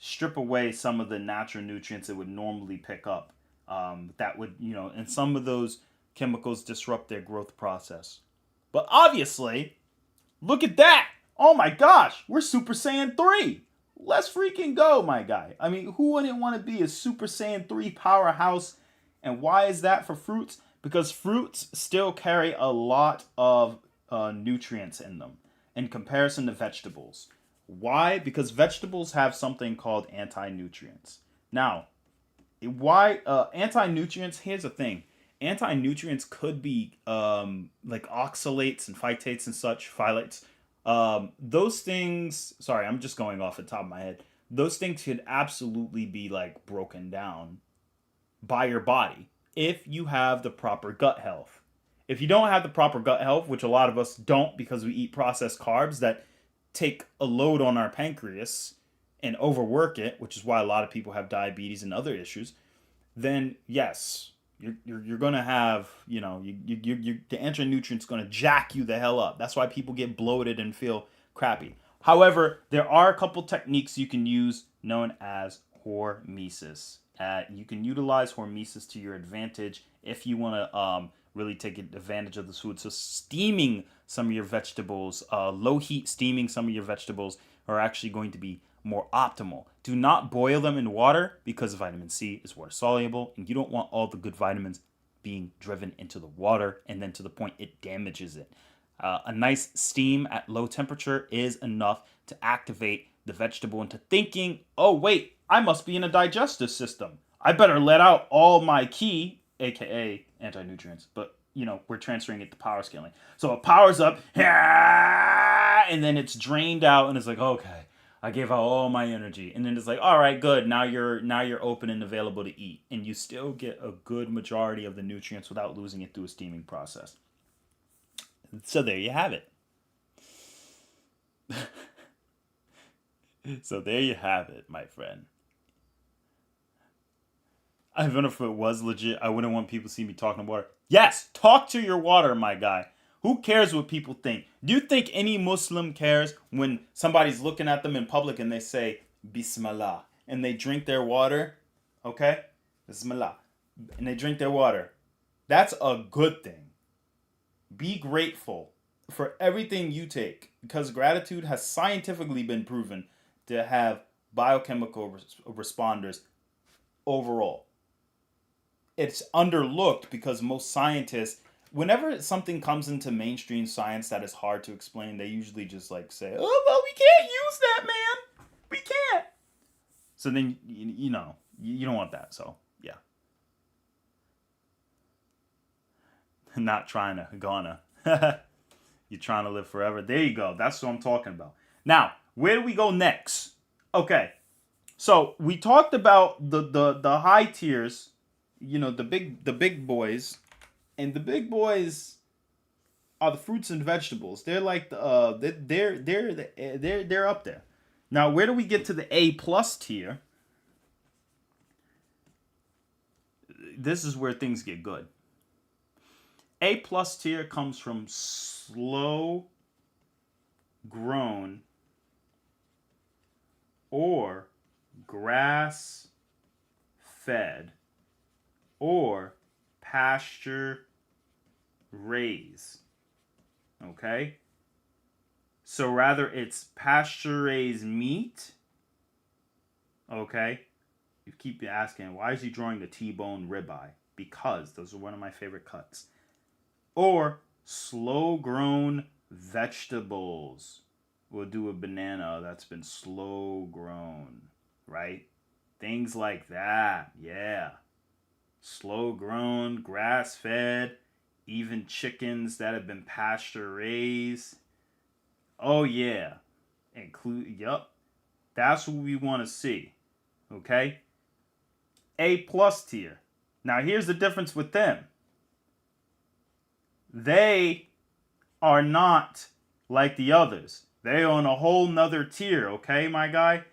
strip away some of the natural nutrients it would normally pick up. That would, you know, and some of those chemicals disrupt their growth process. But obviously, look at that. Oh my gosh, we're Super Saiyan 3. let's freaking go, my guy. I mean, who wouldn't want to be a Super Saiyan 3 powerhouse? And why is that for fruits? Because fruits still carry a lot of nutrients in them in comparison to vegetables. Why? Because vegetables have something called anti-nutrients. Now, why anti-nutrients? Here's the thing. Anti-nutrients could be like oxalates and phytates and such, phthalates. Those things, sorry, I'm just going off the top of my head. Those things could absolutely be like broken down by your body if you have the proper gut health. If you don't have the proper gut health, which a lot of us don't because we eat processed carbs that take a load on our pancreas and overwork it, which is why a lot of people have diabetes and other issues, then yes, you're gonna have, you know, the anti-nutrients gonna jack you the hell up. That's why people get bloated and feel crappy. However, there are a couple techniques you can use known as hormesis. You can utilize hormesis to your advantage if you want to really take advantage of this food. So steaming some of your vegetables, low heat steaming some of your vegetables are actually going to be more optimal. Do not boil them in water because vitamin C is water soluble and you don't want all the good vitamins being driven into the water and then to the point it damages it. A nice steam at low temperature is enough to activate the vegetable into thinking, oh wait, I must be in a digestive system. I better let out all my ki, aka anti-nutrients, but you know, we're transferring it to power scaling. So it powers up, and then it's drained out, and it's like, okay, I gave out all my energy, and then it's like, all right, good. Now you're open and available to eat, and you still get a good majority of the nutrients without losing it through a steaming process. So there you have it. So there you have it, my friend. Even if it was legit, I wouldn't want people to see me talking to water. Yes, talk to your water, my guy. Who cares what people think? Do you think any Muslim cares when somebody's looking at them in public and they say, Bismillah, and they drink their water? Okay? Bismillah. And they drink their water. That's a good thing. Be grateful for everything you take because gratitude has scientifically been proven to have biochemical responders overall. It's underlooked because most scientists, whenever something comes into mainstream science that is hard to explain, they usually just like say, oh, well, we can't use that, man. We can't. So then, you know, you don't want that. So, yeah. Not trying to, gonna. You're trying to live forever. There you go. That's what I'm talking about. Now, where do we go next? Okay. So we talked about the high tiers, you know, the big boys, and the big boys are the fruits and vegetables. They're like they're up there. Now, where do we get to the A+ tier? This is where things get good. A+ tier comes from slow grown or grass fed or pasture raised. Okay? So rather it's pasture raised meat. Okay? You keep asking, why is he drawing the T-bone ribeye? Because those are one of my favorite cuts. Or slow grown vegetables. We'll do a banana that's been slow grown, right? Things like that, yeah. Slow grown, grass fed, even chickens that have been pasture raised. Oh yeah. Yup. That's what we want to see. Okay? A+ tier. Now here's the difference with them. They are not like the others. They're on a whole nother tier, okay, my guy?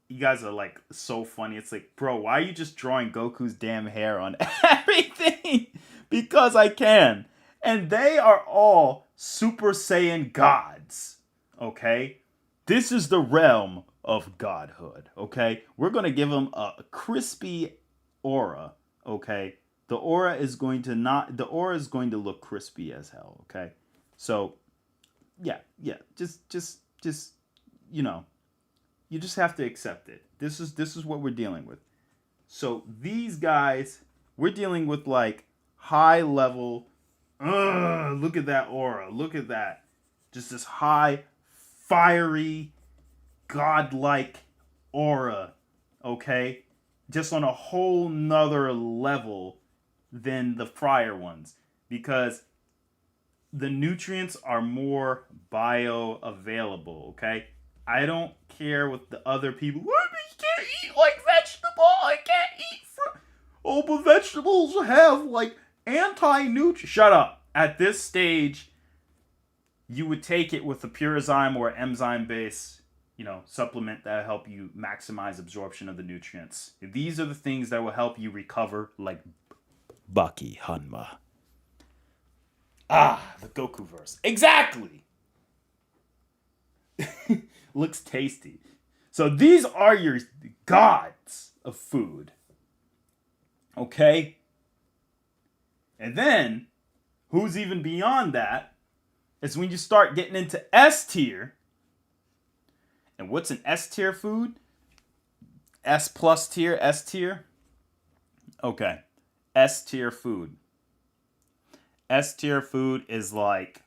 You guys are like so funny. It's like, bro, why are you just drawing Goku's damn hair on everything? Because I can. And they are all Super Saiyan gods, okay? This is the realm of godhood, okay? We're going to give them a crispy aura, okay? The aura is going to look crispy as hell, okay? So, yeah, just, you know, you just have to accept it. This is what we're dealing with. So these guys, we're dealing with like high level. Look at that aura. Look at that. Just this high, fiery, godlike aura. Okay? Just on a whole nother level than the prior ones. Because the nutrients are more bioavailable. Okay? I don't care what the other people. You can't eat like vegetable. I can't eat fruit. Oh, but vegetables have like anti-nutrient. Shut up. At this stage, you would take it with a Purazyme or enzyme base, supplement that will help you maximize absorption of the nutrients. These are the things that will help you recover, like Baki Hanma. The Goku verse. Exactly. Looks tasty. So these are your gods of food. Okay? And then, who's even beyond that is when you start getting into S tier. And what's an S tier food? S plus tier, S tier? Okay. S tier food. S tier food is like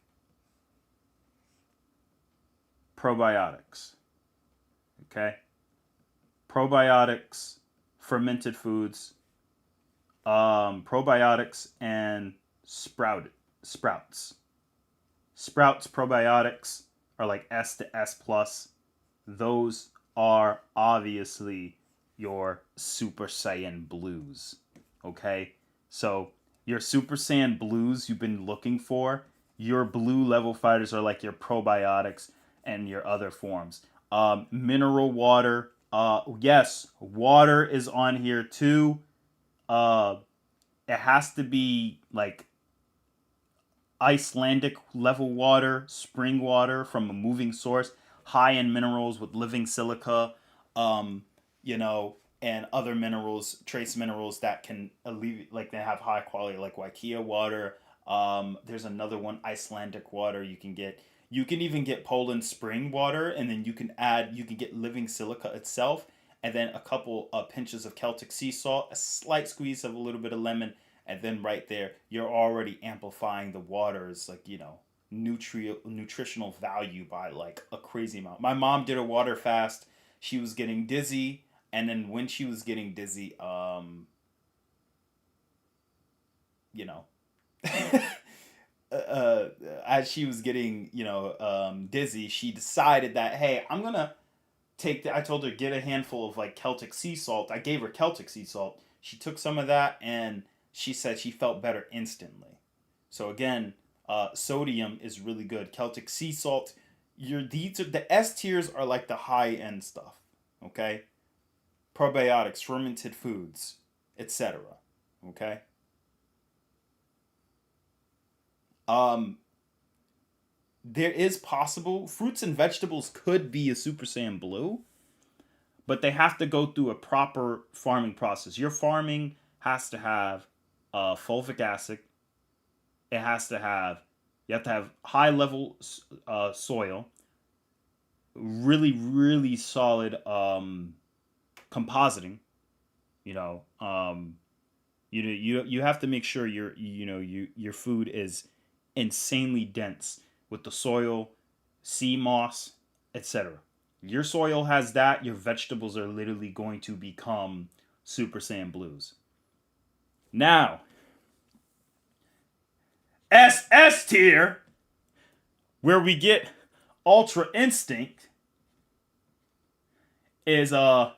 probiotics. Okay? Probiotics, fermented foods, probiotics, and sprouts. Sprouts probiotics are like S to S plus. Those are obviously your Super Saiyan Blues. Okay? So your Super Saiyan Blues you've been looking for, your blue level fighters are like your probiotics and your other forms. Mineral water. Yes, water is on here too. It has to be like Icelandic level water, spring water from a moving source, high in minerals with living silica, and other minerals, trace minerals that can alleviate, like they have high quality, like Waikia water. There's another one, Icelandic water you can get. You can even get Poland spring water, and then you can get living silica itself, and then a couple pinches of Celtic sea salt, a slight squeeze of a little bit of lemon, and then right there, you're already amplifying the water's, like, nutritional value by like a crazy amount. My mom did a water fast. She was getting dizzy, and then when she was getting dizzy, as she was getting, dizzy, she decided that, hey, I'm gonna I told her, get a handful of like Celtic sea salt. I gave her Celtic sea salt. She took some of that, and she said she felt better instantly. So again, sodium is really good. Celtic sea salt. The S tiers are like the high end stuff. Okay, probiotics, fermented foods, etc. Okay. There is possible fruits and vegetables could be a Super Saiyan Blue, but they have to go through a proper farming process. Your farming has to have fulvic acid. You have to have high level soil, really, really solid compositing. You have to make sure your food is insanely dense with the soil, sea moss, etc. Your soil has that, your vegetables are literally going to become Super Saiyan Blues. Now, SS tier, where we get Ultra Instinct, is, in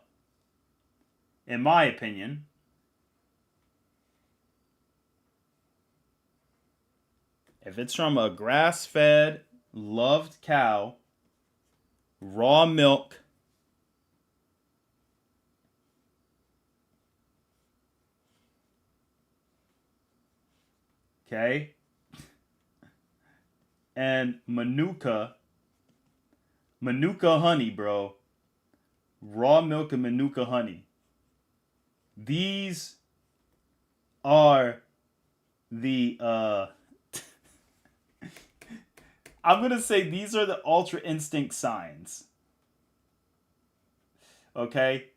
my opinion, if it's from a grass-fed, loved cow, raw milk, okay, and Manuka honey, bro. Raw milk and Manuka honey. These are the I'm gonna say these are the Ultra Instinct signs. Okay?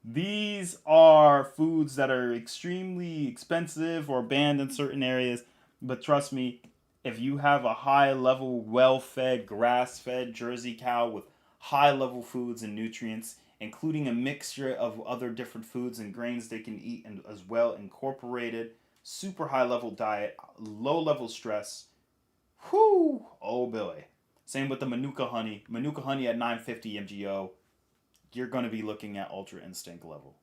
These are foods that are extremely expensive or banned in certain areas. But trust me, if you have a high level, well fed, grass fed Jersey cow with high level foods and nutrients, including a mixture of other different foods and grains they can eat and as well incorporated, super high level diet, low level stress. Whoo! Oh boy. Same with the Manuka honey. Manuka honey at 950 MGO. You're going to be looking at Ultra Instinct level.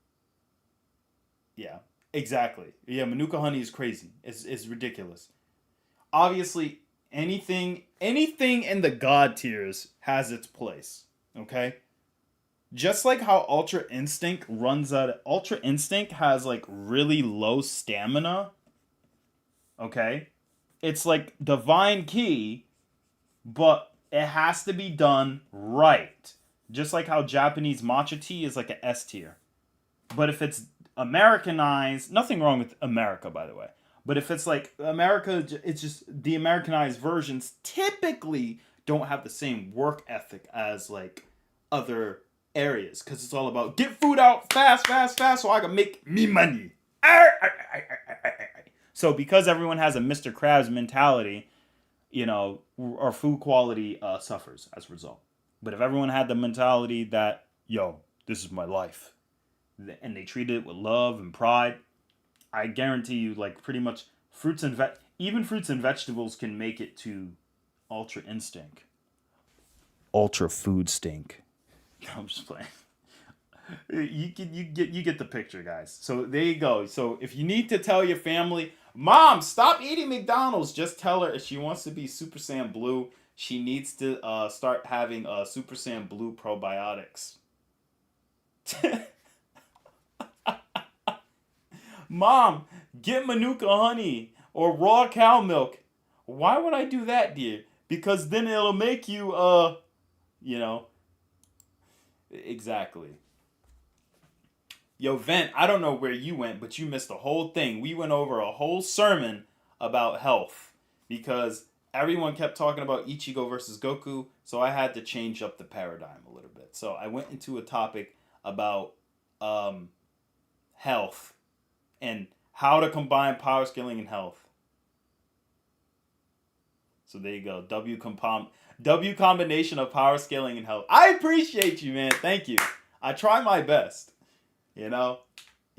Yeah, exactly. Yeah, Manuka honey is crazy. It's ridiculous. Obviously, anything in the god tiers has its place. Okay? Just like how Ultra Instinct runs out. Ultra Instinct has like really low stamina. Okay? It's like Divine Key, but it has to be done right. Just like how Japanese matcha tea is like an S tier. But if it's Americanized, nothing wrong with America, by the way. But if it's like America, it's just the Americanized versions typically don't have the same work ethic as like other areas. Because it's all about get food out fast, fast, fast so I can make me money. So because everyone has a Mr. Krabs mentality, you know, our food quality suffers as a result. But if everyone had the mentality that, yo, this is my life, and they treated it with love and pride, I guarantee you, like, pretty much even fruits and vegetables can make it to Ultra Instinct. Ultra Food Stink. No, I'm just playing. You get the picture, guys. So there you go. So if you need to tell your family, Mom, stop eating McDonald's, just tell her if she wants to be Super Saiyan Blue, she needs to start having Super Saiyan Blue probiotics. Mom, get Manuka honey or raw cow milk. Why would I do that, dear? Because then it'll make you, you know. Exactly. Yo, Vent, I don't know where you went, but you missed the whole thing. We went over a whole sermon about health because everyone kept talking about Ichigo versus Goku, so I had to change up the paradigm a little bit. So I went into a topic about health and how to combine power scaling and health. So there you go. W combination of power scaling and health. I appreciate you, man. Thank you. I try my best. You know,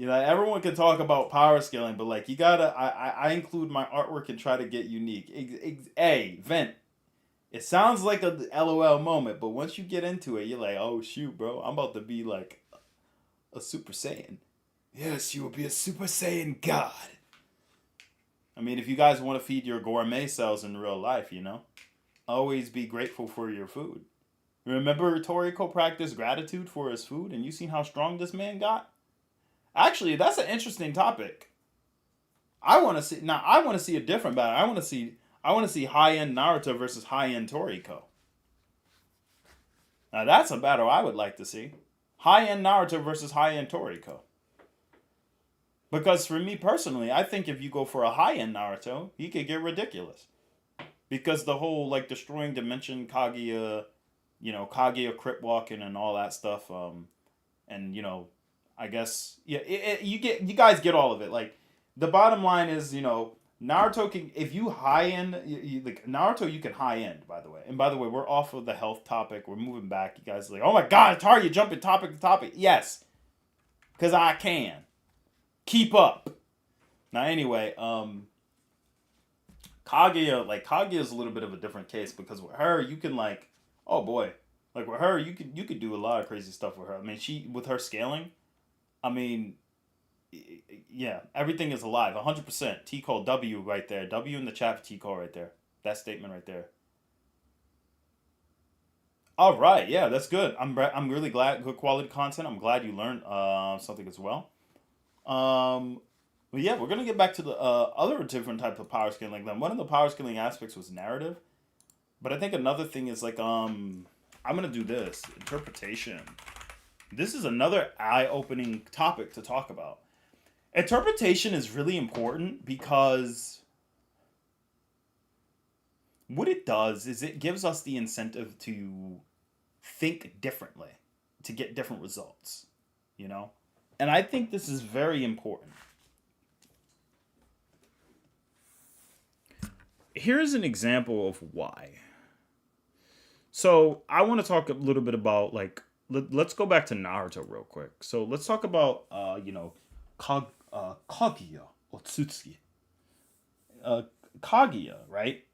everyone can talk about power scaling, but like you gotta, I include my artwork and try to get unique. Hey, Vent, it sounds like a LOL moment, but once you get into it, you're like, oh shoot, bro, I'm about to be like a Super Saiyan. Yes, you will be a Super Saiyan God. I mean, if you guys want to feed your gourmet selves in real life, you know, always be grateful for your food. Remember Toriko practiced gratitude for his food, and you seen how strong this man got? Actually, that's an interesting topic. I want to see a different battle. I want to see high-end Naruto versus high-end Toriko. Now that's a battle I would like to see. High-end Naruto versus high-end Toriko. Because for me personally, I think if you go for a high-end Naruto, he could get ridiculous. Because the whole like destroying dimension Kaguya, you know, Kaguya crypt walking and all that stuff, and you know, I guess you guys get all of it. Like the bottom line is, you know, Naruto can, if you high end, like Naruto, you can high end. By the way, and by the way, we're off of the health topic. We're moving back. You guys are like, oh my god, Atari, you jumping topic to topic. Yes, because I can keep up. Now anyway, Kaguya is a little bit of a different case because with her you can like, oh boy, like with her you could do a lot of crazy stuff with her. I mean, with her scaling, I mean, yeah, everything is alive, 100%. T-Call W right there, W in the chat for T-Call right there. That statement right there. All right, yeah, that's good. I'm really glad, good quality content. I'm glad you learned something as well. But yeah, we're gonna get back to the other different types of power scaling. Like one of the power scaling aspects was narrative, but I think another thing is like I'm gonna do this interpretation. This is another eye-opening topic to talk about. Interpretation is really important because what it does is it gives us the incentive to think differently, to get different results, you know? And I think this is very important. Here's an example of why. So I want to talk a little bit about, like, let's go back to Naruto real quick. So let's talk about, Kaguya or Tsutsuki. Kaguya, right?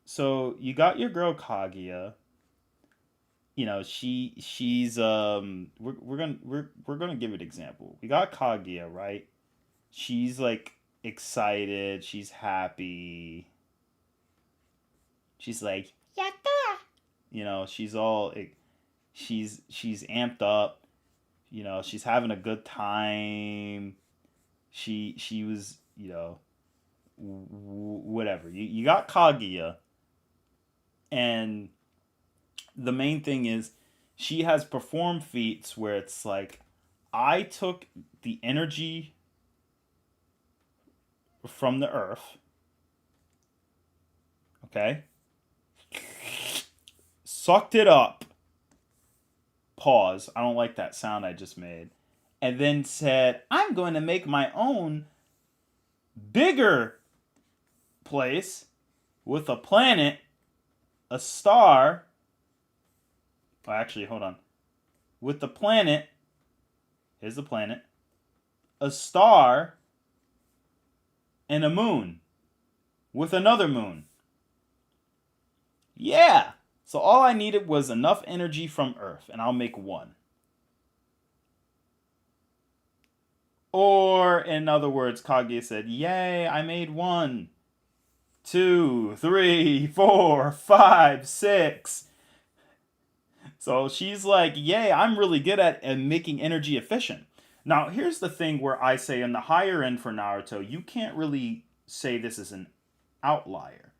So you got your girl Kaguya. You know, she's we're gonna give an example. We got Kaguya, right? She's like excited, she's happy. She's like, yatta. You know, she's amped up. You know, she's having a good time. She was, you know, whatever. You got Kaguya, and the main thing is she has performed feats where it's like, I took the energy from the earth, okay, sucked it up, pause, I don't like that sound I just made, and then said, I'm going to make my own bigger place with a planet, a star. Oh, actually, hold on. With the planet, here's the planet, a star, and a moon. With another moon. Yeah! So all I needed was enough energy from Earth, and I'll make one. Or, in other words, Kaguya said, yay, I made 1, 2, 3, 4, 5, 6. So she's like, yay, I'm really good at making energy efficient. Now, here's the thing where I say in the higher end for Naruto, you can't really say this is an outlier.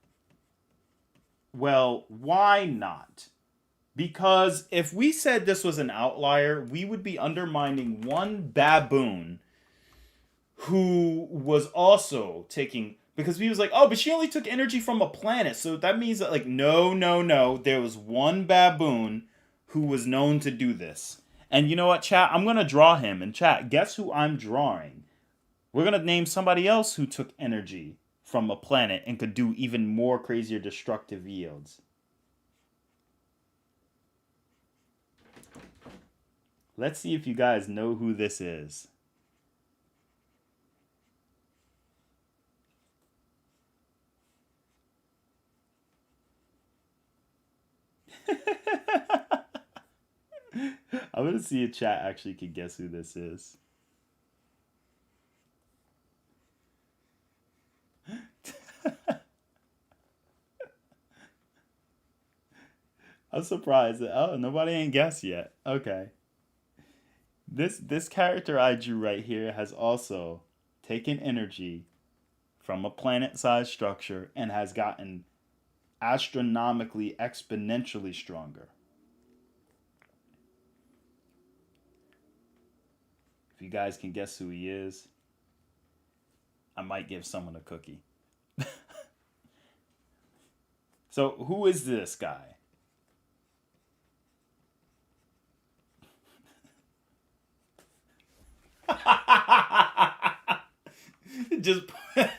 Well, why not? Because if we said this was an outlier, we would be undermining one baboon who was also taking... Because he was like, oh, but she only took energy from a planet. So that means that, like, no. There was one baboon who was known to do this. And you know what, chat? I'm going to draw him. And chat, guess who I'm drawing? We're going to name somebody else who took energy from a planet and could do even more crazier destructive yields. Let's see if you guys know who this is. I'm going to see if chat actually can guess who this is. I'm surprised that, oh, nobody ain't guessed yet. Okay. This character I drew right here has also taken energy from a planet-sized structure and has gotten astronomically, exponentially stronger. If you guys can guess who he is, I might give someone a cookie. So, who is this guy? Just this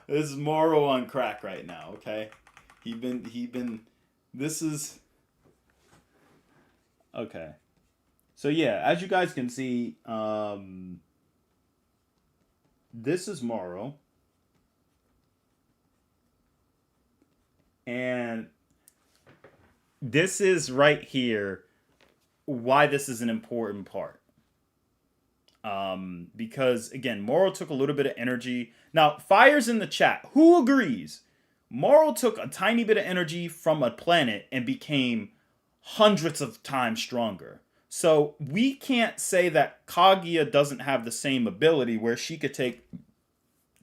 is Moro on crack right now, okay? He been this is okay. So yeah, as you guys can see, this is Moro. And this is right here why this is an important part. Because again, Moro took a little bit of energy. Now, fire's in the chat. Who agrees? Moro took a tiny bit of energy from a planet and became hundreds of times stronger. So we can't say that Kaguya doesn't have the same ability where she could take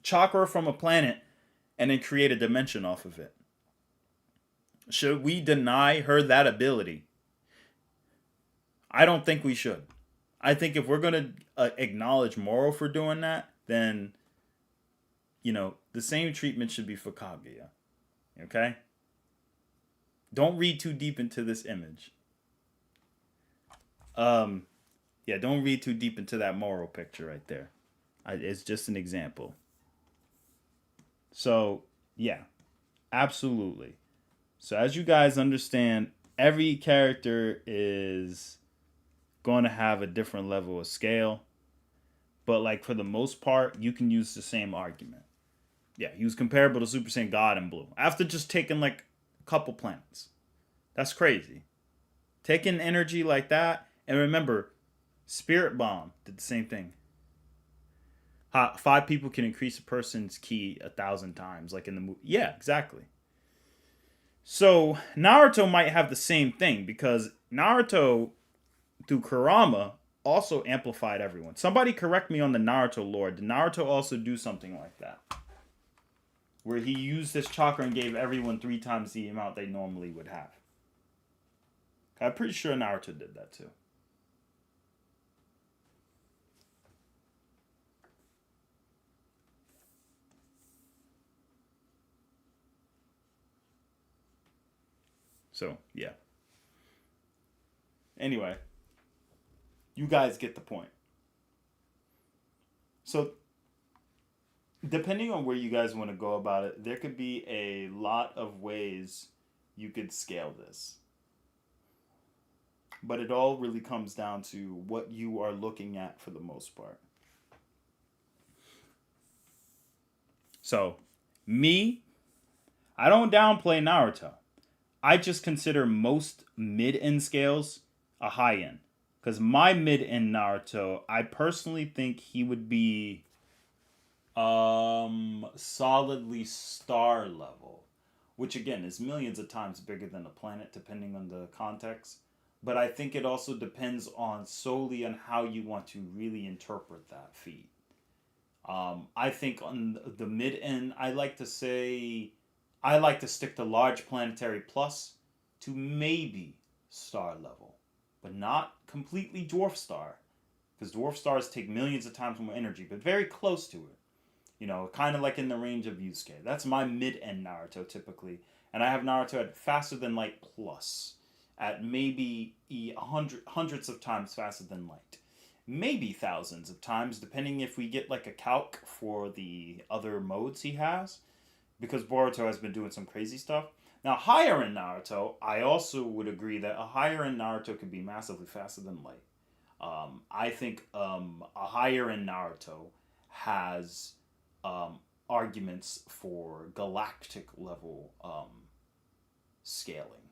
chakra from a planet and then create a dimension off of it. Should we deny her that ability? I don't think we should. I think if we're going to acknowledge Moro for doing that, then, you know, the same treatment should be for Kaguya. Okay? Don't read too deep into this image. Yeah, don't read too deep into that moral picture right there. It's just an example. So, yeah, absolutely. So, as you guys understand, every character is going to have a different level of scale. But, like, for the most part, you can use the same argument. Yeah, he was comparable to Super Saiyan God in Blue. After just taking, like, a couple planets. That's crazy. Taking energy like that. And remember, Spirit Bomb did the same thing. 5 people can increase a person's ki 1,000 times, like in the movie. Yeah, exactly. So Naruto might have the same thing because Naruto, through Kurama, also amplified everyone. Somebody correct me on the Naruto lore. Did Naruto also do something like that? Where he used this chakra and gave everyone 3 times the amount they normally would have. I'm pretty sure Naruto did that too. So, yeah. Anyway, you guys get the point. So, depending on where you guys want to go about it, there could be a lot of ways you could scale this. But it all really comes down to what you are looking at for the most part. So, me, I don't downplay Naruto. I just consider most mid-end scales a high-end. Because my mid-end Naruto, I personally think he would be solidly star level. Which, again, is millions of times bigger than a planet, depending on the context. But I think it also depends on solely on how you want to really interpret that feat. I think on the mid-end, I like to stick to large planetary plus to maybe star level, but not completely dwarf star, because dwarf stars take millions of times more energy, but very close to it. You know, kind of like in the range of Yusuke. That's my mid-end Naruto typically, and I have Naruto at faster than light plus, at maybe hundreds of times faster than light. Maybe thousands of times, depending if we get like a calc for the other modes he has. Because Boruto has been doing some crazy stuff. Now, higher in Naruto, I also would agree that a higher in Naruto could be massively faster than light. I think a higher in Naruto has arguments for galactic level scaling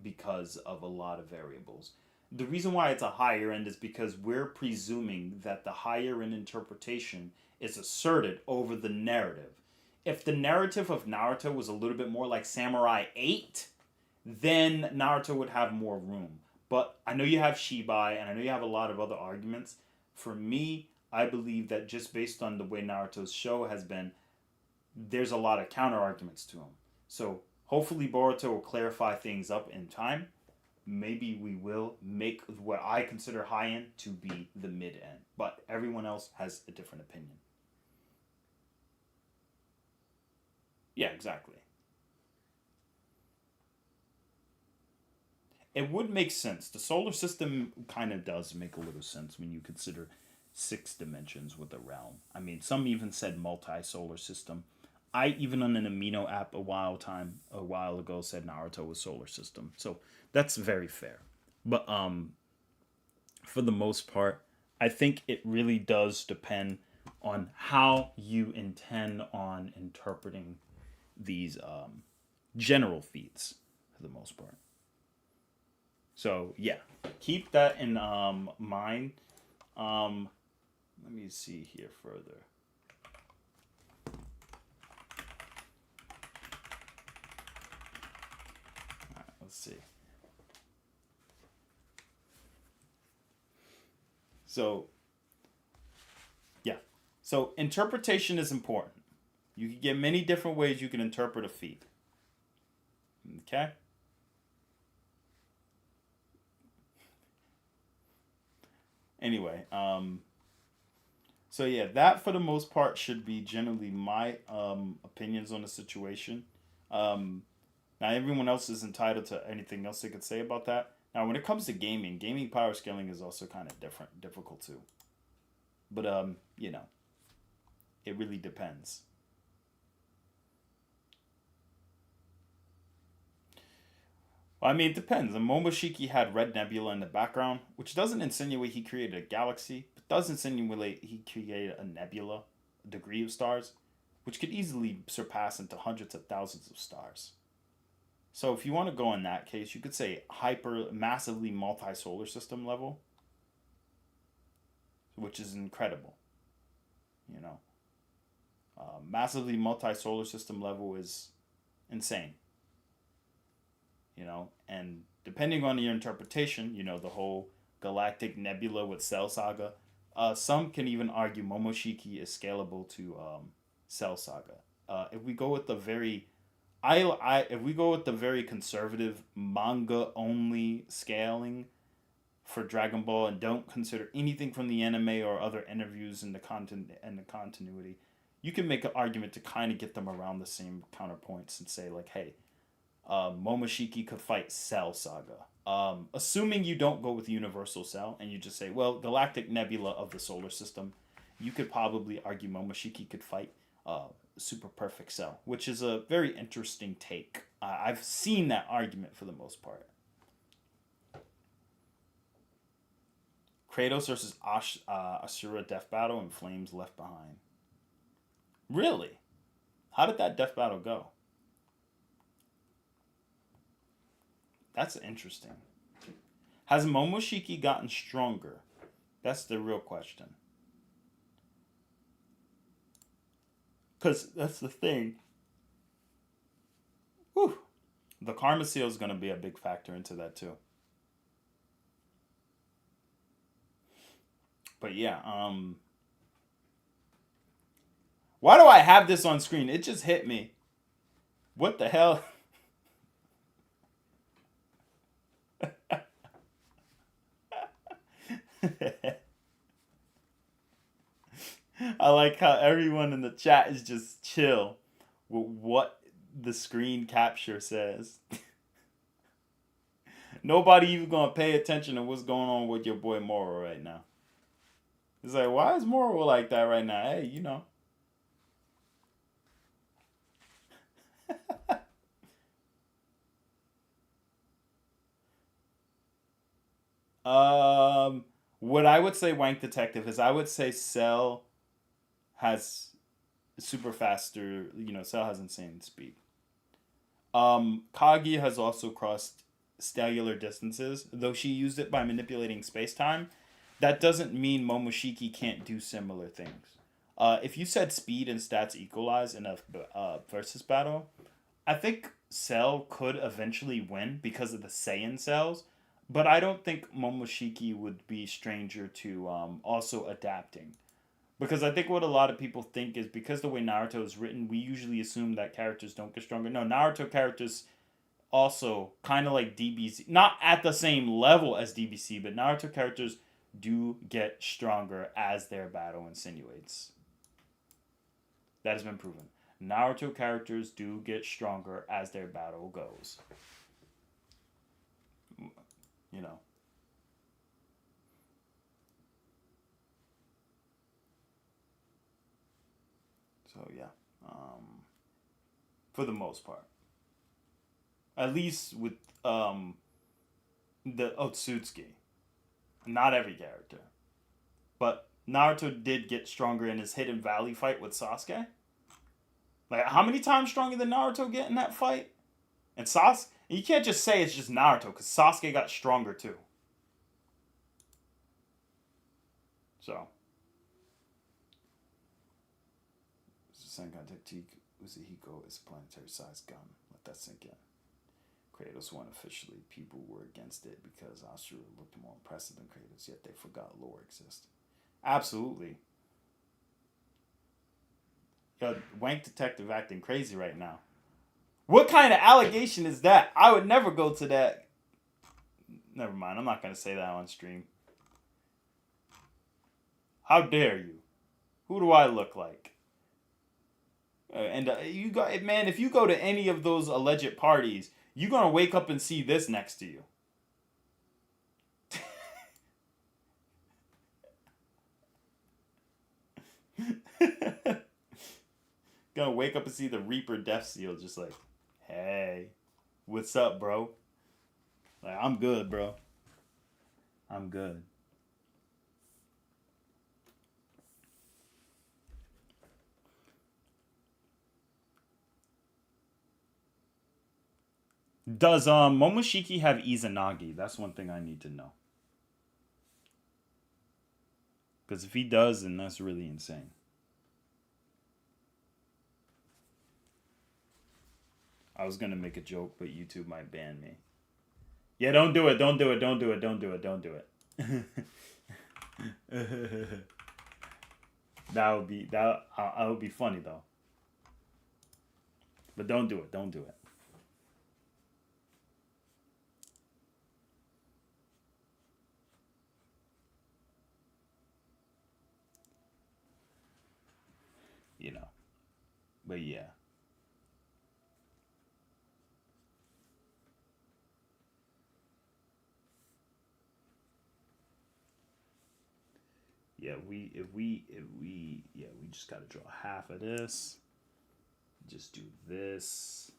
because of a lot of variables. The reason why it's a higher end is because we're presuming that the higher end interpretation is asserted over the narrative. If the narrative of Naruto was a little bit more like Samurai 8, then Naruto would have more room. But I know you have Shibai, and I know you have a lot of other arguments. For me, I believe that just based on the way Naruto's show has been, there's a lot of counter arguments to him. So hopefully Boruto will clarify things up in time. Maybe we will make what I consider high end to be the mid end. But everyone else has a different opinion. Yeah, exactly. It would make sense. The solar system kind of does make a little sense when you consider 6 dimensions with a realm. I mean, some even said multi-solar system. I even on an amino app a while ago said Naruto was solar system. So that's very fair. But for the most part, I think it really does depend on how you intend on interpreting these general feats for the most part. So yeah, keep that in mind. Let me see here further. All right, let's see. So yeah, so interpretation is important. You can get many different ways you can interpret a feat. Okay? Anyway, so yeah, that for the most part should be generally my opinions on the situation. Now everyone else is entitled to anything else they could say about that. Now, when it comes to gaming power scaling is also kind of difficult too. But, you know, it really depends. Well, I mean, it depends. The Momoshiki had Red Nebula in the background, which doesn't insinuate he created a galaxy, but does insinuate he created a nebula, a degree of stars, which could easily surpass into hundreds of thousands of stars. So if you want to go in that case, you could say massively multi-solar system level, which is incredible. You know, massively multi-solar system level is insane. You know, and depending on your interpretation, you know, the whole galactic nebula with Cell Saga, some can even argue Momoshiki is scalable to Cell Saga. If we go with the very if we go with the very conservative manga only scaling for Dragon Ball and don't consider anything from the anime or other interviews in the content and the continuity, you can make an argument to kind of get them around the same counterpoints and say like, hey, Momoshiki could fight Cell Saga. Assuming you don't go with Universal Cell and you just say, well, Galactic Nebula of the solar system, you could probably argue Momoshiki could fight Super Perfect Cell, which is a very interesting take. I've seen that argument for the most part. Kratos versus Asura Death Battle and Flames Left Behind. Really? How did that death battle go? That's interesting. Has Momoshiki gotten stronger? That's the real question. Because that's the thing. Whew. The Karma Seal is going to be a big factor into that too. But yeah, why do I have this on screen? It just hit me. What the hell? I like how everyone in the chat is just chill with what the screen capture says. Nobody even gonna pay attention to what's going on with your boy Moro right now. It's like, why is Moro like that right now? Hey, you know. What I would say Wank Detective is I would say Cell has super faster, you know, Cell has insane speed. Kagi has also crossed stellar distances, though she used it by manipulating space-time. That doesn't mean Momoshiki can't do similar things. If you said speed and stats equalize in a versus battle, I think Cell could eventually win because of the Saiyan cells, but I don't think Momoshiki would be stranger to also adapting. Because I think what a lot of people think is because the way Naruto is written, we usually assume that characters don't get stronger. No, Naruto characters also, kind of like DBZ, not at the same level as DBC, but Naruto characters do get stronger as their battle insinuates. That has been proven. Naruto characters do get stronger as their battle goes. You know. So yeah, for the most part, at least with the Otsutsuki, not every character, but Naruto did get stronger in his Hidden Valley fight with Sasuke. Like, how many times stronger did Naruto get in that fight? And Sasuke, you can't just say it's just Naruto because Sasuke got stronger too. So. Senkai Technique Uzuhiko is a planetary-sized gun. Let that sink in. Kratos won officially. People were against it because Asura looked more impressive than Kratos, yet they forgot lore exists. Absolutely. Yo, Wank Detective acting crazy right now. What kind of allegation is that? I would never go to that. Never mind. I'm not going to say that on stream. How dare you? Who do I look like? You got, man, if you go to any of those alleged parties, you're going to wake up and see this next to you. Gonna wake up and see the Reaper Death Seal just like, hey, what's up, bro? Like, I'm good, bro. I'm good. Does Momoshiki have Izanagi? That's one thing I need to know. Because if he does, then that's really insane. I was gonna make a joke, but YouTube might ban me. Yeah, don't do it. Don't do it. Don't do it. Don't do it. Don't do it. That would be funny though. But don't do it. Don't do it. You know. But yeah. Yeah, we just gotta draw half of this. Just do this.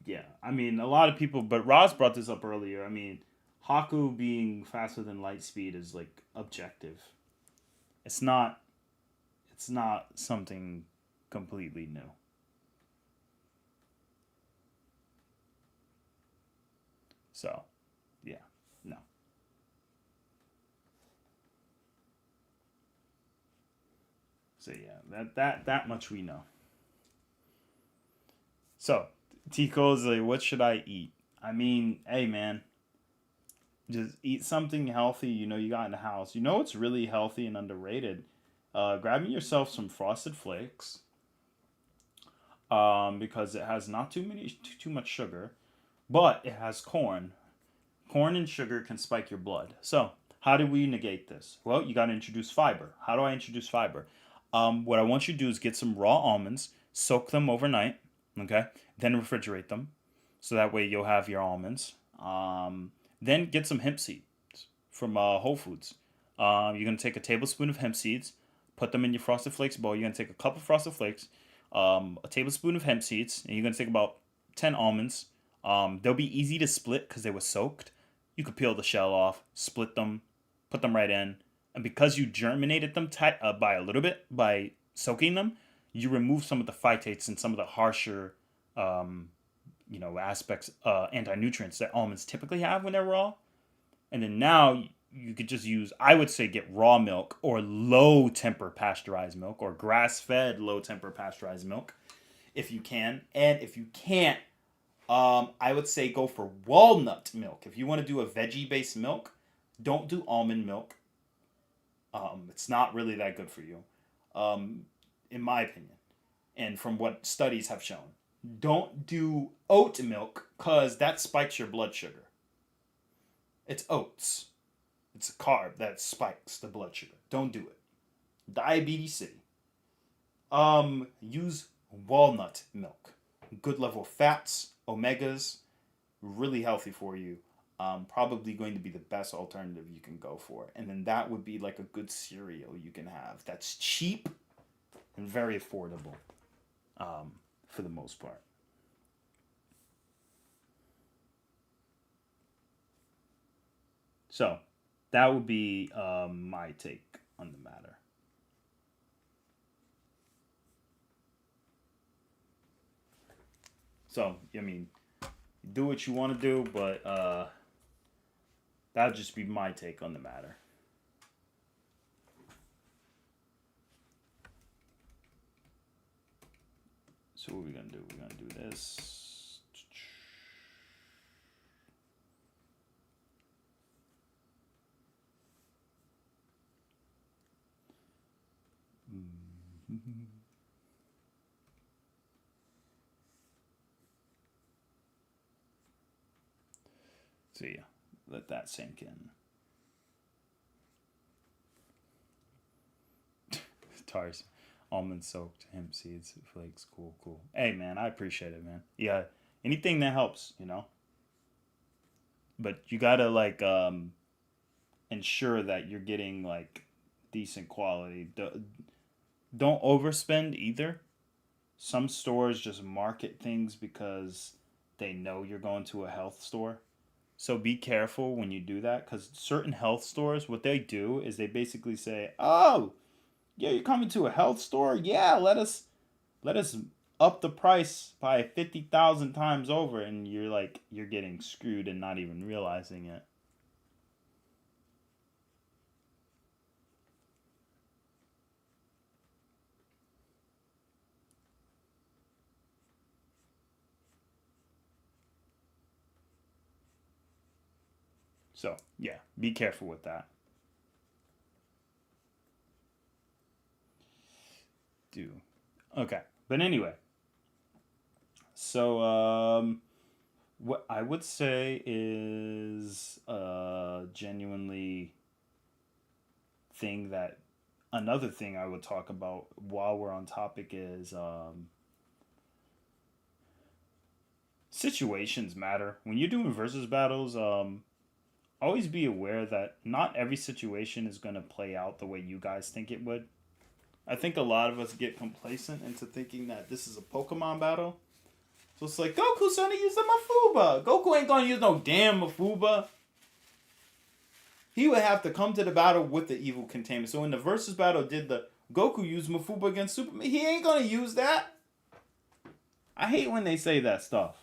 Yeah, I mean, a lot of people, but Roz brought this up earlier. I mean, Haku being faster than light speed is like objective. It's not something completely new. So, yeah, no. So yeah, that much we know. So, Tico's like, what should I eat? I mean, hey man, just eat something healthy. You know, you got in the house. You know, it's really healthy and underrated. Grabbing yourself some Frosted Flakes. Because it has not too much sugar, but it has corn. Corn and sugar can spike your blood. So, how do we negate this? Well, you got to introduce fiber. How do I introduce fiber? What I want you to do is get some raw almonds, soak them overnight, okay? Then refrigerate them, so that way you'll have your almonds. Then get some hemp seeds from Whole Foods. You're going to take a tablespoon of hemp seeds, put them in your Frosted Flakes bowl. You're going to take a cup of Frosted Flakes, a tablespoon of hemp seeds, and you're going to take about 10 almonds. They'll be easy to split because they were soaked. You could peel the shell off, split them, put them right in. And because you germinated them by a little bit, by soaking them, you remove some of the phytates and some of the harsher, aspects, anti-nutrients that almonds typically have when they're raw. And then now you could just use, I would say, get raw milk or low temper pasteurized milk or grass-fed low temper pasteurized milk if you can. And if you can't, I would say go for walnut milk. If you want to do a veggie-based milk, don't do almond milk. It's not really that good for you, in my opinion, and from what studies have shown. Don't do oat milk because that spikes your blood sugar. It's oats. It's a carb that spikes the blood sugar. Don't do it. Diabetes City. Use walnut milk. Good level of fats, omegas, really healthy for you. Probably going to be the best alternative you can go for. And then that would be like a good cereal you can have. That's cheap and very affordable, for the most part. So, that would be my take on the matter. So, I mean, do what you want to do, but that'd just be my take on the matter. So what are we going to do? We're going to do this. So yeah, let that sink in. Almond soaked hemp seeds, flakes, cool. Hey man, I appreciate it, man. Yeah, Anything that helps, you know. But you gotta like ensure that you're getting like decent quality. Don't overspend either. Some stores just market things because they know you're going to a health store. So be careful when you do that, because certain health stores, what they do is they basically say, "Oh, yeah, you're coming to a health store? Yeah, let us up the price by 50,000 times over," and you're getting screwed and not even realizing it. So, yeah, be careful with that. Okay. But anyway, so what I would say is genuinely thing that another thing I would talk about while we're on topic is situations matter. When you're doing versus battles, always be aware that not every situation is going to play out the way you guys think it would. I think a lot of us get complacent into thinking that this is a Pokemon battle. So it's like, Goku's gonna use the Mafuba. Goku ain't gonna use no damn Mafuba. He would have to come to the battle with the evil containment. So in the versus battle, did the Goku use Mafuba against Superman? He ain't gonna use that. I hate when they say that stuff.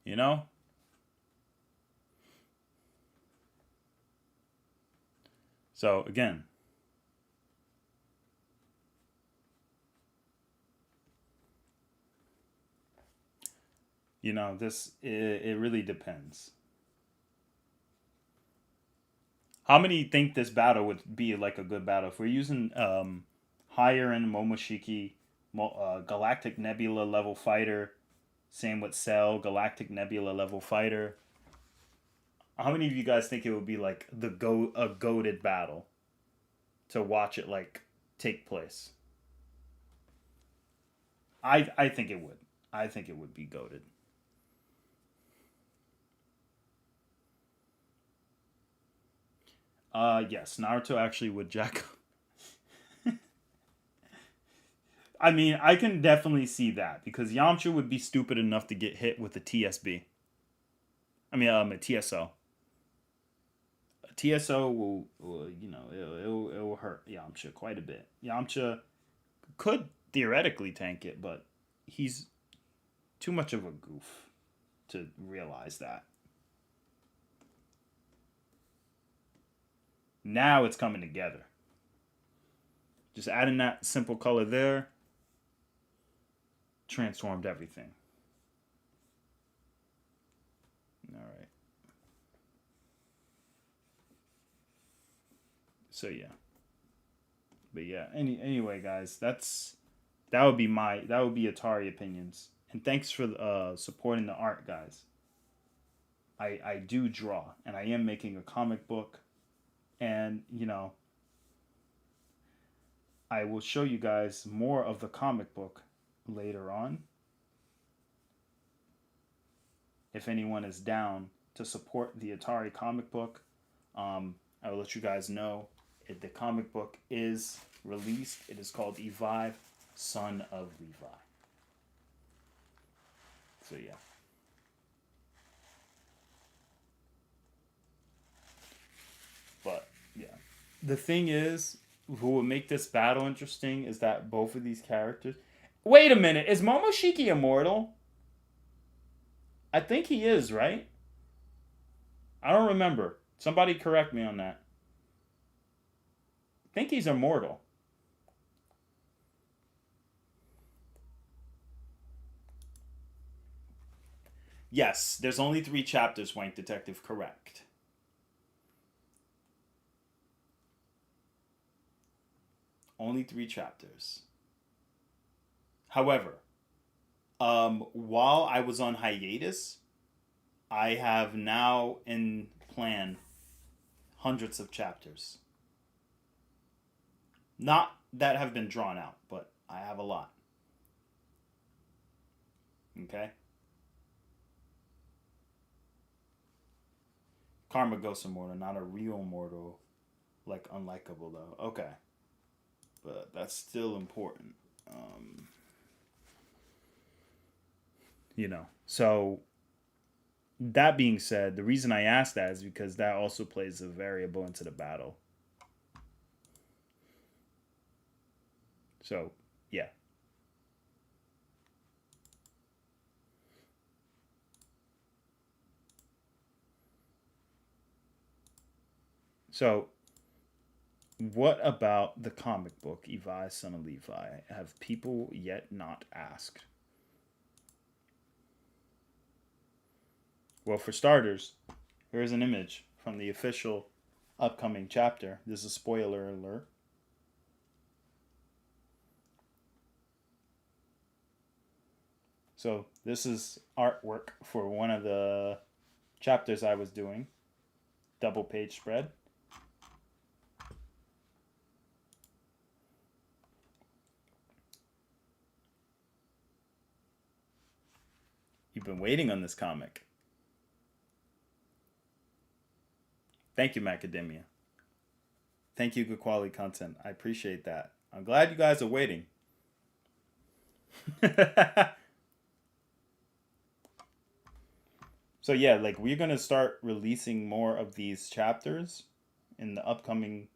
You know? So again, you know, it really depends. How many think this battle would be like a good battle? If we're using higher end Momoshiki, Galactic Nebula level fighter, same with Cell, Galactic Nebula level fighter. How many of you guys think it would be like a goated battle to watch it like take place? I think it would. I think it would be goated. Yes, Naruto actually would jack. I mean, I can definitely see that because Yamcha would be stupid enough to get hit with a TSB. I mean, a TSO. A TSO will you know, it'll hurt Yamcha quite a bit. Yamcha could theoretically tank it, but he's too much of a goof to realize that. Now it's coming together. Just adding that simple color there transformed everything. All right. So yeah. But yeah, anyway, guys, that would be Atari opinions. And thanks for supporting the art, guys. I do draw, and I am making a comic book, and you know, I will show you guys more of the comic book later on. If anyone is down to support the Atari comic book, I will let you guys know. The comic book is released. It is called Evive, Son of Levi. So yeah. But yeah. The thing is, who will make this battle interesting is that both of these characters... Wait a minute, is Momoshiki immortal? I think he is, right? I don't remember. Somebody correct me on that. I think he's immortal. Yes, there's only 3 chapters, Wank Detective, correct. Only 3 chapters. However, while I was on hiatus, I have now in plan hundreds of chapters. Not that have been drawn out, but I have a lot. Okay? Karma Ghost Immortal, not a real mortal. Like, unlikable, though. Okay. But that's still important. You know. So, that being said, the reason I asked that is because that also plays a variable into the battle. So, yeah. So, what about the comic book, Levi, Son of Levi? Have people yet not asked? Well, for starters, here's an image from the official upcoming chapter. This is a spoiler alert. So this is artwork for one of the chapters I was doing. Double page spread. You've been waiting on this comic. Thank you, Macadamia. Thank you, good quality content. I appreciate that. I'm glad you guys are waiting. So yeah, like we're going to start releasing more of these chapters in the upcoming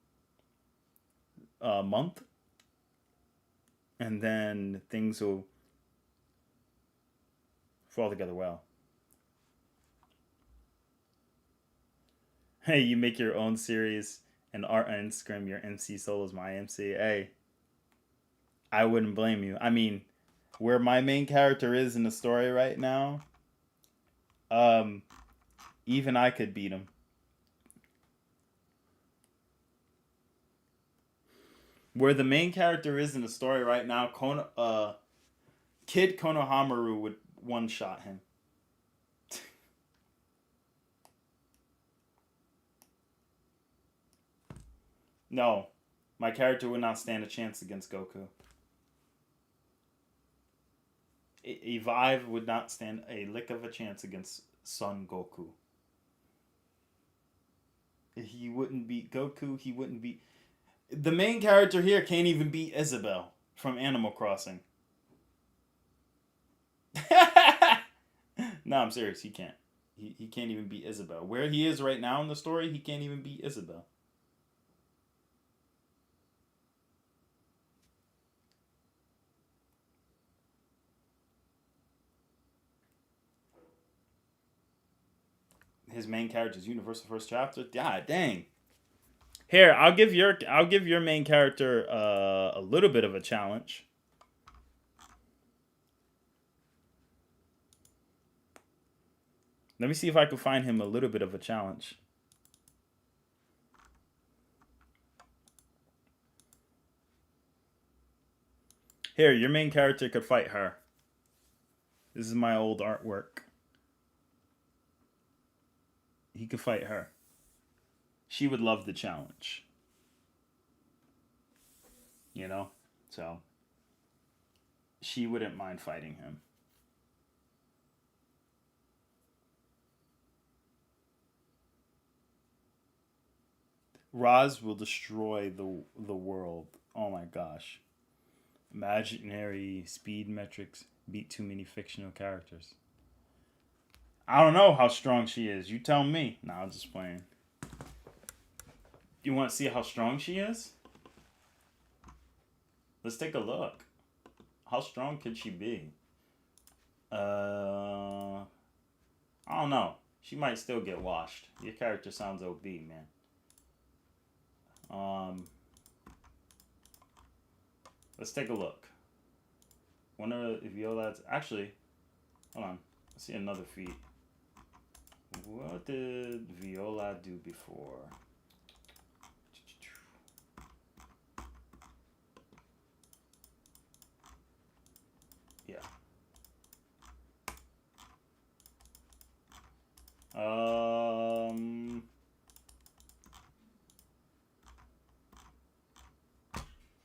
month. And then things will fall together well. Hey, you make your own series and art on Instagram. Your MC solo is my MC. Hey, I wouldn't blame you. I mean, where my main character is in the story right now, even I could beat him. Where the main character is in the story right now, Kid Konohamaru would one-shot him. No, my character would not stand a chance against Goku. Evive would not stand a lick of a chance against Son Goku. He wouldn't beat Goku. He wouldn't beat... The main character here can't even beat Isabelle from Animal Crossing. No, I'm serious. He can't. He can't even beat Isabelle. Where he is right now in the story, he can't even beat Isabelle. His main character's universal first chapter. God dang. Here, I'll give your main character a little bit of a challenge. Let me see if I can find him a little bit of a challenge. Here, your main character could fight her. This is my old artwork. He could fight her. She would love the challenge. You know? So, she wouldn't mind fighting him. Roz will destroy the world. Oh my gosh. Imaginary speed metrics beat too many fictional characters. I don't know how strong she is. You tell me. Nah, I'm just playing. You want to see how strong she is? Let's take a look. How strong could she be? I don't know. She might still get washed. Your character sounds OB, man. Let's take a look. Wonder if Viola's actually. Hold on. Let's see another feat. What did Viola do before? Yeah.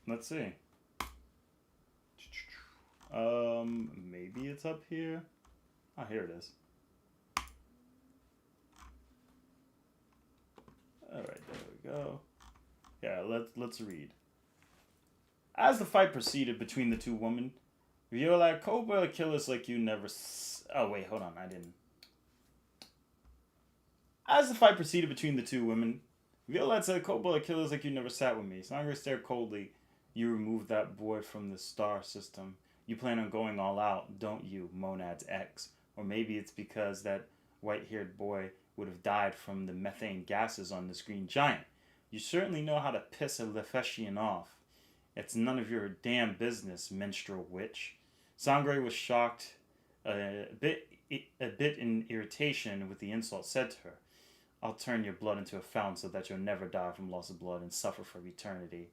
Let's see. Maybe it's up here. Oh, here it is. All right, there we go. Yeah, let's read. As the fight proceeded between the two women, Viola, Cobra killers like you never. Oh wait, hold on, I didn't. As the fight proceeded between the two women, Viola said, "Cobra killers like you never sat with me." Sangre stared coldly. You removed that boy from the star system. You plan on going all out, don't you, Monad's ex? Or maybe it's because that white-haired boy would have died from the methane gases on this green giant. You certainly know how to piss a Lefeshian off. It's none of your damn business, minstrel witch. Sangre was shocked, a bit in irritation with the insult said to her. I'll turn your blood into a fountain so that you'll never die from loss of blood and suffer for eternity.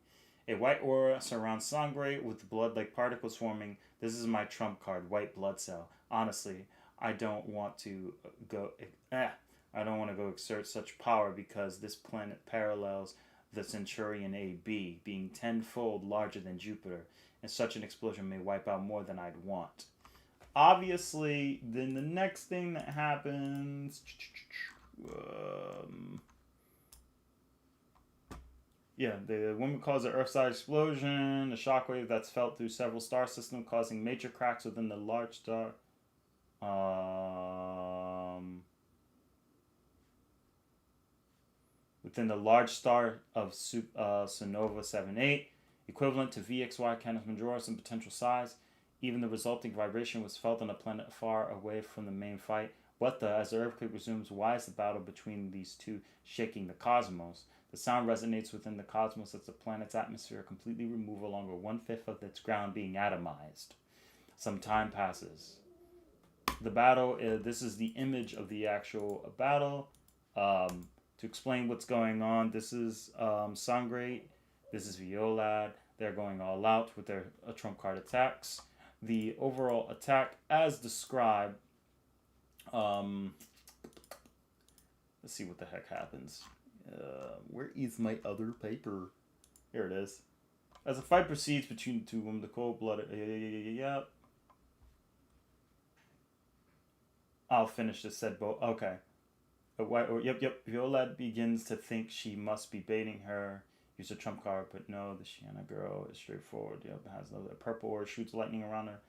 A white aura surrounds Sangre with blood-like particles forming. This is my trump card, white blood cell. Honestly, I don't want to go exert such power because this planet parallels the Centurion AB, being tenfold larger than Jupiter, and such an explosion may wipe out more than I'd want. Obviously, then the next thing that happens... the woman caused an Earth-side explosion, a shockwave that's felt through several star systems, causing major cracks within the large star. Within the large star of Supernova 78, equivalent to VXY Canis Majoris in potential size. Even the resulting vibration was felt on a planet far away from the main fight. What the? As the earthquake resumes, why is the battle between these two shaking the cosmos? The sound resonates within the cosmos as the planet's atmosphere completely removed, along with 1/5 of its ground being atomized. Some time passes. The battle, this is the image of the actual battle. To explain what's going on, this is Sangre, this is Violad. They're going all out with their trump card attacks. The overall attack, as described, let's see what the heck happens. Where is my other paper? Here it is. As the fight proceeds between the two women, the cold-blooded... Yep. I'll finish this, said Bo. Okay. Yep. Violette begins to think she must be baiting her. Use a trump card, but no, the Shiana girl is straightforward. Yep, has a purple or shoots lightning around her.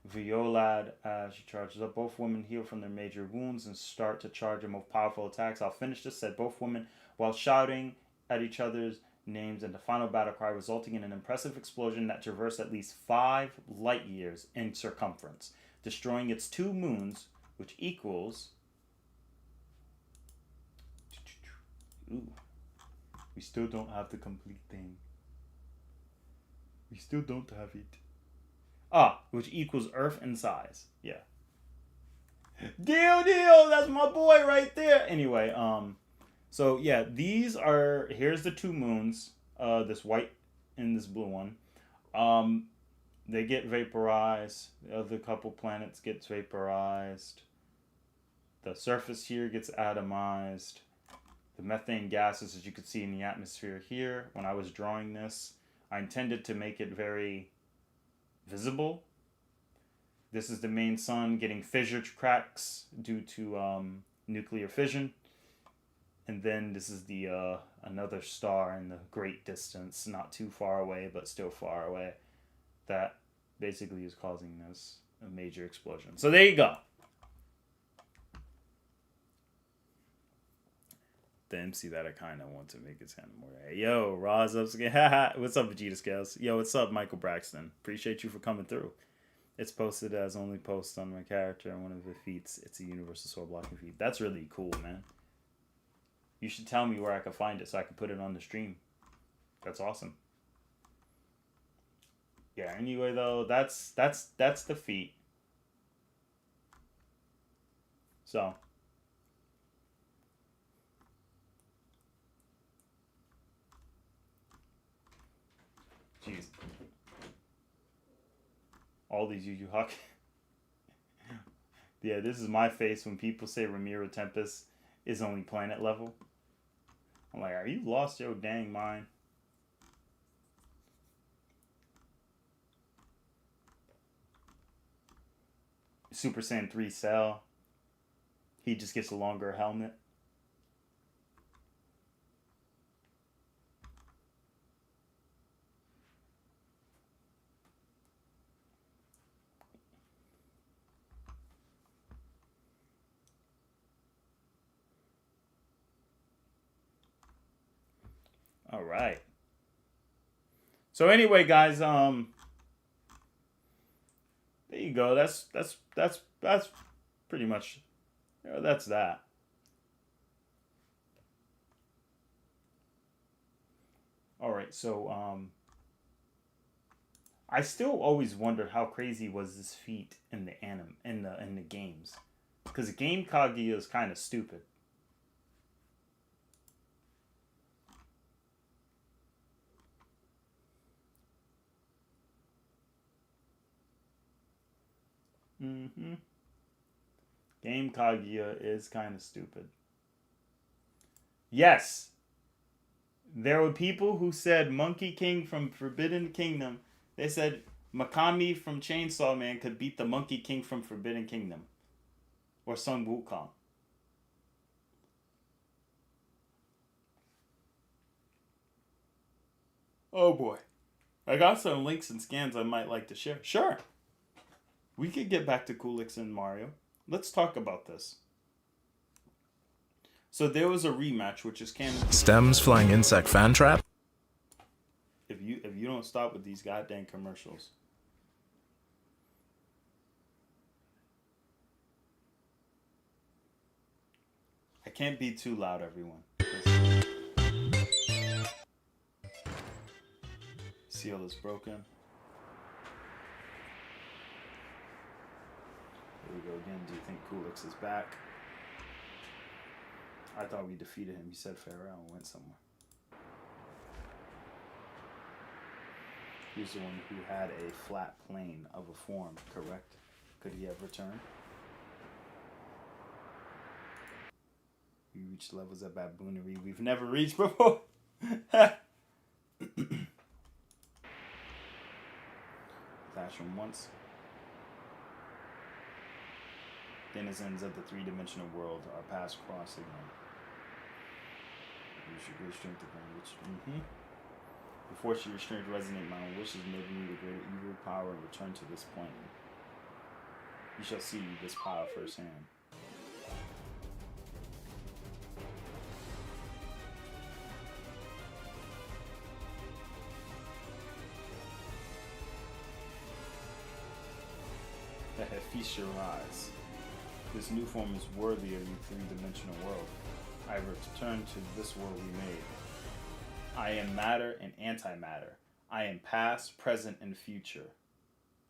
Violad, as she charges up. Both women heal from their major wounds and start to charge their most powerful attacks. I'll finish this, said both women, while shouting at each other's names and the final battle cry, resulting in an impressive explosion that traversed at least 5 light years in circumference, destroying its 2 moons, which equals... Ooh. We still don't have the complete thing. We still don't have it. Which equals Earth in size. Yeah. Deal! That's my boy right there. Anyway, so yeah, these are... Here's the 2 moons. This white and this blue one. They get vaporized. The other couple planets gets vaporized. The surface here gets atomized. The methane gases, as you can see in the atmosphere here, when I was drawing this, I intended to make it very visible. This is the main sun getting fissure cracks due to nuclear fission. And then this is the another star in the great distance, not too far away, but still far away, that basically is causing this a major explosion. So there you go. The MC that I kind of want to make it sound more. Yo, Roz up. What's up, Vegeta Scales? Yo, what's up, Michael Braxton? Appreciate you for coming through. It's posted as only post on my character and one of the feats. It's a universal sword blocking feat. That's really cool, man. You should tell me where I can find it so I can put it on the stream. That's awesome. Yeah. Anyway, though, that's the feat. So. Jeez. All these Yu Yu Hakusho. Yeah, this is my face when people say Ramiro Tempest is only planet level. I'm like, are you lost your dang mind? Super Saiyan 3 Cell. He just gets a longer helmet. All right. So anyway, guys, there you go. That's pretty much, that's that. All right. So I still always wondered how crazy was this feat in the in the games, because game Kaguya is kind of stupid. Game Kaguya is kind of stupid. Yes. There were people who said Monkey King from Forbidden Kingdom. They said Mikami from Chainsaw Man could beat the Monkey King from Forbidden Kingdom. Or Sun Wukong. Oh boy. I got some links and scans I might like to share. Sure. We could get back to Coolix and Mario. Let's talk about this. So there was a rematch, which is canon. Stems flying insect fan trap. If you don't stop with these goddamn commercials. I can't be too loud, everyone. Seal is broken. Here we go again. Do you think Coolix is back? I thought we defeated him. He said farewell and went somewhere. He's the one who had a flat plane of a form, correct? Could he have returned? We reached levels of baboonery we've never reached before. Fashion once. Denizens of the three-dimensional world are past cross again. Use your great strength to which before she restrained resonate my own wishes made me the greater evil power and return to this point. You shall see this power firsthand. Feast your eyes. This new form is worthy of your three-dimensional world. I return to this world we made. I am matter and antimatter. I am past, present, and future.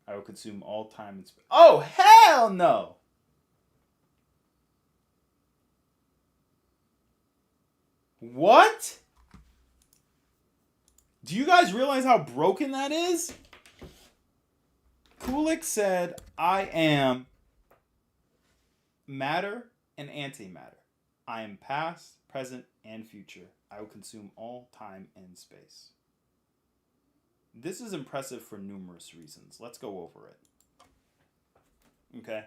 I will consume all time and space. Oh, hell no! What? Do you guys realize how broken that is? Coolix said, I am matter and antimatter. I am past, present, and future. I will consume all time and space. This is impressive for numerous reasons. Let's go over it. Okay?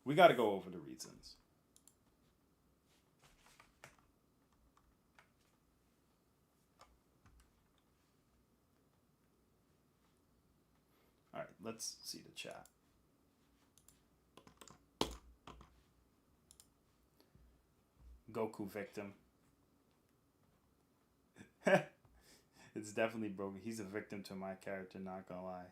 We got to go over the reasons. All right, let's see the chat. Goku victim. It's definitely broken. He's a victim to my character, not gonna lie.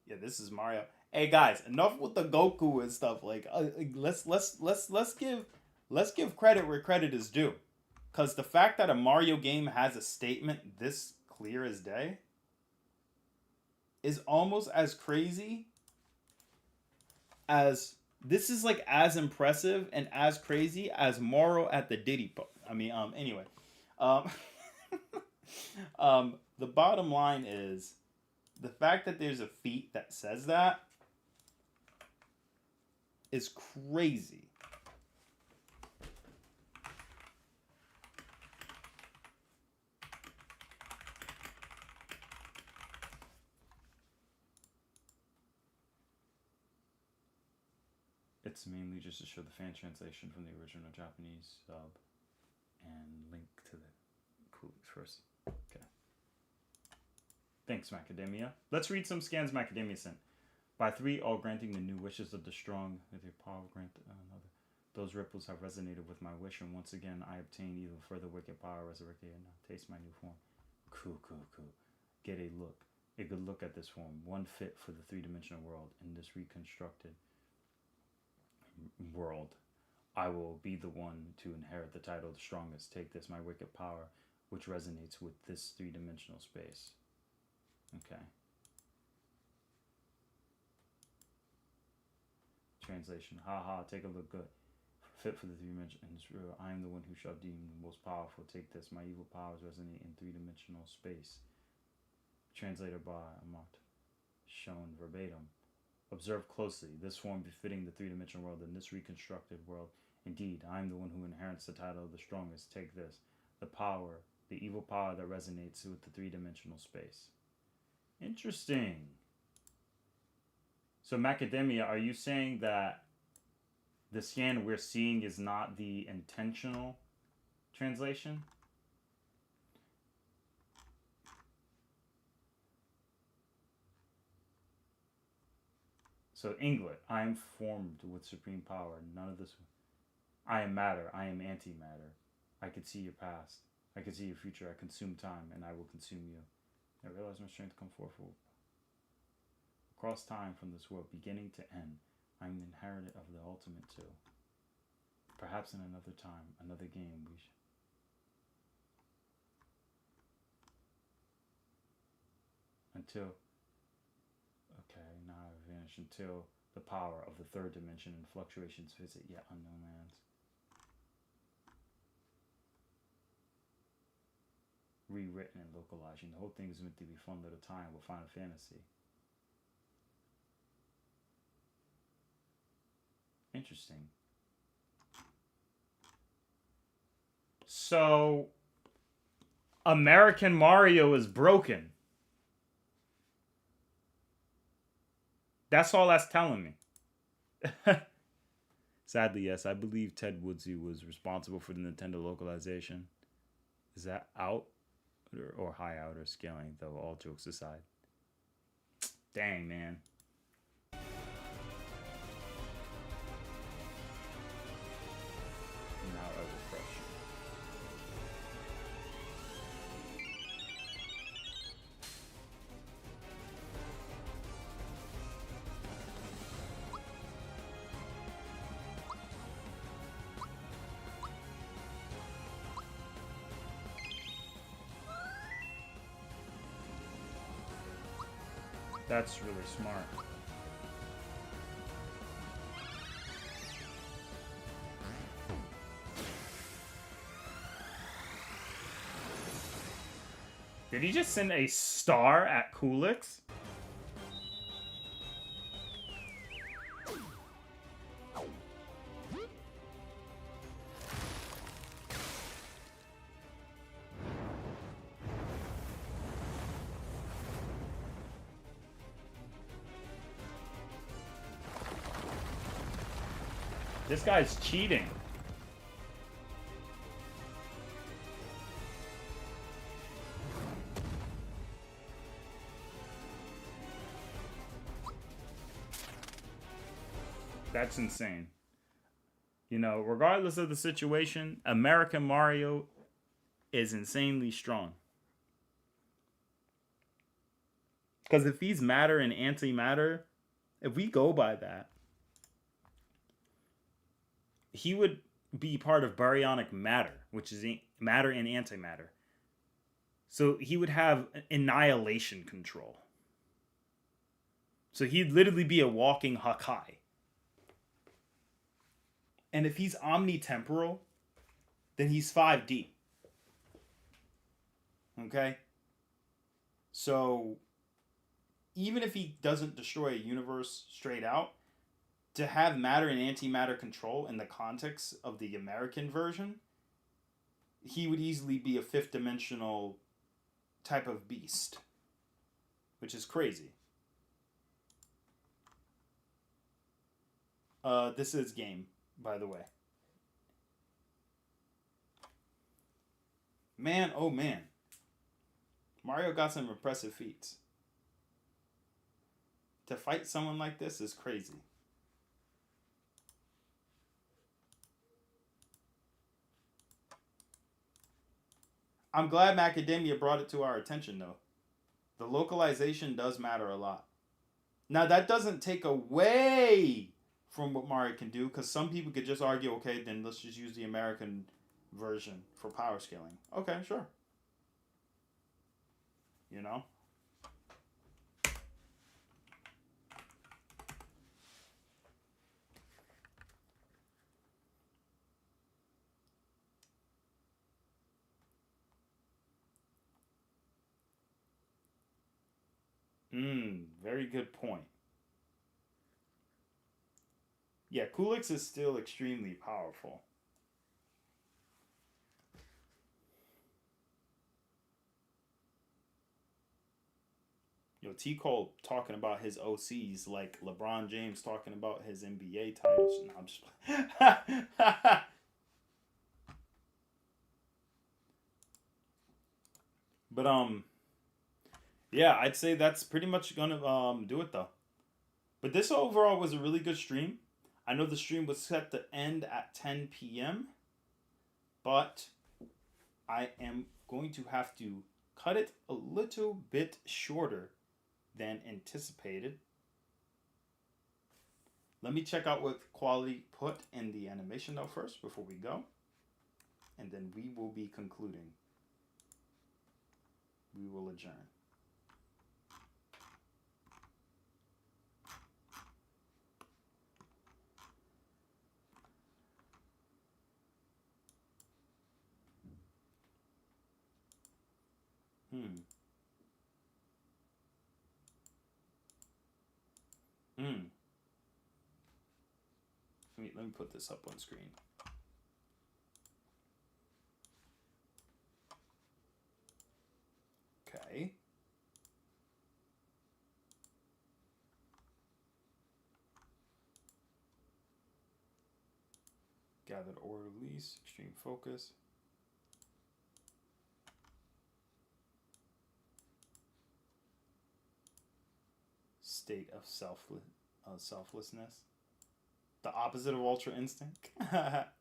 Yeah, this is Mario. Hey guys, enough with the Goku and stuff. Like, let's give credit where credit is due. Cause the fact that a Mario game has a statement this clear as day is almost as crazy as this is like as impressive and as crazy as Moro at the Diddy po. I mean, anyway, the bottom line is the fact that there's a feat that says that is crazy. is mainly just to show the fan translation from the original Japanese sub and link to the coolies first. Okay. Thanks, Macadamia. Let's read some scans Macadamia sent. By 3, all granting the new wishes of the strong with your power grant another. Those ripples have resonated with my wish, and once again I obtain even further wicked power resurrected and now taste my new form. Cool. Get a good look at this form, one fit for the three-dimensional world. In this reconstructed world, I will be the one to inherit the title of the strongest. Take this, my wicked power, which resonates with this three-dimensional space. Okay. Translation. Haha, take a look good. Fit for the three-dimensional. I am the one who shall deem the most powerful. Take this, my evil powers resonate in three-dimensional space. Translated by Amat. Shown verbatim. Observe closely. This form befitting the three-dimensional world in this reconstructed world. Indeed, I am the one who inherits the title of the strongest. Take this. The power, the evil power that resonates with the three-dimensional space. Interesting. So Macadamia, are you saying that the scan we're seeing is not the intentional translation? So Englet, I am formed with supreme power. None of this. I am matter. I am antimatter. I can see your past. I can see your future. I consume time, and I will consume you. I realize my strength come forth across time from this world, beginning to end. I am the inheritor of the ultimate too. Perhaps in another time, another game, we until. Okay, now I vanish until the power of the third dimension and fluctuations visit yet unknown lands. Rewritten and localizing. The whole thing is meant to be fun little time with Final Fantasy. Interesting. So, American Mario is broken. That's all that's telling me. Sadly, yes, I believe Ted Woodsey was responsible for the Nintendo localization. Is that out or high out or scaling, though, all jokes aside? Dang, man. Now I refresh. That's really smart. Did he just send a star at Coolix? This guy's cheating. That's insane. You know, regardless of the situation, American Mario is insanely strong. Because if he's matter and antimatter, if we go by that, he would be part of baryonic matter, which is matter and antimatter. So he would have annihilation control. So he'd literally be a walking Hakai. And if he's omnitemporal, then he's 5D. Okay? So even if he doesn't destroy a universe straight out, to have matter and antimatter control in the context of the American version, he would easily be a fifth dimensional type of beast, which is crazy. This is game, by the way. Man, oh man. Mario got some impressive feats. To fight someone like this is crazy. I'm glad Macadamia brought it to our attention, though. The localization does matter a lot. Now, that doesn't take away from what Mario can do, because some people could just argue, okay, then let's just use the American version for power scaling. Okay, sure. You know? Very good point. Yeah, Kulix is still extremely powerful. Yo, T. Cole talking about his OCs like LeBron James talking about his NBA titles. No, I'm just... But, yeah, I'd say that's pretty much gonna do it, though. But this overall was a really good stream. I know the stream was set to end at 10 p.m. But I am going to have to cut it a little bit shorter than anticipated. Let me check out what quality put in the animation though first before we go. And then we will be concluding. We will adjourn. Let me put this up on screen. Okay. Gathered or release, extreme focus. State of selflessness. The opposite of ultra instinct. Just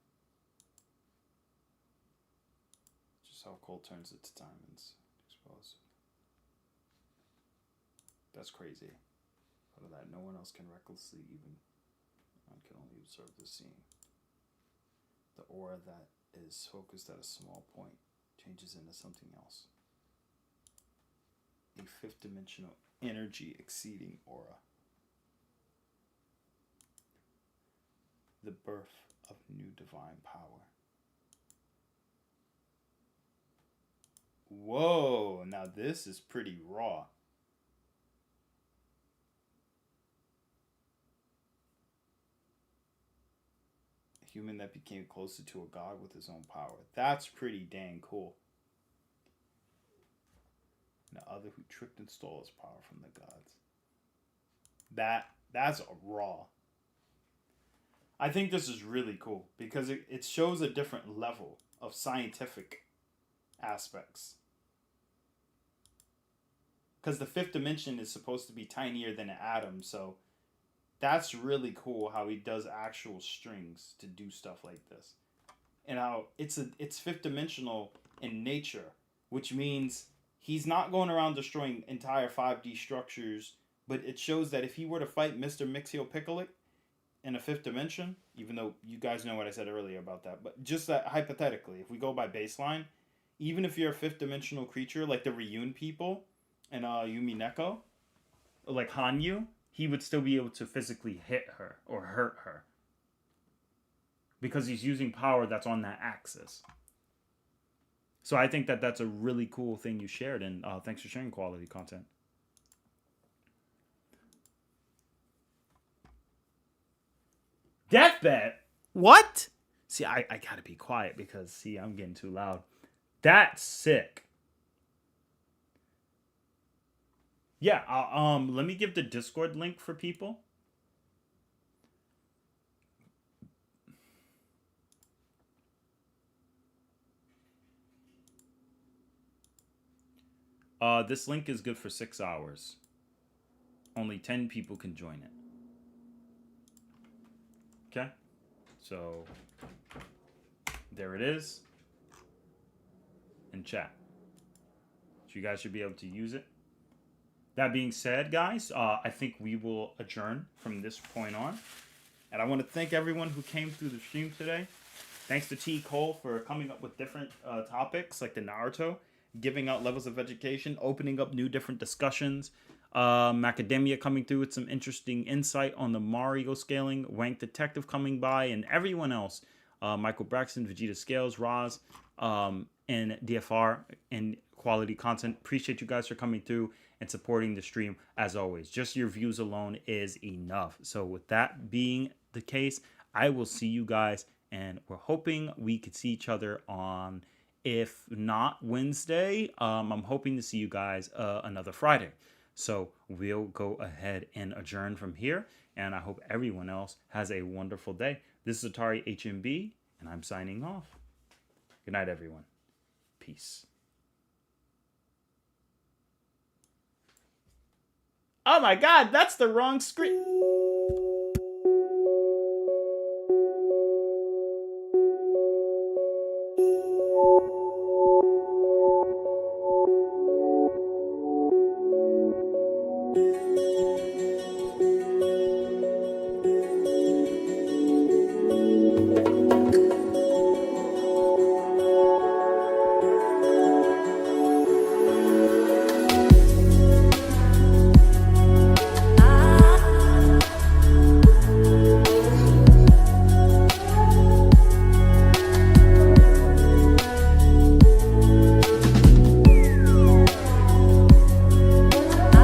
how cold turns its diamonds. Exposed. That's crazy. Out of that, no one else can recklessly even. One can only observe the scene. The aura that is focused at a small point changes into something else. A fifth dimensional energy exceeding aura. The birth of new divine power. Whoa, now this is pretty raw. A human that became closer to a god with his own power. That's pretty dang cool. And the other who tricked and stole his power from the gods. That's raw. I think this is really cool because it shows a different level of scientific aspects. Because the fifth dimension is supposed to be tinier than an atom, so that's really cool how he does actual strings to do stuff like this. And how it's fifth dimensional in nature, which means he's not going around destroying entire 5D structures, but it shows that if he were to fight Mr. Mixio-Piccolic in a fifth dimension, even though you guys know what I said earlier about that, but just that hypothetically, if we go by baseline, even if you're a fifth dimensional creature like the Ryun people and Yumi Neko, or like Hanyu, he would still be able to physically hit her or hurt her because he's using power that's on that axis. So I think that that's a really cool thing you shared, and thanks for sharing quality content. Deathbed? What? See, I gotta be quiet because, see, I'm getting too loud. That's sick. Yeah, let me give the Discord link for people. This link is good for 6 hours. Only 10 people can join it. Okay? So, there it is. In chat. So you guys should be able to use it. That being said, guys, I think we will adjourn from this point on. And I want to thank everyone who came through the stream today. Thanks to T. Cole for coming up with different topics like the Naruto, giving out levels of education, opening up new different discussions. Macadamia coming through with some interesting insight on the Mario scaling. Wank Detective coming by, and everyone else. Michael Braxton, Vegeta Scales, Roz, and DFR, and quality content. Appreciate you guys for coming through and supporting the stream as always. Just your views alone is enough. So with that being the case, I will see you guys, and we're hoping we could see each other on, if not Wednesday, I'm hoping to see you guys another Friday. So we'll go ahead and adjourn from here, and I hope everyone else has a wonderful day. This is Atari HMB, and I'm signing off. Good night, everyone. Peace. Oh my God, that's the wrong screen.